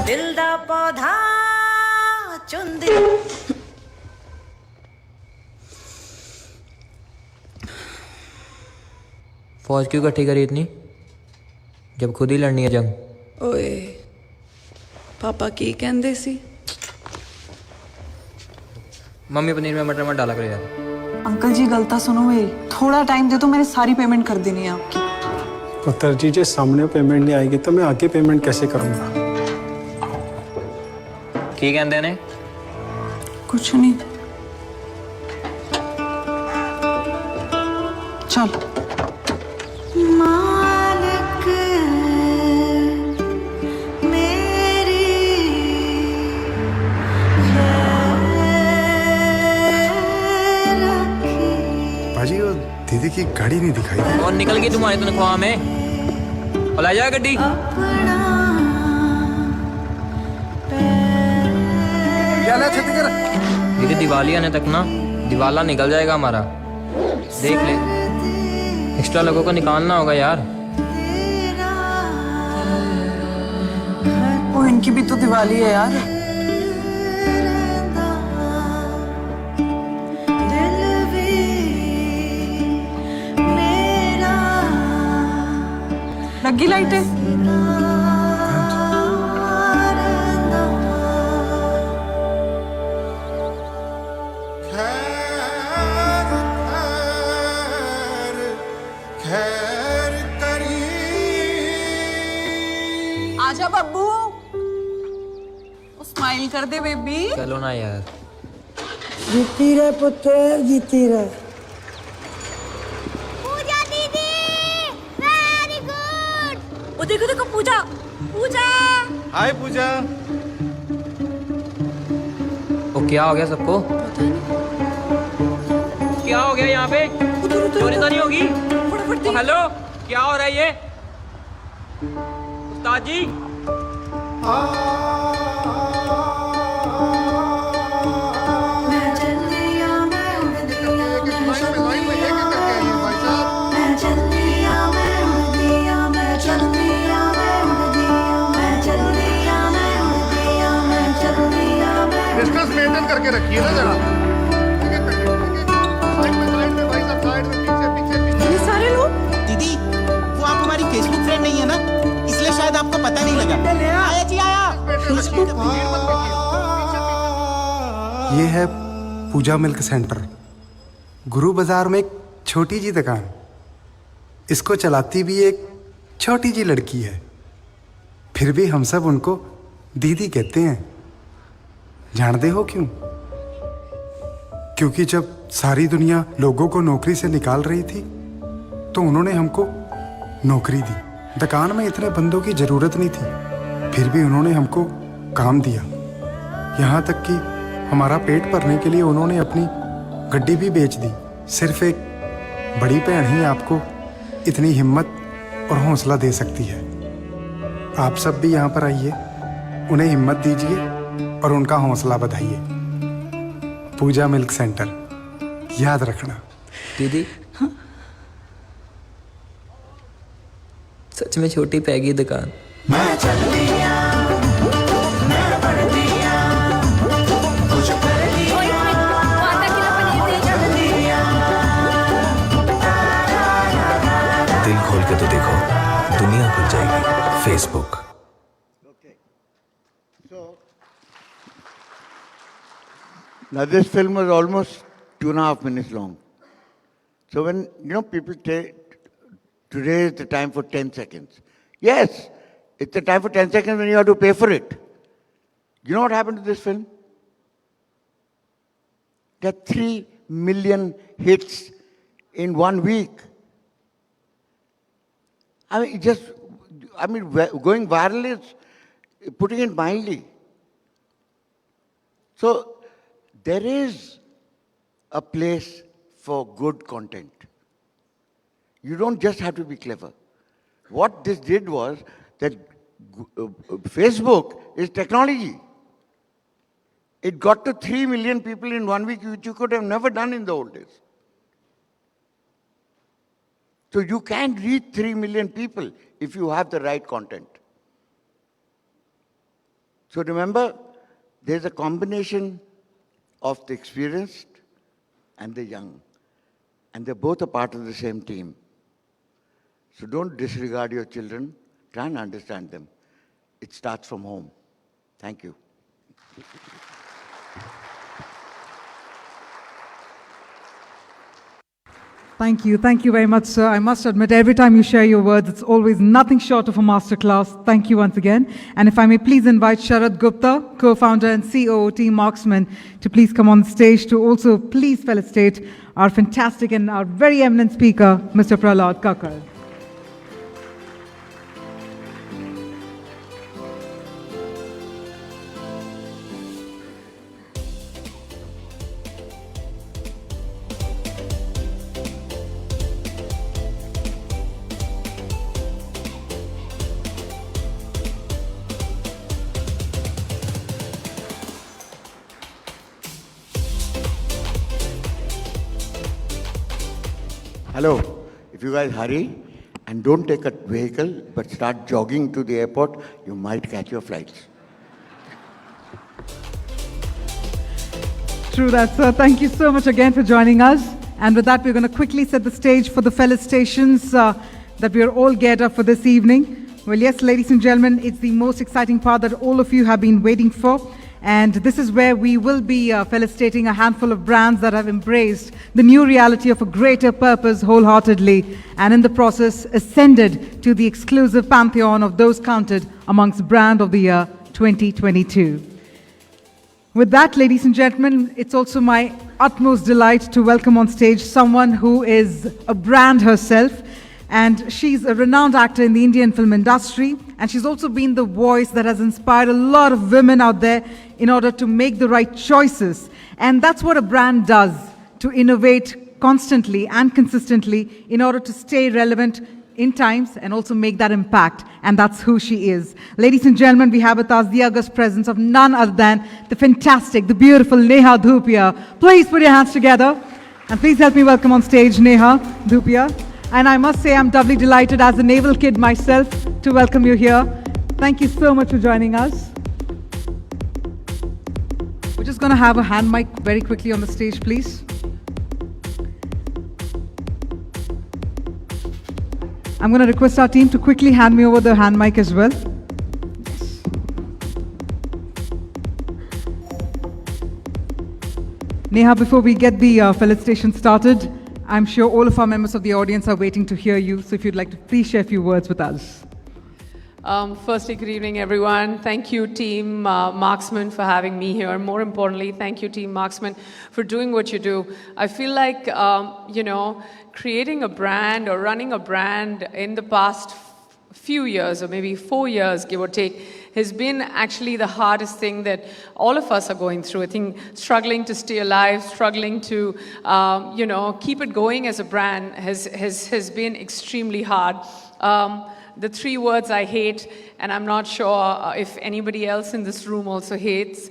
दिल दा पौधा चुंदी। फौज क्यों इकट्ठी करी इतनी, जब खुद ही लड़नी है जंग? ओए पापा की कहंदे सी? मम्मी पनीर में मटर मत डाला करो यार। अंकल जी गलता सुनो मेरी, थोड़ा टाइम दे तो मैंने सारी पेमेंट कर देनी है आपकी। पुत्र जी जे सामने पेमेंट नहीं आएगी तो मैं आगे पेमेंट कैसे करूंगा? की कहते ने? कुछ नहीं, चल। मालिक मेरी भाजी वो दीदी की गाड़ी नहीं दिखाई दी। और निकल गई तुम्हारी तनख्वाह में, और ला जा गड्डी। दीदी दिवाली आने तक ना दिवाला निकल जाएगा हमारा, देख ले। एक्स्ट्रा लोगों को निकालना होगा यार। वो इनकी भी तो दिवाली है यार। लगी लाइटें? आजा बब्बू, स्माइल कर दे बेबी। चलो ना यार। जीती रहे पुत्र, जीती रहे। वो देखो देखो पूजा, पूजा। हाय पूजा। ओ क्या हो गया सबको? क्या हो गया यहाँ पे? चोरी तो नहीं होगी? ओ हेलो, क्या हो रहा है ये? उस्ताद जी। डिस्टेंस मेंटेन करके रखिए ना जरा। साइड में भाई साहब, साइड में, पीछे। ये सारे लोग? दीदी वो आप हमारी फेसबुक फ्रेंड नहीं है ना, इसलिए शायद आपको पता नहीं लगा। आया जी आया। ये है पूजा मिल्क सेंटर, गुरु बाजार में एक छोटी जी दुकान। इसको चलाती भी एक छोटी जी लड़की है, फिर भी हम सब उनको दीदी कहते हैं। जानते हो क्यों? क्योंकि जब सारी दुनिया लोगों को नौकरी से निकाल रही थी तो उन्होंने हमको नौकरी दी। दुकान में इतने बंदों की जरूरत नहीं थी, फिर भी उन्होंने हमको काम दिया। यहाँ तक कि हमारा पेट भरने के लिए उन्होंने अपनी गड्डी भी बेच दी। सिर्फ एक बड़ी बहन ही आपको इतनी हिम्मत और हौसला दे सकती है। आप सब भी यहाँ पर आइए, उन्हें हिम्मत दीजिए और उनका हौसला बढ़ाइए। पूजा मिल्क सेंटर, याद रखना। दीदी सच में छोटी पैगी दुकान। मैं चल दिया, मैं बढ़ दिया, कुछ कर दिया, चल दिया। दिल खोल के तो देखो, दुनिया खुल जाएगी। Facebook. Now this film was almost 2.5 minutes long. So when, people say, today is the time for 10 seconds. Yes, it's the time for 10 seconds when you have to pay for it. You know what happened to this film? Got 3 million hits in 1 week. Going viral is, putting it mildly. So, there is a place for good content. You don't just have to be clever. What this did was that Facebook is technology. It got to 3 million people in 1 week, which you could have never done in the old days. So you can reach 3 million people if you have the right content. So remember, there's a combination of the experienced and the young. And they're both a part of the same team. So don't disregard your children. Try and understand them. It starts from home. Thank you. Thank you very much, sir. I must admit, every time you share your words, it's always nothing short of a masterclass. Thank you once again. And if I may please invite Sharad Gupta, co-founder and COO Team Marksman, to please come on stage to also please felicitate our fantastic and our very eminent speaker, Mr. Prahlad Kakar. Hello. If you guys hurry and don't take a vehicle but start jogging to the airport, you might catch your flights. True that, sir. Thank you so much again for joining us. And with that, we're going to quickly set the stage for the felicitations that we are all geared up for this evening. Well, yes, ladies and gentlemen, it's the most exciting part that all of you have been waiting for. And this is where we will be felicitating a handful of brands that have embraced the new reality of a greater purpose wholeheartedly, and in the process ascended to the exclusive pantheon of those counted amongst Brand of the Year 2022. With that, ladies and gentlemen, it's also my utmost delight to welcome on stage someone who is a brand herself. And she's a renowned actor in the Indian film industry. And she's also been the voice that has inspired a lot of women out there in order to make the right choices. And that's what a brand does, to innovate constantly and consistently in order to stay relevant in times and also make that impact. And that's who she is. Ladies and gentlemen, we have with us the august presence of none other than the fantastic, the beautiful Neha Dhupia. Please put your hands together. And please help me welcome on stage Neha Dhupia. And I must say I'm doubly delighted as a naval kid myself to welcome you here. Thank you so much for joining us. We're just going to have a hand mic very quickly on the stage, please. I'm going to request our team to quickly hand me over the hand mic as well. Neha, before we get the felicitation started, I'm sure all of our members of the audience are waiting to hear you. So if you'd like to please share a few words with us. Firstly, good evening, everyone. Thank you, Team Marksman, for having me here. More importantly, thank you, Team Marksman, for doing what you do. I feel like, creating a brand or running a brand in the past few years, or maybe 4 years, give or take, has been actually the hardest thing that all of us are going through. I think struggling to stay alive, struggling to, keep it going as a brand has been extremely hard. The 3 words I hate, and I'm not sure if anybody else in this room also hates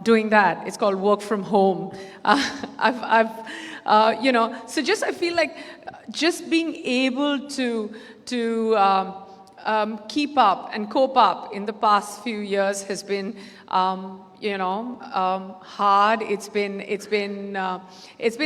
doing that. It's called work from home. So just I feel like just being able to keep up and cope up in the past few years has been, hard. It's been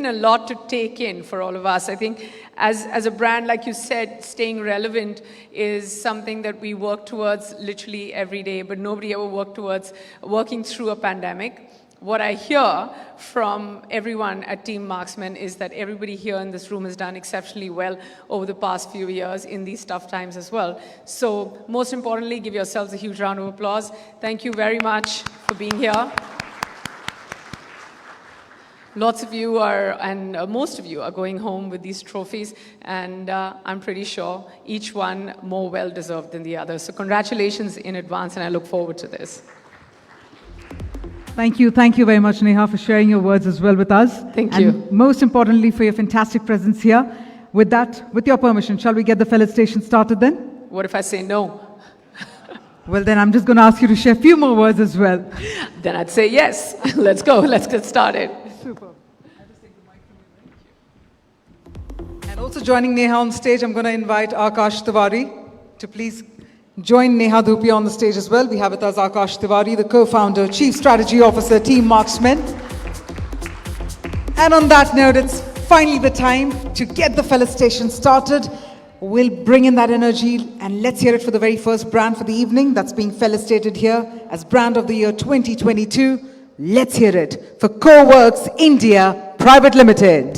a lot to take in for all of us. I think as a brand, like you said, staying relevant is something that we work towards literally every day, but nobody ever worked towards working through a pandemic. What I hear from everyone at Team Marksman is that everybody here in this room has done exceptionally well over the past few years in these tough times as well. So most importantly, give yourselves a huge round of applause. Thank you very much for being here. Lots of you most of you are going home with these trophies, and I'm pretty sure each one more well-deserved than the other. So congratulations in advance, and I look forward to this. Thank you very much, Neha, for sharing your words as well with us. Thank you. And most importantly, for your fantastic presence here. With that, with your permission, shall we get the felicitation started then? What if I say no? Well, then I'm just going to ask you to share a few more words as well. Then I'd say yes. Let's go. Let's get started. Super. And also joining Neha on stage, I'm going to invite Akash Tiwari to please join Neha Dhupia on the stage as well. We have with us Akash Tiwari, the co-founder, Chief Strategy Officer, Team Marksman. And on that note, it's finally the time to get the felicitation started. We'll bring in that energy and let's hear it for the very first brand for the evening that's being felicitated here as Brand of the Year 2022. Let's hear it for CoWorks India Private Limited.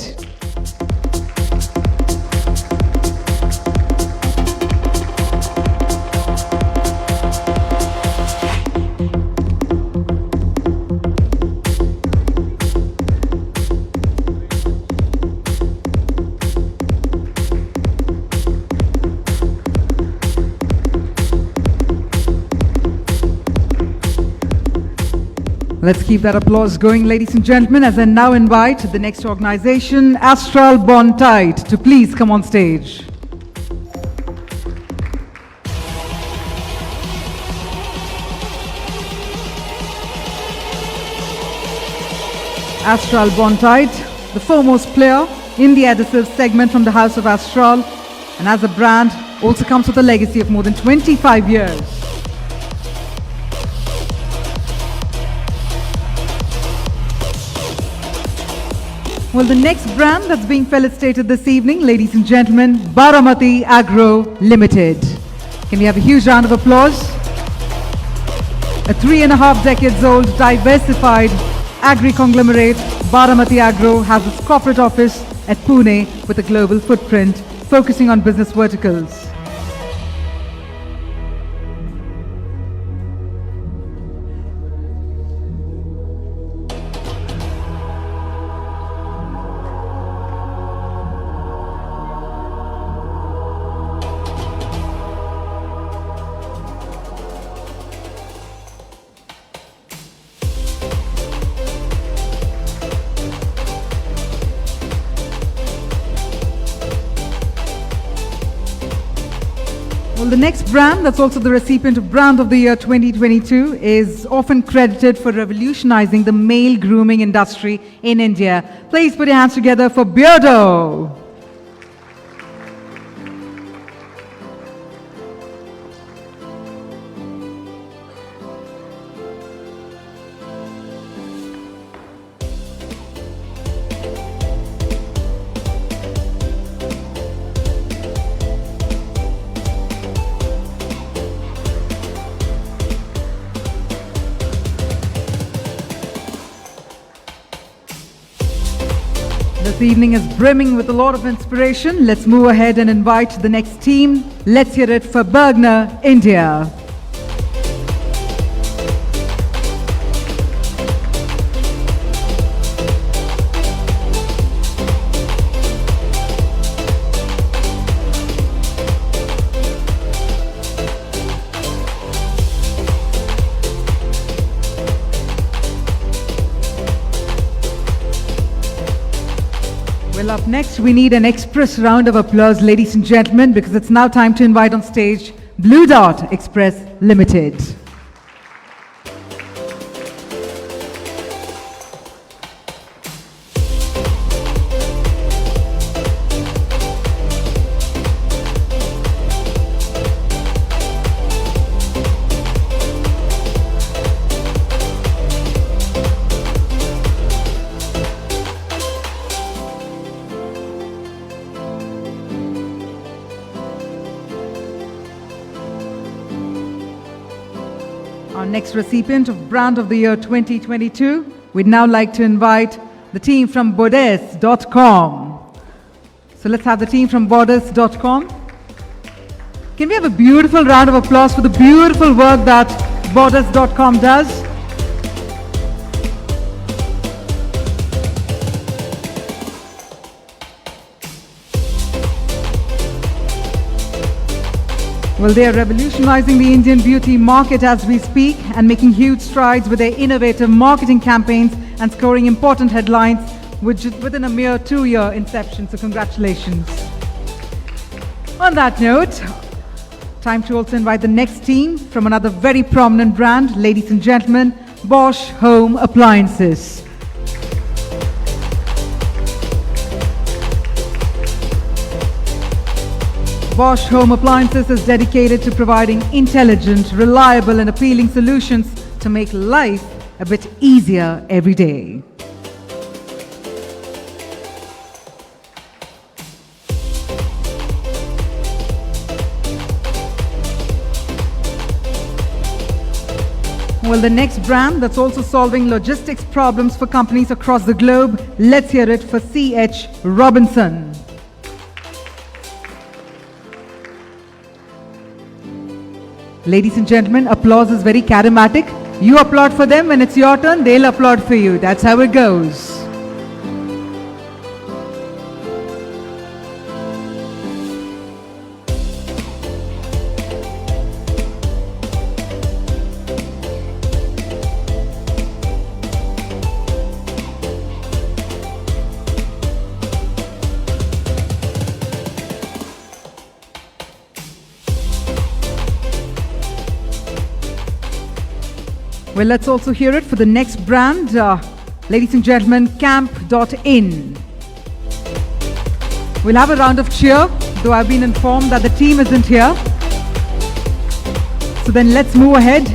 Let's keep that applause going, ladies and gentlemen, as I now invite the next organization, Astral Bond Tight, to please come on stage. Astral Bond Tight, the foremost player in the adhesive segment from the House of Astral, and as a brand, also comes with a legacy of more than 25 years. Well, the next brand that's being felicitated this evening, ladies and gentlemen, Baramati Agro Limited. Can we have a huge round of applause? A 3.5 decades old, diversified agri-conglomerate, Baramati Agro has its corporate office at Pune with a global footprint, focusing on business verticals. Well, the next brand that's also the recipient of Brand of the Year 2022 is often credited for revolutionizing the male grooming industry in India. Please put your hands together for Beardo. This evening is brimming with a lot of inspiration. Let's move ahead and invite the next team. Let's hear it for Bergner, India. Well, up next, we need an express round of applause, ladies and gentlemen, because it's now time to invite on stage Blue Dot Express Limited. Our next recipient of Brand of the Year 2022, we'd now like to invite the team from Borders.com. So let's have the team from Borders.com. Can we have a beautiful round of applause for the beautiful work that Borders.com does? Well, they are revolutionizing the Indian beauty market as we speak and making huge strides with their innovative marketing campaigns and scoring important headlines within a mere 2-year inception. So congratulations. On that note, time to also invite the next team from another very prominent brand, ladies and gentlemen, Bosch Home Appliances. Bosch Home Appliances is dedicated to providing intelligent, reliable and appealing solutions to make life a bit easier every day. Well, the next brand that's also solving logistics problems for companies across the globe, let's hear it for C.H. Robinson. Ladies and gentlemen, applause is very charismatic. You applaud for them, when it's your turn, they'll applaud for you. That's how it goes. Well, let's also hear it for the next brand. Ladies and gentlemen, Camp.in. We'll have a round of cheer, though I've been informed that the team isn't here. So then let's move ahead.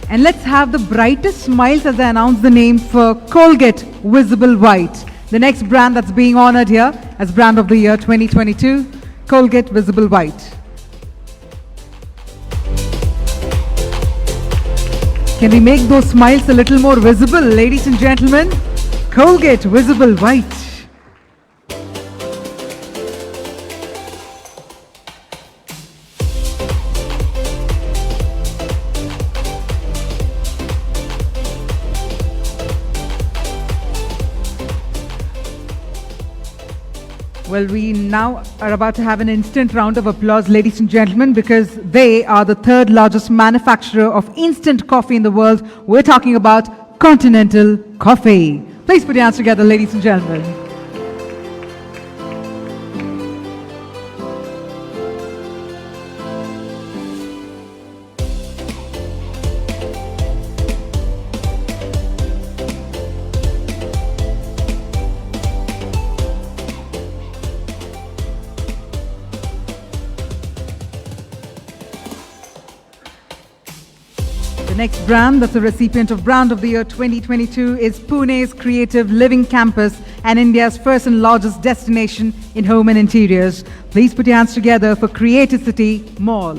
And let's have the brightest smiles as I announce the name for Colgate Visible White, the next brand that's being honored here as Brand of the Year 2022, Colgate Visible White. Can we make those smiles a little more visible, ladies and gentlemen? Colgate Visible White. Well, we now are about to have an instant round of applause, ladies and gentlemen, because they are the third largest manufacturer of instant coffee in the world. We're talking about Continental Coffee. Please put your hands together, ladies and gentlemen. The next brand that's a recipient of Brand of the Year 2022 is Pune's Creative Living Campus and India's first and largest destination in home and interiors. Please put your hands together for Creativity Mall.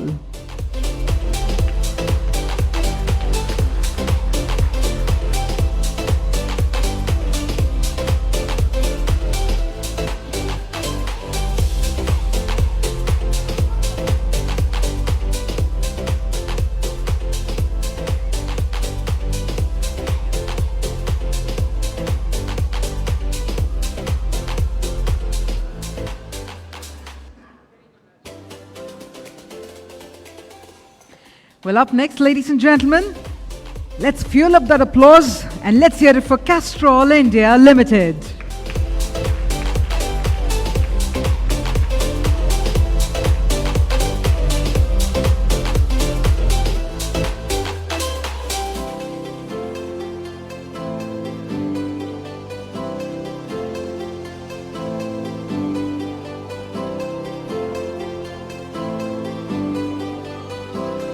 Well, up next, ladies and gentlemen, let's fuel up that applause and let's hear it for Castrol India Limited.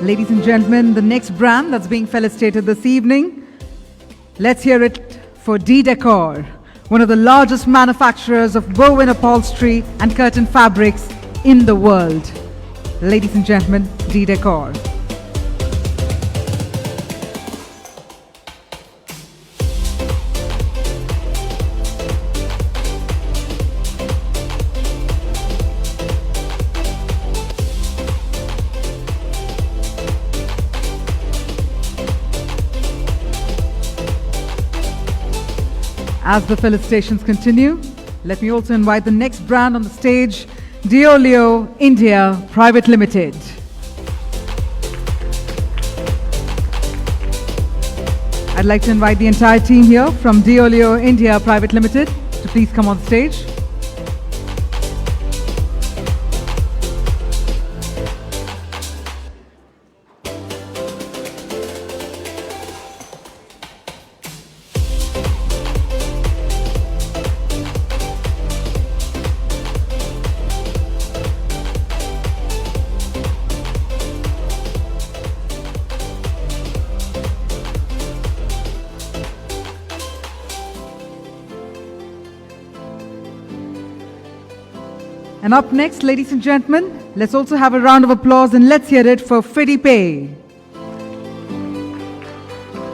Ladies and gentlemen, the next brand that's being felicitated this evening, let's hear it for D-Decor, one of the largest manufacturers of woven upholstery and curtain fabrics in the world. Ladies and gentlemen, D-Decor. As the felicitations continue, let me also invite the next brand on the stage, Deoleo India Private Limited. I'd like to invite the entire team here from Deoleo India Private Limited to please come on stage. And up next, ladies and gentlemen, let's also have a round of applause and let's hear it for FidiPay.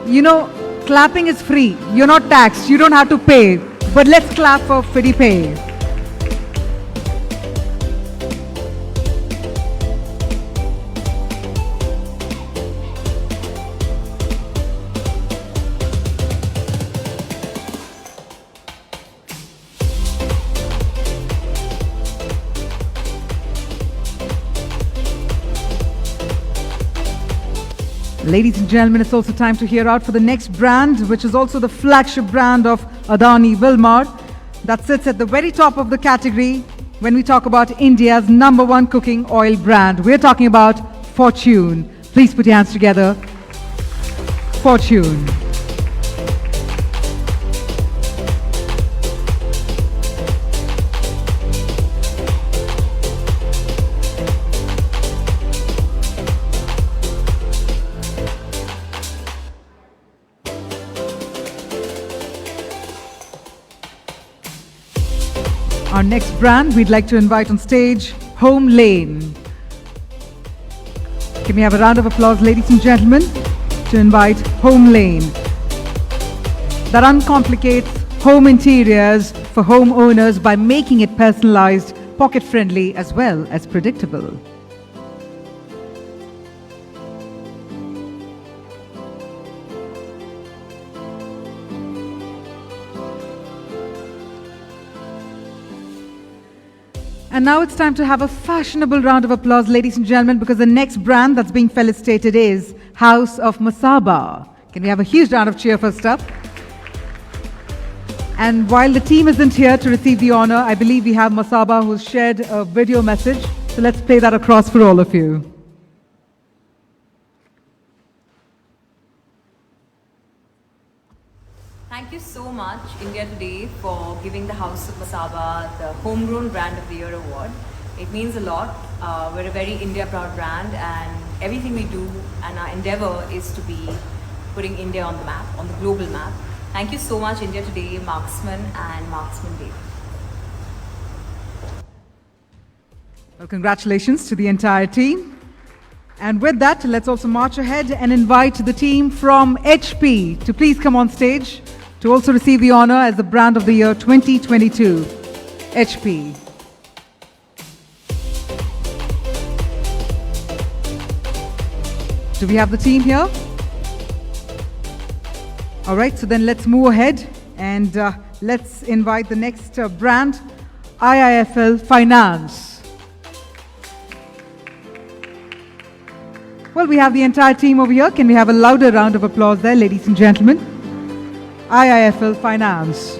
You know, clapping is free. You're not taxed. You don't have to pay. But let's clap for FidiPay. Ladies and gentlemen, it's also time to hear out for the next brand, which is also the flagship brand of Adani Wilmar, that sits at the very top of the category when we talk about India's #1 cooking oil brand. We're talking about Fortune. Please put your hands together. Fortune. Our next brand we'd like to invite on stage, Home Lane. Can we have a round of applause, ladies and gentlemen, to invite Home Lane, that uncomplicates home interiors for homeowners by making it personalized, pocket-friendly, as well as predictable. And now it's time to have a fashionable round of applause, ladies and gentlemen, because the next brand that's being felicitated is House of Masaba. Can we have a huge round of cheer first up? And while the team isn't here to receive the honor, I believe we have Masaba who's shared a video message. So let's play that across for all of you. Thank you so much, India Today, for giving the House of Masaba the Homegrown Brand of the Year award. It means a lot. We're a very India-proud brand, and everything we do and our endeavor is to be putting India on the map, on the global map. Thank you so much, India Today, Marksman and Marksman Day. Well, congratulations to the entire team. And with that, let's also march ahead and invite the team from HP to please come on stage to also receive the honor as the Brand of the Year 2022. HP. Do we have the team here? All right, so then let's move ahead and let's invite the next brand, IIFL Finance. Well, we have the entire team over here. Can we have a louder round of applause there, ladies and gentlemen? IIFL Finance.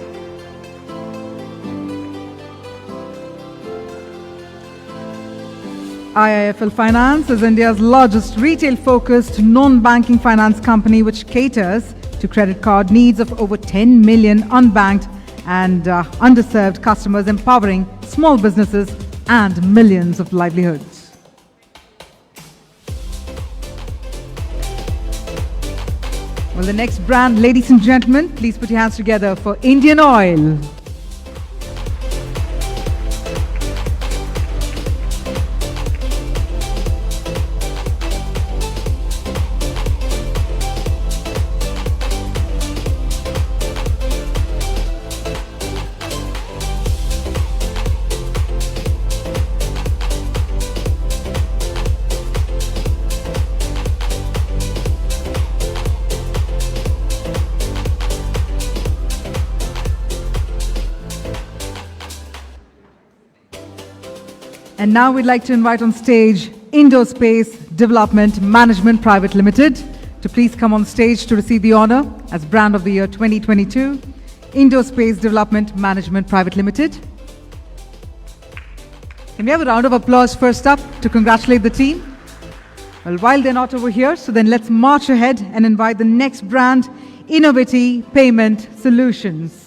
IIFL Finance is India's largest retail-focused non-banking finance company which caters to credit card needs of over 10 million unbanked and underserved customers, empowering small businesses and millions of livelihoods. Well, the next brand, ladies and gentlemen, please put your hands together for Indian Oil. And now we'd like to invite on stage Indospace Development Management Private Limited to please come on stage to receive the honor as Brand of the Year 2022. Indospace Development Management Private Limited. Can we have a round of applause first up to congratulate the team? Well, while they're not over here, so then let's march ahead and invite the next brand, Innovity Payment Solutions.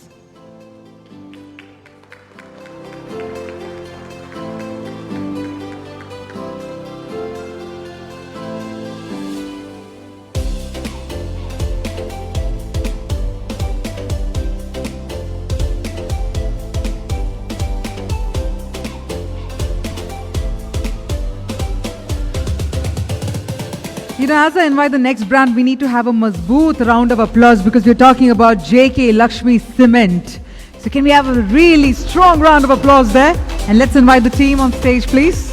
You know, as I invite the next brand, we need to have a mazboot round of applause because we're talking about JK Lakshmi Cement. So can we have a really strong round of applause there? And let's invite the team on stage, please.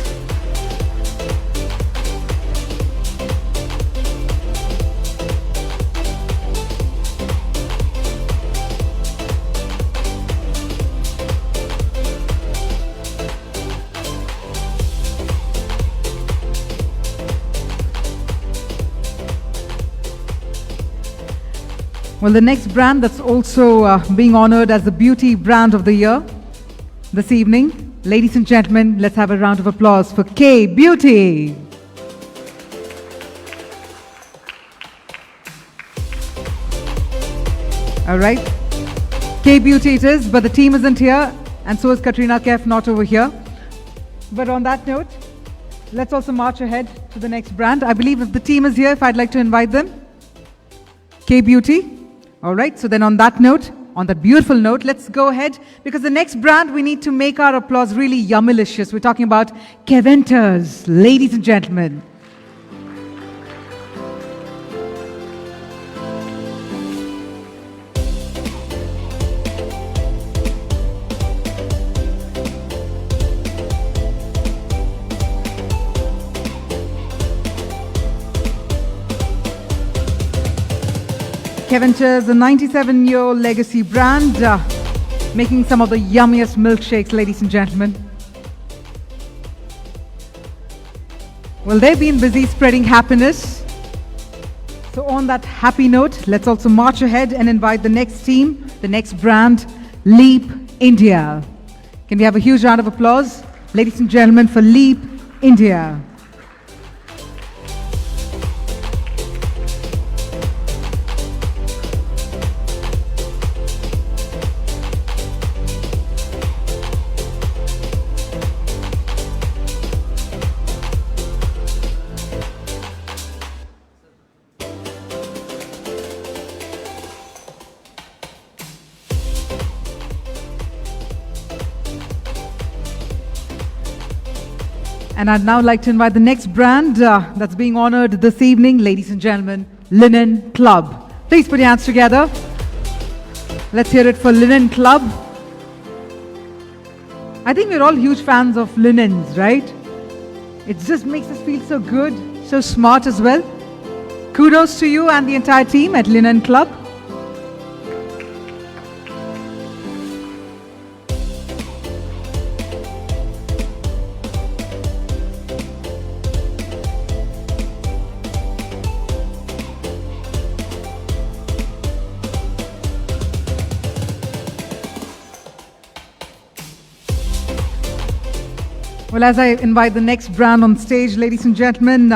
Well, the next brand that's also being honored as the Beauty Brand of the Year this evening, ladies and gentlemen, let's have a round of applause for K Beauty. All right. K-Beauty it is, but the team isn't here, and so is Katrina Kaif, not over here. But on that note, let's also march ahead to the next brand. I believe if the team is here, if I'd like to invite them. K-Beauty. All right, so then on that note, on that beautiful note, let's go ahead, because the next brand, we need to make our applause really yummilicious. We're talking about Keventers, ladies and gentlemen. Keventers, a 97-year-old legacy brand, making some of the yummiest milkshakes, ladies and gentlemen. Well, they've been busy spreading happiness. So on that happy note, let's also march ahead and invite the next team, the next brand, Leap India. Can we have a huge round of applause, ladies and gentlemen, for Leap India? And I'd now like to invite the next brand that's being honored this evening, ladies and gentlemen, Linen Club. Please put your hands together. Let's hear it for Linen Club. I think we're all huge fans of linens, right? It just makes us feel so good, so smart as well. Kudos to you and the entire team at Linen Club. Well, as I invite the next brand on stage, ladies and gentlemen,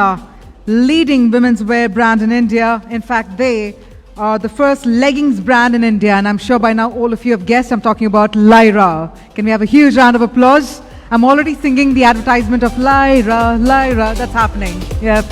leading women's wear brand in India. In fact, they are the first leggings brand in India, and I'm sure by now all of you have guessed I'm talking about Lyra. Can we have a huge round of applause? I'm already singing the advertisement of Lyra, Lyra. That's happening. Yep.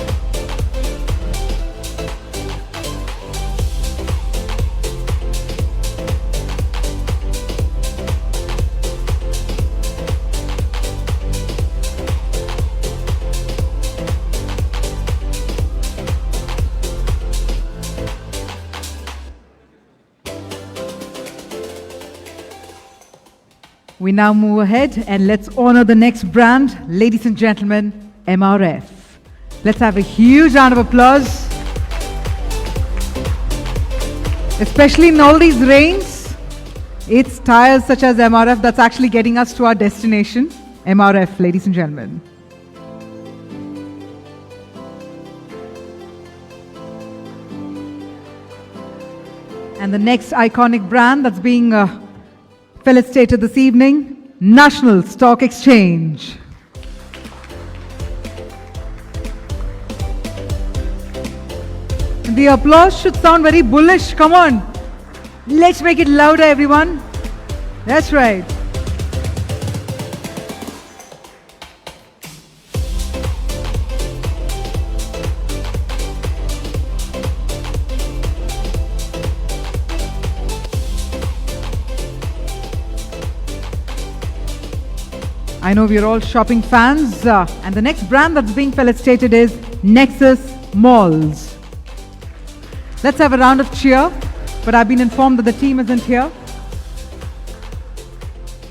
We now move ahead and let's honor the next brand, ladies and gentlemen, MRF. Let's have a huge round of applause. Especially in all these rains, it's tires such as MRF that's actually getting us to our destination. MRF, ladies and gentlemen. And the next iconic brand that's being felicitated this evening, National Stock Exchange. The applause should sound very bullish. Come on. Let's make it louder, everyone. That's right. I know we're all shopping fans, and the next brand that's being felicitated is Nexus Malls. Let's have a round of cheer, but I've been informed that the team isn't here.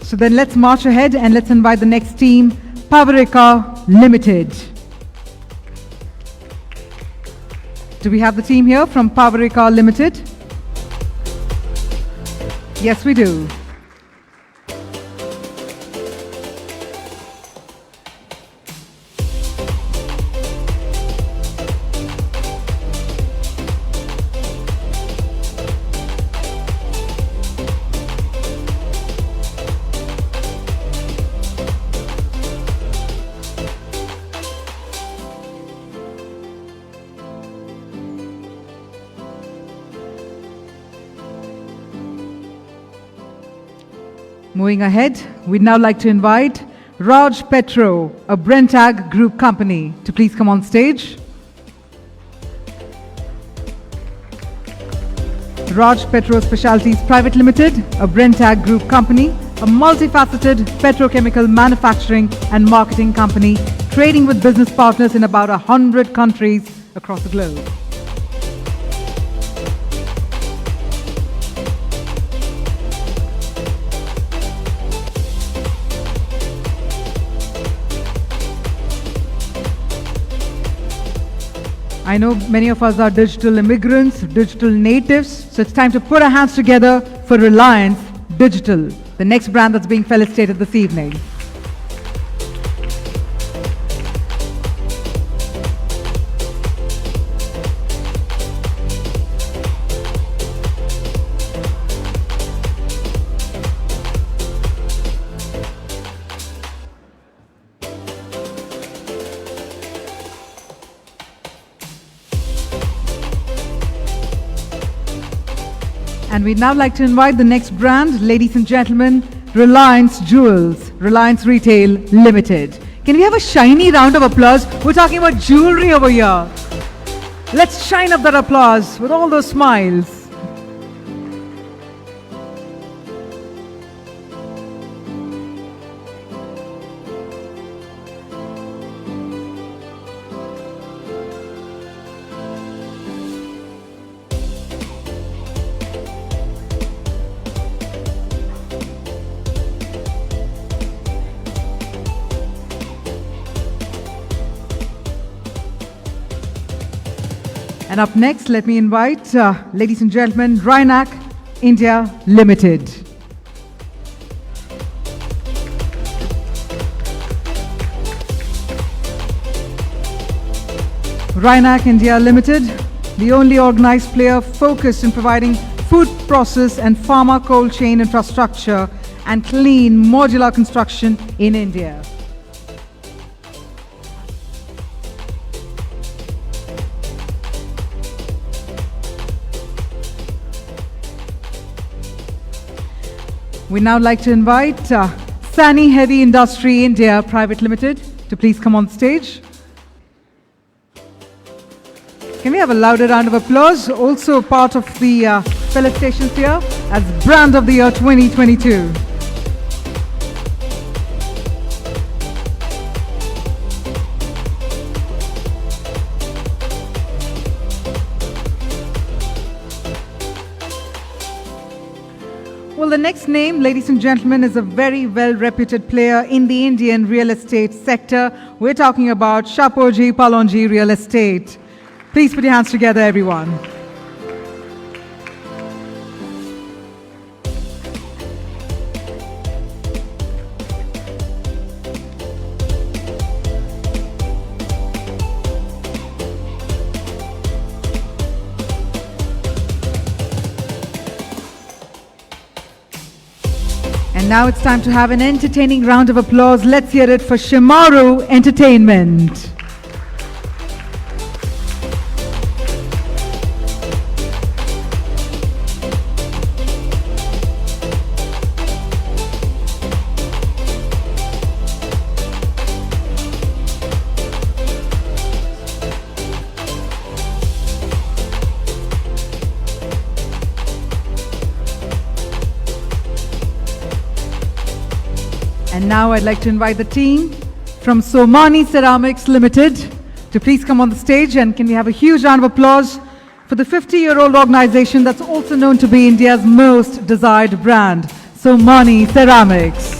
So then let's march ahead and let's invite the next team, Pavarica Limited. Do we have the team here from Pavarica Limited? Yes, we do. Moving ahead, we'd now like to invite Raj Petro, a Brentag Group company, to please come on stage. Raj Petro Specialties Private Limited, a Brentag Group company, a multifaceted petrochemical manufacturing and marketing company, trading with business partners in about 100 countries across the globe. I know many of us are digital immigrants, digital natives, so it's time to put our hands together for Reliance Digital, the next brand that's being felicitated this evening. And we'd now like to invite the next brand, ladies and gentlemen, Reliance Jewels, Reliance Retail Limited. Can we have a shiny round of applause? We're talking about jewelry over here. Let's shine up that applause with all those smiles. And up next, let me invite, ladies and gentlemen, Rhinac India Limited. Rhinac India Limited, the only organized player focused in providing food process and pharma cold chain infrastructure and clean modular construction in India. We'd now like to invite Sani Heavy Industry India Private Limited to please come on stage. Can we have a louder round of applause? Also part of the felicitations here as Brand of the Year 2022. Well, the next name, ladies and gentlemen, is a very well-reputed player in the Indian real estate sector. We're talking about Shapoorji Pallonji Real Estate. Please put your hands together, everyone. And now it's time to have an entertaining round of applause. Let's hear it for Shimaru Entertainment. And now I'd like to invite the team from Somani Ceramics Limited to please come on the stage, and can we have a huge round of applause for the 50-year-old organization that's also known to be India's most desired brand, Somani Ceramics.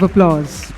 of applause.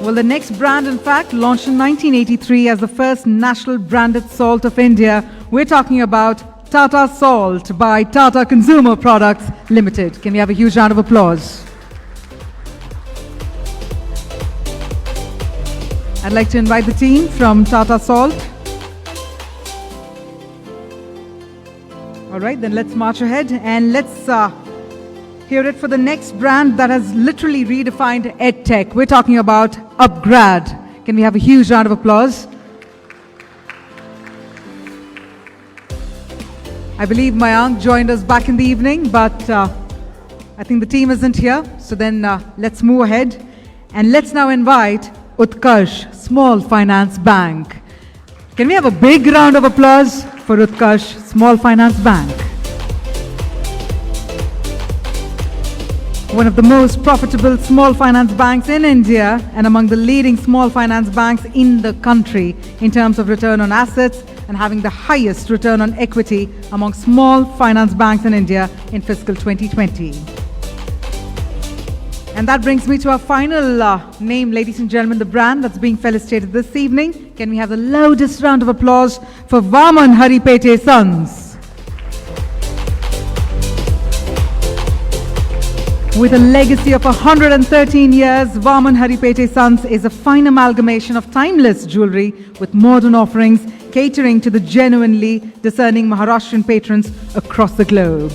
Well, the next brand, in fact, launched in 1983 as the first national branded salt of India. We're talking about Tata Salt by Tata Consumer Products Limited. Can we have a huge round of applause? I'd like to invite the team from Tata Salt. All right, then let's march ahead and let's hear it for the next brand that has literally redefined EdTech. We're talking about Upgrad. Can we have a huge round of applause? I believe Mayank joined us back in the evening, but I think the team isn't here. So then let's move ahead and let's now invite Utkarsh Small Finance Bank. Can we have a big round of applause for Utkarsh Small Finance Bank? One of the most profitable small finance banks in India and among the leading small finance banks in the country in terms of return on assets and having the highest return on equity among small finance banks in India in fiscal 2020. And that brings me to our final name, ladies and gentlemen, the brand that's being felicitated this evening. Can we have the loudest round of applause for Vaman Haripete Sons? With a legacy of 113 years, Vaman Haripete Sons is a fine amalgamation of timeless jewelry with modern offerings catering to the genuinely discerning Maharashtrian patrons across the globe.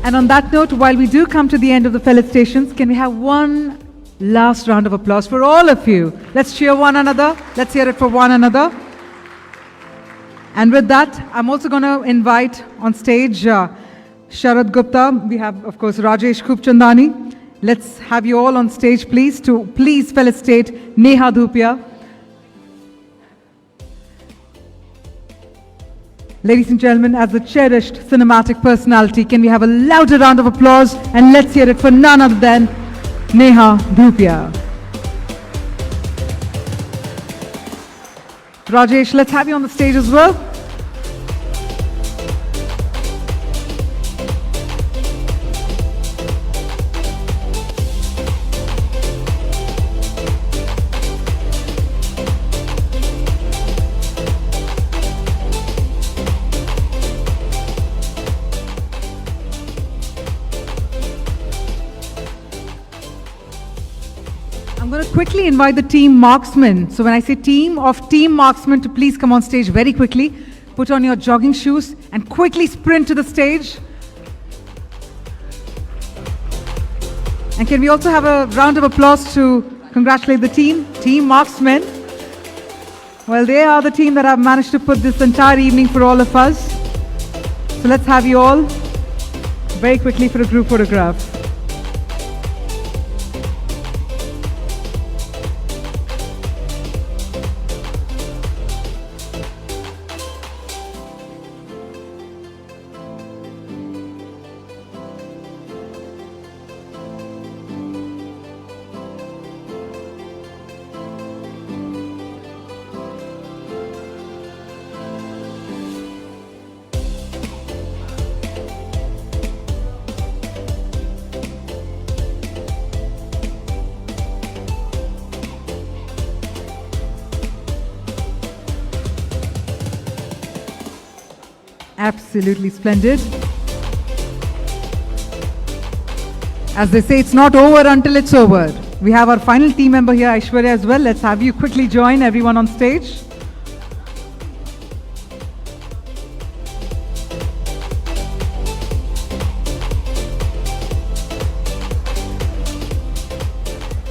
And on that note, while we do come to the end of the felicitations, can we have one last round of applause for all of you? Let's cheer one another. Let's hear it for one another. And with that, I'm also going to invite on stage Sharad Gupta. We have, of course, Rajesh Khupchandani. Let's have you all on stage, please, to please felicitate Neha Dhupia. Ladies and gentlemen, as a cherished cinematic personality, can we have a louder round of applause? And let's hear it for none other than Neha Dhupia. Rajesh, let's have you on the stage as well. I'm going to quickly invite the team marksmen. So when I say team marksmen to please come on stage very quickly, put on your jogging shoes and quickly sprint to the stage. And can we also have a round of applause to congratulate the team marksmen. Well, they are the team that have managed to put this entire evening for all of us. So let's have you all very quickly for a group photograph. Absolutely splendid. As they say, it's not over until it's over. We have our final team member here, Aishwarya, as well. Let's have you quickly join everyone on stage.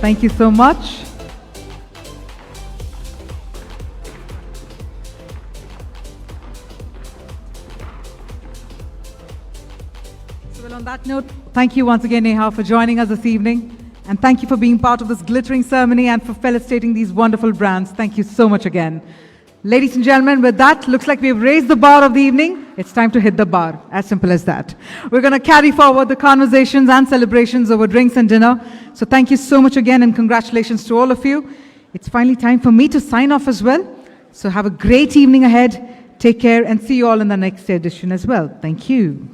Thank you so much. On that note, thank you once again, Neha, for joining us this evening. And thank you for being part of this glittering ceremony and for felicitating these wonderful brands. Thank you so much again. Ladies and gentlemen, with that, looks like we've raised the bar of the evening. It's time to hit the bar. As simple as that. We're going to carry forward the conversations and celebrations over drinks and dinner. So thank you so much again and congratulations to all of you. It's finally time for me to sign off as well. So have a great evening ahead. Take care and see you all in the next edition as well. Thank you.